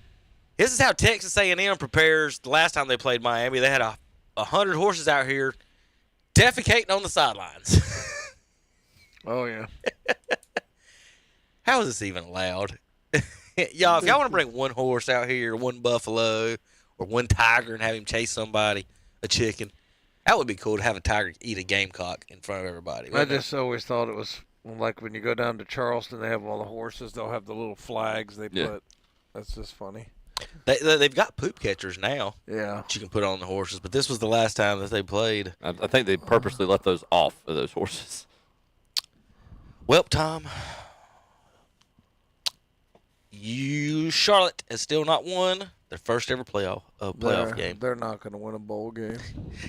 I: this is how Texas A&M prepares. The last time they played Miami, they had 100 horses out here defecating on the sidelines.
A: Oh yeah.
I: How is this even allowed? Y'all, if y'all want to bring one horse out here, one buffalo, or one tiger and have him chase somebody, a chicken, that would be cool to have a tiger eat a gamecock in front of everybody.
A: I just always thought it was like when you go down to Charleston, they have all the horses. They'll have the little flags they
H: Yeah.
A: put. That's just funny.
I: They've got poop catchers now.
A: Yeah.
I: That you can put on the horses, but this was the last time that they played.
H: I think they purposely left those off of those horses.
I: Well, Tom, Charlotte has still not won their first ever playoff game.
A: They're not going to win a bowl game.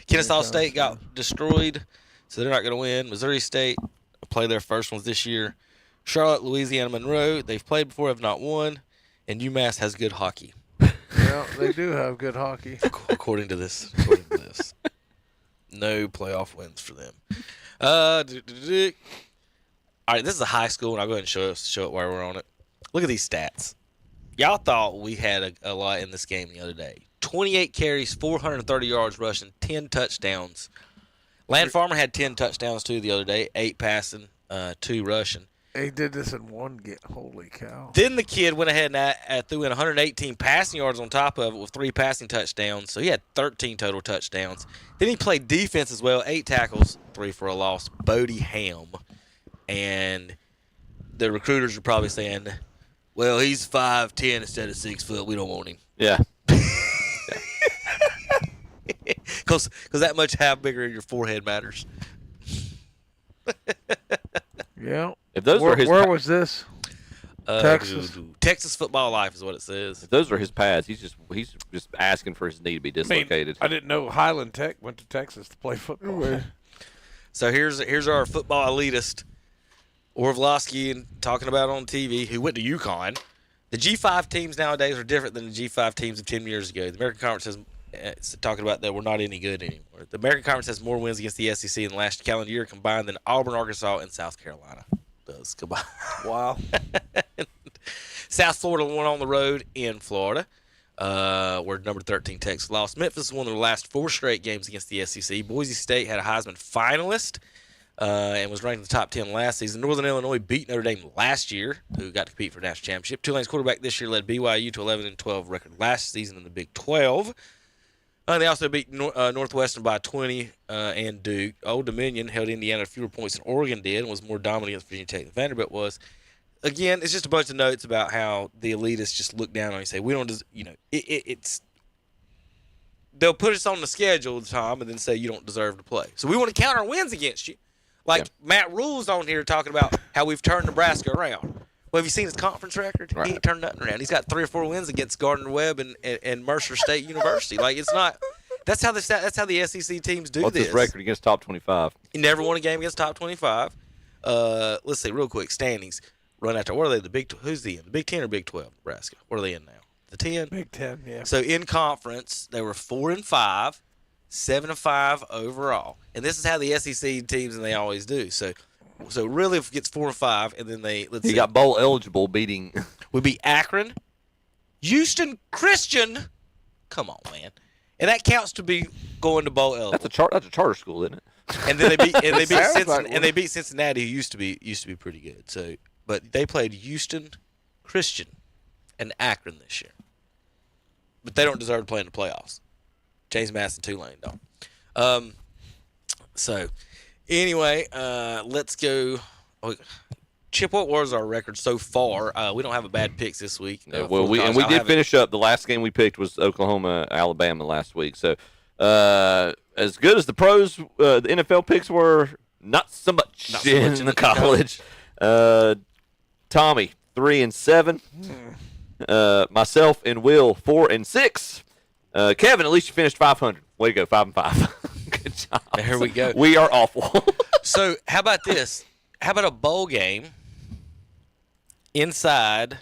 I: Kennesaw State got destroyed, so they're not going to win. Missouri State play their first ones this year. Charlotte, Louisiana Monroe, they've played before, have not won. And UMass has good hockey.
A: Yeah, they do have good hockey.
I: According to this. No playoff wins for them. All right, this is a high school, and I'll go ahead and show it while we're on it. Look at these stats. Y'all thought we had a lot in this game the other day. 28 carries, 430 yards rushing, 10 touchdowns. Land Farmer had 10 touchdowns, too, the other day, 8 passing, 2 rushing.
A: They did this in one game. Holy cow.
I: Then the kid went ahead and threw in 118 passing yards on top of it with 3 passing touchdowns. So he had 13 total touchdowns. Then he played defense as well, 8 tackles, 3 for a loss. Bodie Ham. And the recruiters are probably saying, well, he's 5'10" instead of 6 foot. We don't want him.
H: Yeah.
I: Because that much how bigger your forehead matters.
A: Yeah.
H: If those
A: where
H: are his
A: where was this? Texas.
I: Texas Football Life is what it says.
H: If those are his pads, he's just asking for his knee to be dislocated.
A: I didn't know Highland Tech went to Texas to play football.
I: So here's our football elitist, Orlovsky, and talking about on TV, who went to UConn. The G5 teams nowadays are different than the G5 teams of 10 years ago. The American Conference has talking about that we're not any good anymore. The American Conference has more wins against the SEC in the last calendar year combined than Auburn, Arkansas, and South Carolina does combined.
A: Wow.
I: South Florida won on the road in Florida, where number 13 Texas lost. Memphis won their last 4 straight games against the SEC. Boise State had a Heisman finalist and was ranked in the top 10 last season. Northern Illinois beat Notre Dame last year, who got to compete for a national championship. Tulane's quarterback this year led BYU to 11-12 record last season in the Big 12. They also beat Northwestern by 20 and Duke. Old Dominion held Indiana fewer points than Oregon did and was more dominant against Virginia Tech than Vanderbilt was. Again, it's just a bunch of notes about how the elitists just look down on you and say, we don't, it's they'll put us on the schedule, Tom, and then say you don't deserve to play. So we want to count our wins against you. Like Matt Rule's on here talking about how we've turned Nebraska around. Well, have you seen his conference record? Right. He ain't turned nothing around. He's got 3 or 4 wins against Gardner-Webb and Mercer State University. Like, it's not – that's how the SEC teams do
H: What's
I: this.
H: his record against top 25?
I: He never won a game against top 25. Let's see real quick. Standings. run after. What are they? Who's the in? The Big 10 or Big 12? Nebraska. What are they in now? The 10.
A: Big 10. Yeah.
I: So in conference, they were 4-5, 7-5 overall, and this is how the SEC teams and they always do. So really, if it gets 4-5, and then
H: he got bowl eligible, beating.
I: We beat Akron, Houston Christian. Come on, man, and that counts to be going to bowl eligible.
H: That's a charter school, isn't it?
I: And then they beat
J: Sounds
I: they beat Cincinnati, who used to be pretty good. So, but they played Houston Christian and Akron this year, but they don't deserve to play in the playoffs. James Madison, Tulane don't. So, anyway, let's go. Chip, what was our record so far? We don't have a bad picks this week.
H: We did finish up. The last game we picked was Oklahoma, Alabama last week. So, as good as the pros, the NFL picks were, not so much in the college. Tommy 3-7. Myself and Will 4-6. Kevin, at least you finished 500. Way to go, 5-5. Good job.
I: There we go.
H: We are awful.
I: So how about this? How about a bowl game inside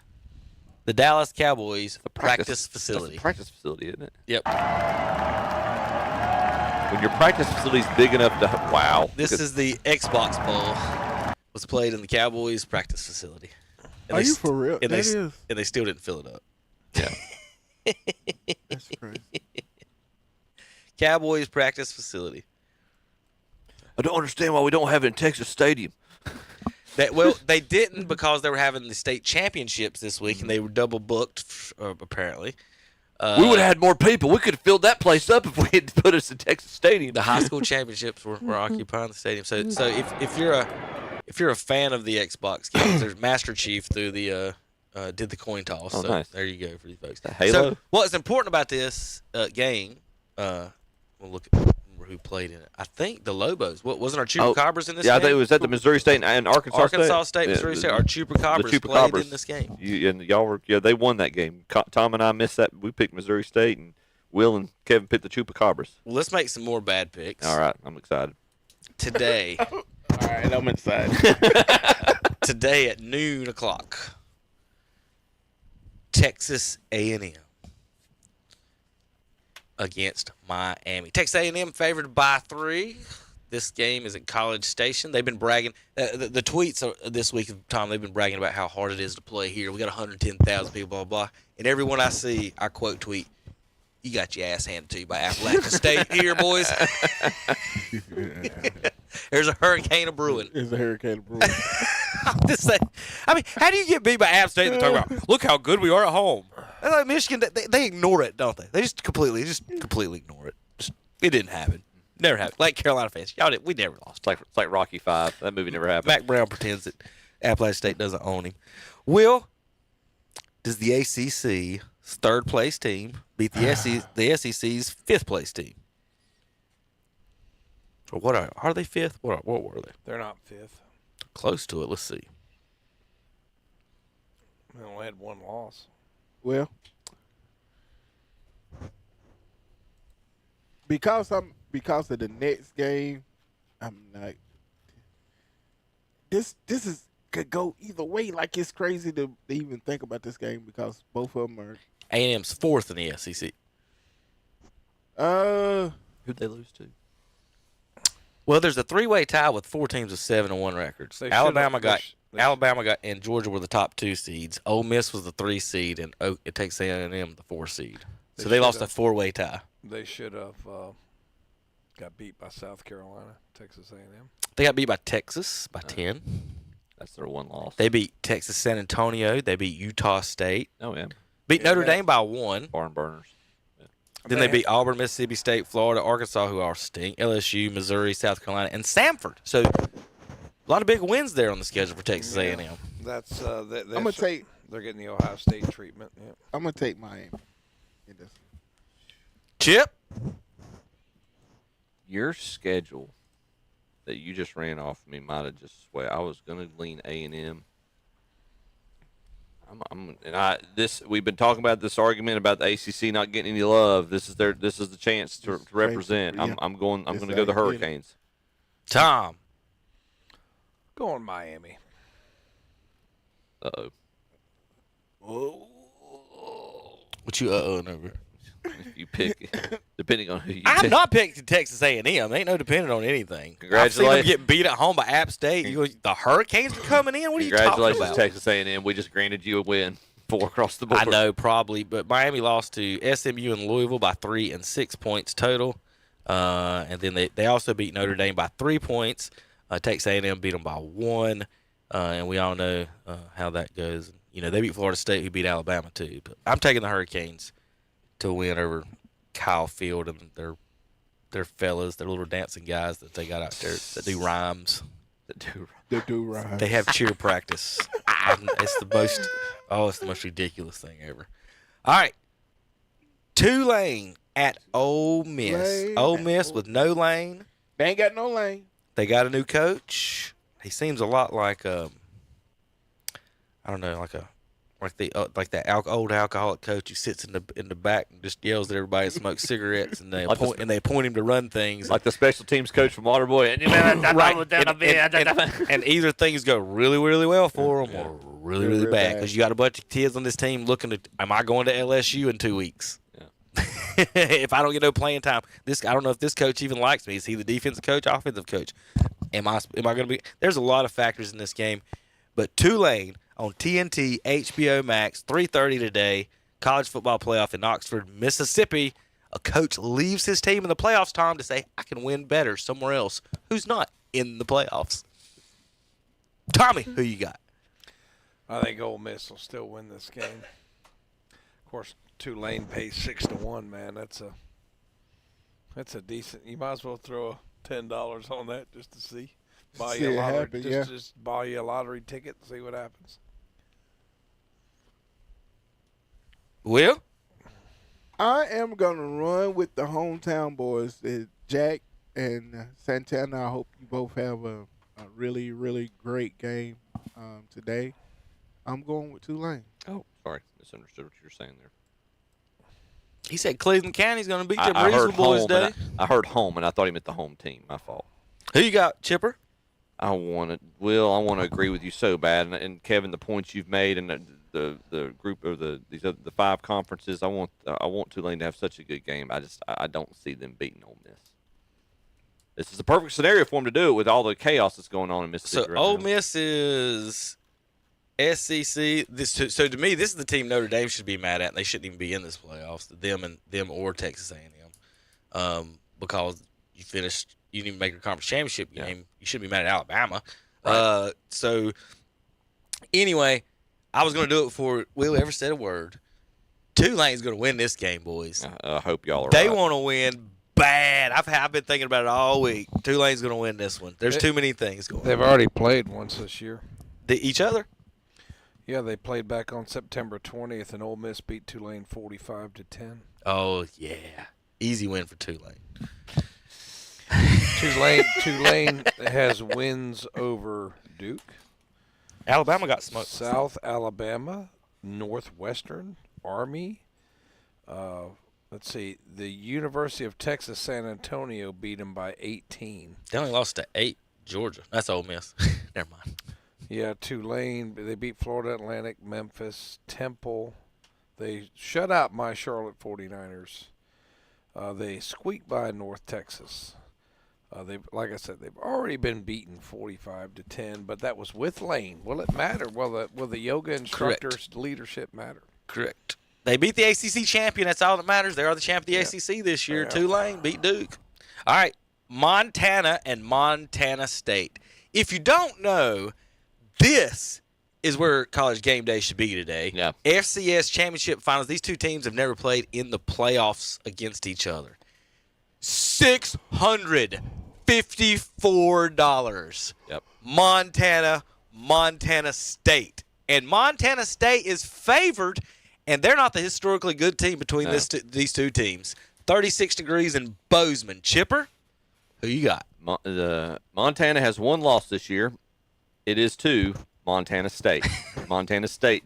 I: the Dallas Cowboys practice facility?
H: That's a practice facility, isn't it?
I: Yep.
H: When your practice facility is big enough to wow.
I: This is the Xbox Bowl. Was played in the Cowboys practice facility. And
J: Are you for real?
I: And
J: That
I: and they still didn't fill it up.
H: Yeah.
J: That's crazy.
I: Cowboys practice facility.
H: I don't understand why we don't have it in Texas Stadium.
I: They didn't because they were having the state championships this week and they were double booked apparently.
H: We would have had more people. We could have filled that place up if we had put us in Texas Stadium.
I: The high school championships were occupying the stadium. So if you're a fan of the Xbox games, there's Master Chief through the did the coin toss.
H: Oh,
I: so
H: nice.
I: There you go for you folks.
H: Halo.
I: So what's important about this game? We'll look at who played in it. I think the Lobos. What wasn't our Chupacabras in this?
H: Yeah,
I: game?
H: I think it was at the Missouri State and Arkansas State.
I: Arkansas State, Missouri State. Our Chupacabras played in this game.
H: Y'all were they won that game. Tom and I missed that. We picked Missouri State, and Will and Kevin picked the Chupacabras.
I: Well, let's make some more bad picks.
H: All right, I'm excited.
I: Today.
J: All right, I'm excited.
I: Today at noon o'clock. Texas A&M against Miami. Texas A&M favored by 3. This game is at College Station. They've been bragging. The tweets this week, Tom, they've been bragging about how hard it is to play here. We got 110,000 people, blah, blah. And everyone I see, I quote tweet, "You got your ass handed to you by Appalachian State here, boys." There's a hurricane of brewing.
J: There's a hurricane of brewing.
I: I'm just saying. I mean, how do you get beat by App State and talk about, look how good we are at home? And like Michigan, they ignore it, don't they? They just completely ignore it. It didn't happen. Never happened. Like Carolina fans, we never lost.
H: It's like Rocky V. That movie never happened.
I: Mac Brown pretends that Appalachian State doesn't own him. Will, does the ACC's third place team beat the SEC's fifth place team? Or what are they fifth? What were they?
A: They're not fifth.
I: Close to it. Let's see.
A: They only had one loss.
J: Well, because of the next game, I'm like, this could go either way. Like, it's crazy to even think about this game because both of them are.
I: A&M's fourth in the SEC.
H: Who'd they lose to?
I: Well, there's a 3-way tie with 4 teams with 7-1 records. Alabama got and Georgia were the top 2 seeds. Ole Miss was the 3 seed, and it takes A&M the 4 seed. So they lost a 4-way tie.
A: They should have got beat by South Carolina, Texas A&M.
I: They got beat by Texas by 10.
H: That's their one loss.
I: They beat Texas San Antonio. They beat Utah State.
H: Oh, yeah.
I: Beat Notre Dame by 1.
H: Barn burners.
I: Then they beat Auburn, Mississippi State, Florida, Arkansas, who are stink, LSU, Missouri, South Carolina, and Samford. So a lot of big wins there on the schedule for Texas A&M.
A: That's
J: I'm gonna take.
A: They're getting the Ohio State treatment. Yeah.
J: I'm gonna take Miami. In this.
I: Chip,
H: your schedule that you just ran off of me might have just swayed. I was gonna lean A&M. We've been talking about this argument about the ACC not getting any love. This is the chance to represent.
J: Yeah.
H: I'm going to go the Hurricanes.
I: Tom,
A: Going Miami.
H: Uh-oh.
I: What you over?
H: If you pick, depending on who you
I: I'm
H: pick.
I: not picking Texas A&M. Ain't no depending on anything.
H: Congratulations.
I: I've seen them get beat at home by App State. The Hurricanes are coming in. What are you talking
H: Congratulations,
I: about?
H: Texas A&M. We just granted you a win. 4 across the board.
I: I know, probably, but Miami lost to SMU and Louisville by 3 and 6 points total. And then they also beat Notre Dame by 3 points. Texas A&M beat them by 1. And we all know how that goes. They beat Florida State, who beat Alabama too. But I'm taking the Hurricanes to win over Kyle Field and their fellas, their little dancing guys that they got out there that do rhymes.
J: They do rhymes.
I: They have cheer practice. It's the most ridiculous thing ever. All right. Tulane at Ole Miss. Ole Miss with no Lane.
J: They ain't got no Lane.
I: They got a new coach. He seems a lot like I don't know, like that old alcoholic coach who sits in the back and just yells at everybody and smokes cigarettes, and they appoint him to run things.
H: Like the special teams coach from Waterboy.
I: And either things go really, really well for them or really, really bad, because you got a bunch of kids on this team looking at, am I going to LSU in 2 weeks? Yeah. If I don't get no playing time, I don't know if this coach even likes me. Is he the defensive coach, offensive coach? Am I going to be? There's a lot of factors in this game, but Tulane on TNT, HBO Max, 3:30 today, college football playoff in Oxford, Mississippi. A coach leaves his team in the playoffs, Tom, to say, I can win better somewhere else who's not in the playoffs. Tommy, who you got?
A: I think Ole Miss will still win this game. Of course, Tulane pays 6-1, man. That's a decent. You might as well throw $10 on that just to see. Buy you a lottery, just buy you a lottery ticket and see what happens.
I: Will?
J: I am going to run with the hometown boys, Jack and Santana. I hope you both have a really, really great game today. I'm going with Tulane.
H: Oh, sorry. Misunderstood what you were saying there.
I: He said Cleveland County's going to beat them Reasonable Boys today.
H: I heard home, and I thought he meant the home team. My fault.
I: Who you got, Chipper?
H: I want to agree with you so bad, and Kevin, the points you've made, and the group of the 5 conferences, I want Tulane to have such a good game. I don't see them beating Ole Miss. This is the perfect scenario for them to do it with all the chaos that's going on in Mississippi.
I: So Ole Miss is SEC. So to me, this is the team Notre Dame should be mad at, and they shouldn't even be in this playoffs. Them or Texas A&M, because you finished. You didn't even make your conference championship game. You shouldn't be mad at Alabama. Right. So, anyway, I was going to do it before Will ever said a word. Tulane's going to win this game, boys.
H: I hope y'all are
I: They
H: right.
I: want to win bad. I've been thinking about it all week. Tulane's going to win this one. There's too many things going on.
A: They've already played once this year.
I: Each other?
A: Yeah, they played back on September 20th, and Ole Miss beat Tulane 45-10.
I: Oh, yeah. Easy win for Tulane.
A: Tulane has wins over Duke.
I: Alabama got smoked.
A: South Alabama, Northwestern, Army. Let's see. The University of Texas San Antonio beat them by 18.
I: They only lost to 8, Georgia. That's Ole Miss. Never mind.
A: Yeah, Tulane. They beat Florida Atlantic, Memphis, Temple. They shut out my Charlotte 49ers. They squeaked by North Texas. Like I said, they've already been beaten 45-10, but that was with Lane. Will it matter? Will the yoga instructor's leadership matter?
I: Correct. They beat the ACC champion. That's all that matters. They are the champion of the ACC this year. Tulane beat Duke. All right, Montana and Montana State. If you don't know, this is where College Game Day should be today.
H: Yeah.
I: FCS Championship Finals. These two teams have never played in the playoffs against each other. $654.
H: Yep.
I: Montana State. And Montana State is favored, and they're not the historically good team between these two teams. 36 degrees in Bozeman. Chipper, who you got?
H: Montana has 1 loss this year. It is to Montana State. Montana State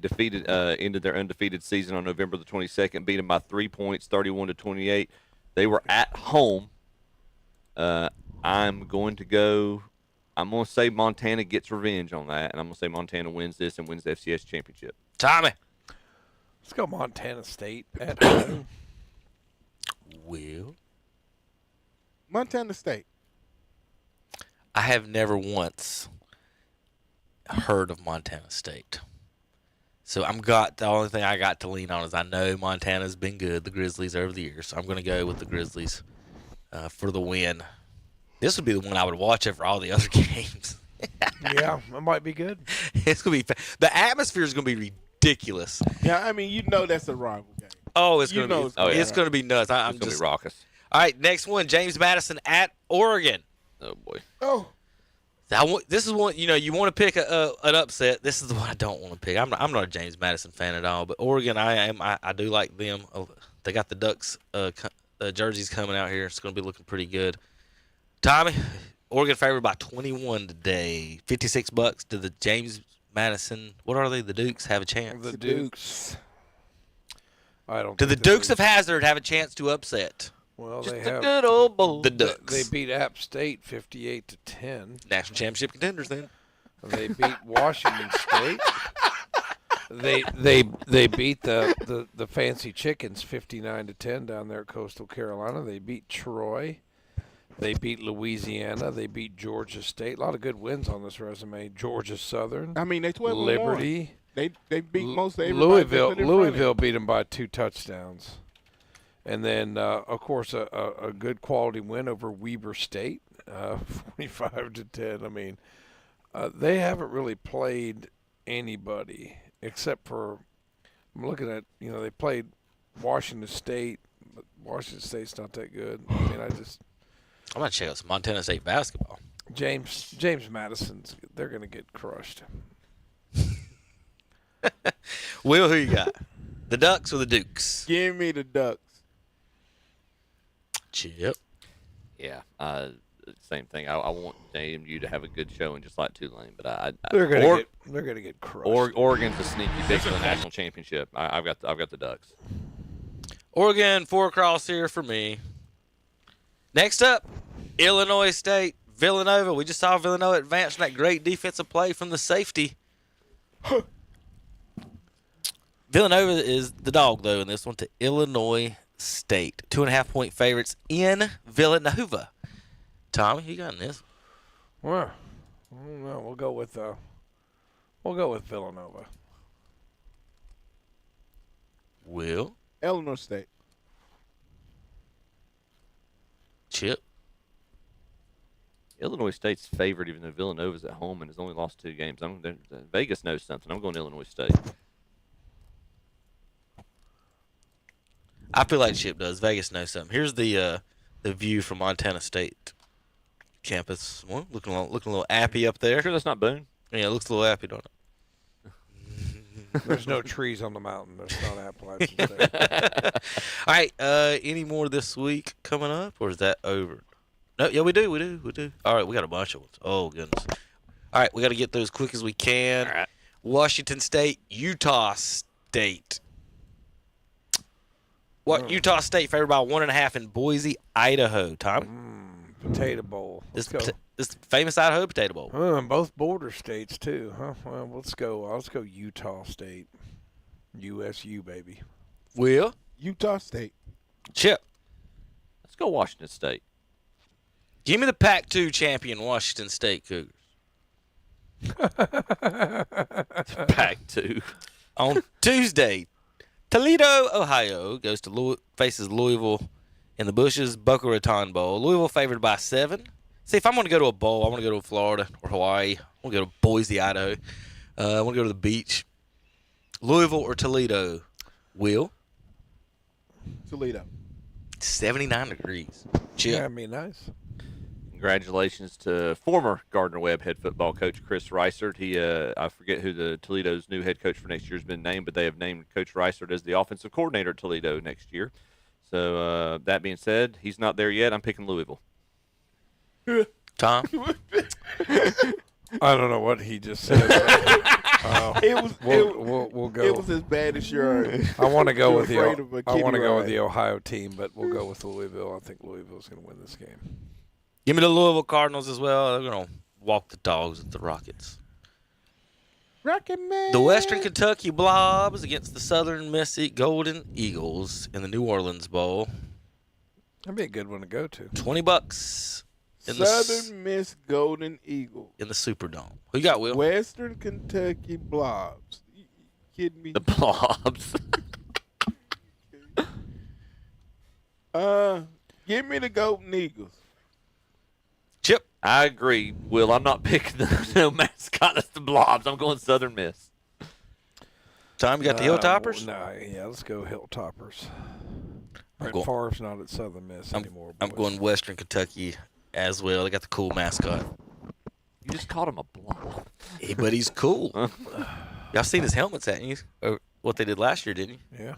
H: ended their undefeated season on November the 22nd, beat them by 3 points, 31-28. They were at home. I'm going to go I'm going to say Montana gets revenge on that, and I'm going to say Montana wins this and wins the FCS championship.
I: Tommy.
A: Let's go Montana State at home.
I: Will.
J: Montana State.
I: I have never once heard of Montana State. So the only thing I got to lean on is I know Montana's been good, the Grizzlies, over the years. So I'm going to go with the Grizzlies for the win. This would be the one I would watch over all the other games.
A: Yeah, that might be good.
I: It's going to be the atmosphere is going to be ridiculous.
J: Yeah, I mean, that's a rival game.
I: Oh, it's going to be it's going to be nuts.
H: It's going to be raucous.
I: All right, next one, James Madison at Oregon.
H: Oh boy.
J: Oh.
I: This is one, you want to pick an upset. This is the one I don't want to pick. I'm not a James Madison fan at all, but Oregon, I do like them. They got the Ducks jerseys coming out here. It's going to be looking pretty good. Tommy, Oregon favored by 21 today. $56. Do the James Madison, what are they? The Dukes have a chance?
A: The Dukes. I don't.
I: Do the Dukes of Hazzard have a chance to upset?
A: Well,
I: Just
A: they
I: the
A: have
I: good old boys. The Ducks.
A: They beat App State 58-10.
I: National championship contenders then.
A: They beat Washington State. They beat the Fancy Chickens 59-10 down there at Coastal Carolina. They beat Troy. They beat Louisiana. They beat Georgia State. A lot of good wins on this resume. Georgia Southern.
J: I mean, they 12
A: Liberty.
J: They beat most of everybody.
A: Louisville beat them by 2 touchdowns. And then, of course, a good quality win over Weber State, 45-10. I mean, they haven't really played anybody except for, I'm looking at, they played Washington State, but Washington State's not that good. I mean, I'm
I: going to check out some Montana State basketball.
A: James Madison's, they're going to get crushed.
I: Will, who you got? The Ducks or the Dukes?
J: Give me the Ducks.
I: Chip.
H: Yeah, same thing. I want JMU to have a good showing, just like Tulane, but
A: they're gonna get crushed.
H: Oregon's a sneaky pick for the national championship. I've got the Ducks.
I: Oregon 4 across here for me. Next up, Illinois State, Villanova. We just saw Villanova advance from that great defensive play from the safety. Villanova is the dog, though, in this one to Illinois State. 2.5-point favorites in Villanova. Tommy, you got in this?
A: Well, we'll go with Villanova.
I: Will?
J: Illinois State.
I: Chip?
H: Illinois State's favored, even though Villanova's at home and has only lost 2 games. Vegas knows something. I'm going to Illinois State.
I: I feel like Chip does. Vegas knows something. Here's the view from Montana State campus. Well, looking a little appy up there.
H: Sure that's not Boone?
I: Yeah, it looks a little appy, don't it?
A: There's no trees on the mountain. There's not Appalachian State.
I: All right. Any more this week coming up, or is that over? No. Yeah, we do. All right, we got a bunch of ones. Oh goodness. All right, we got to get through as quick as we can.
H: All right.
I: Washington State, Utah State. Utah State favored by 1.5 in Boise, Idaho. Tom?
A: Potato Bowl.
I: This famous Idaho Potato Bowl.
A: Both border states too, huh? Well, let's go Utah State. USU, baby.
I: Will?
J: Utah State.
I: Chip?
H: Let's go Washington State.
I: Give me the Pac-2 champion Washington State Cougars.
H: Pac-2.
I: On Tuesday, Toledo, Ohio faces Louisville in the Bushes Boca Raton Bowl. Louisville favored by 7. See, if I'm going to go to a bowl, I want to go to Florida or Hawaii. I want to go to Boise, Idaho. I want to go to the beach. Louisville or Toledo? Will?
J: Toledo.
I: 79 degrees. Chip.
A: Yeah, I mean, nice.
H: Congratulations to former Gardner-Webb head football coach Chris Reisert. He, I forget who the Toledo's new head coach for next year has been named, but they have named Coach Reisert as the offensive coordinator at Toledo next year. So that being said, he's not there yet. I'm picking Louisville.
I: Tom?
A: I don't know what he just said. We'll go.
J: It was as bad as your.
A: I want to go with the Ohio team, but we'll go with Louisville. I think Louisville's going to win this game.
I: Give me the Louisville Cardinals as well. They're going to walk the dogs with the Rockets.
J: Rocket Man.
I: The Western Kentucky Blobs against the Southern Miss Golden Eagles in the New Orleans Bowl.
A: That'd be a good one to go to.
I: $20 in
J: Southern Miss Golden Eagle
I: in the Superdome. Who you got, Will?
J: Western Kentucky Blobs. You kidding me?
H: The Blobs.
J: Give me the Golden Eagles.
I: Chip.
H: I agree, Will. I'm not picking no mascot. That's the Blobs. I'm going Southern Miss.
I: Tom, you got the Hilltoppers?
A: Yeah, let's go Hilltoppers.
I: I'm
A: Brett Favre's not at Southern Miss anymore.
I: I'm going Western Kentucky as well. They got the cool mascot.
H: You just called him a blob.
I: Hey, but he's cool. Y'all seen his helmets, haven't you? Or what they did last year, didn't you?
A: Yeah.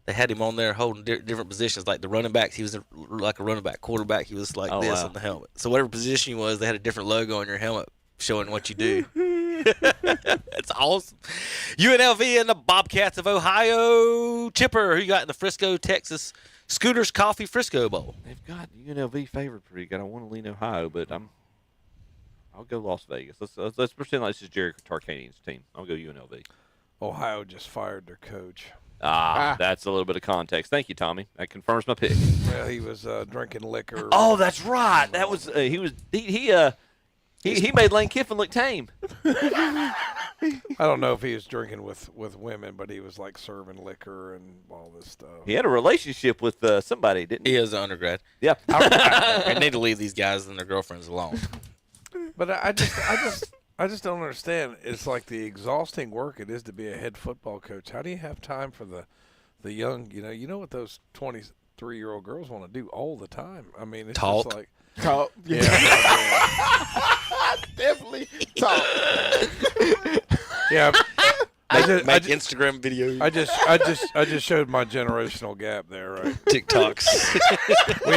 I: They had him on there holding different positions, like the running backs. He was like a running back. Quarterback, he was like this on the helmet. So whatever position you was, they had a different logo on your helmet showing what you do. That's awesome. UNLV and the Bobcats of Ohio. Chipper, who you got in the Frisco, Texas Scooters Coffee Frisco Bowl?
H: They've got UNLV favored pretty good. I want to lean Ohio, but I'll go Las Vegas. Let's pretend like this is Jerry Tarkanian's team. I'll go UNLV.
A: Ohio just fired their coach.
H: That's a little bit of context. Thank you, Tommy. That confirms my pick.
A: Well, he was drinking liquor.
H: Oh, that's right. That was he made Lane Kiffin look tame.
A: I don't know if he was drinking with women, but he was like serving liquor and all this stuff.
H: He had a relationship with somebody, didn't he?
I: He is an undergrad.
H: Yeah.
I: I need to leave these guys and their girlfriends alone.
A: But I just don't understand. It's like the exhausting work it is to be a head football coach. How do you have time for the young? You know what those 23-year-old girls want to do all the time. I mean, it's
I: talk.
A: just like
J: talk.
A: Yeah.
J: Definitely talk.
A: Yeah.
I: Make Instagram videos.
A: I just showed my generational gap there, right?
I: TikToks.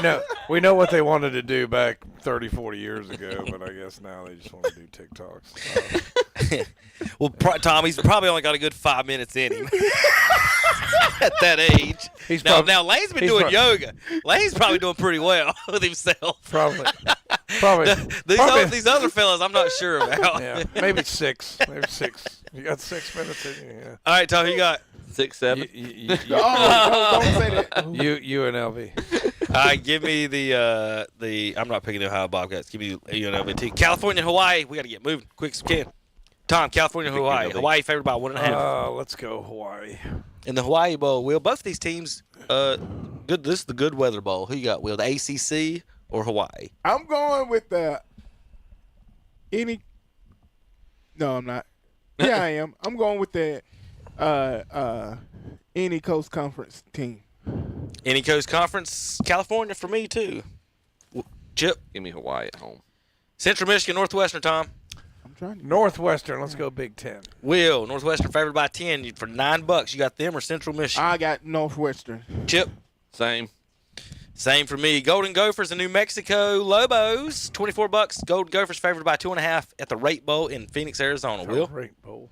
A: we know what they wanted to do back 30, 40 years ago, but I guess now they just want to do TikToks.
I: Well, Tom, he's probably only got a good 5 minutes in him at that age. Now Lane's been doing yoga. Lane's probably doing pretty well with himself.
A: Probably.
I: These other fellas, I'm not sure about.
A: Yeah, maybe 6. Maybe 6. You got 6 minutes in you. Yeah.
I: All right, Tom, you got
H: 6, 7.
J: Don't say that.
A: UNLV.
I: All right, give me the. I'm not picking the Ohio Bobcats. Give me the UNLV team. California, Hawaii. We got to get moving quick as we can. Tom, California, Hawaii. Hawaii favored by 1.5.
A: Let's go Hawaii.
I: In the Hawaii Bowl, Will, both these teams, good. This is the good weather bowl. Who you got, Will? The ACC or Hawaii?
J: I'm going with the No, I'm not. Yeah, I am. I'm going with the any Coast Conference team.
I: Any Coast Conference, California for me too. Chip,
H: give me Hawaii at home.
I: Central Michigan, Northwestern, Tom.
A: Northwestern. Let's go Big Ten.
I: Will, Northwestern favored by 10 for $9. You got them or Central Michigan?
J: I got Northwestern.
I: Chip,
H: same
I: for me. Golden Gophers and New Mexico Lobos, $24. Golden Gophers favored by 2.5 at the Rate Bowl in Phoenix, Arizona. Will,
A: Rate Bowl.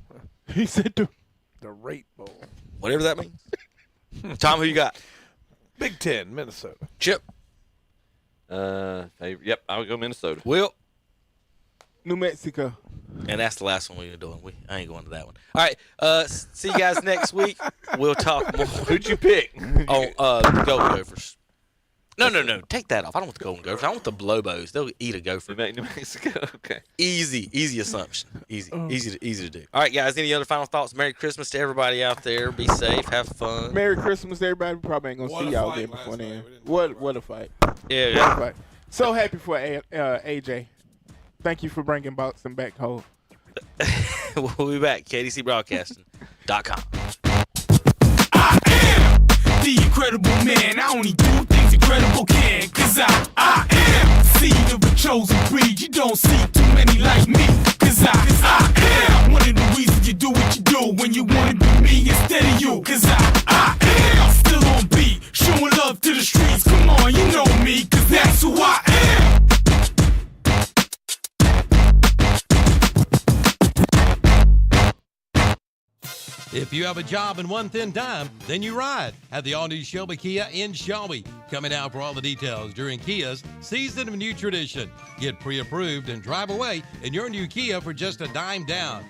J: He said
A: the Rate Bowl.
I: Whatever that means. Tom, who you got?
A: Big Ten, Minnesota.
I: Chip.
H: Yep, I'll go Minnesota.
I: Will.
J: New Mexico.
I: And that's the last one we were doing. I ain't going to that one. All right. See you guys next week. We'll talk more.
H: Who'd you pick?
I: Oh, the Golden Gophers. No. Take that off. I don't want the Golden Gophers. I want the Lobos. They'll eat a gopher.
H: New Mexico. Okay.
I: Easy assumption. Easy to do. All right, guys. Any other final thoughts? Merry Christmas to everybody out there. Be safe. Have fun.
J: Merry Christmas to everybody. We probably ain't gonna see y'all there before then. What a fight.
I: Yeah.
J: What a fight. So happy for AJ. Thank you for bringing boxing back home.
I: We'll be back. KDCBroadcasting.com.
N: I am the incredible man. I only do things incredible can. Cause I am seed of a chosen breed. You don't see too many like me. Cause I am one of the reasons you do what you do. When you wanna be me instead of you. Cause I am still on beat. Showing love to the streets. Come on, you know me. Cause that's who I am.
C: If you have a job in one thin time, then you ride at the all-new Shelby Kia in Shelby. Coming out for all the details during Kia's Season of New Tradition. Get pre-approved and drive away in your new Kia for just a dime down.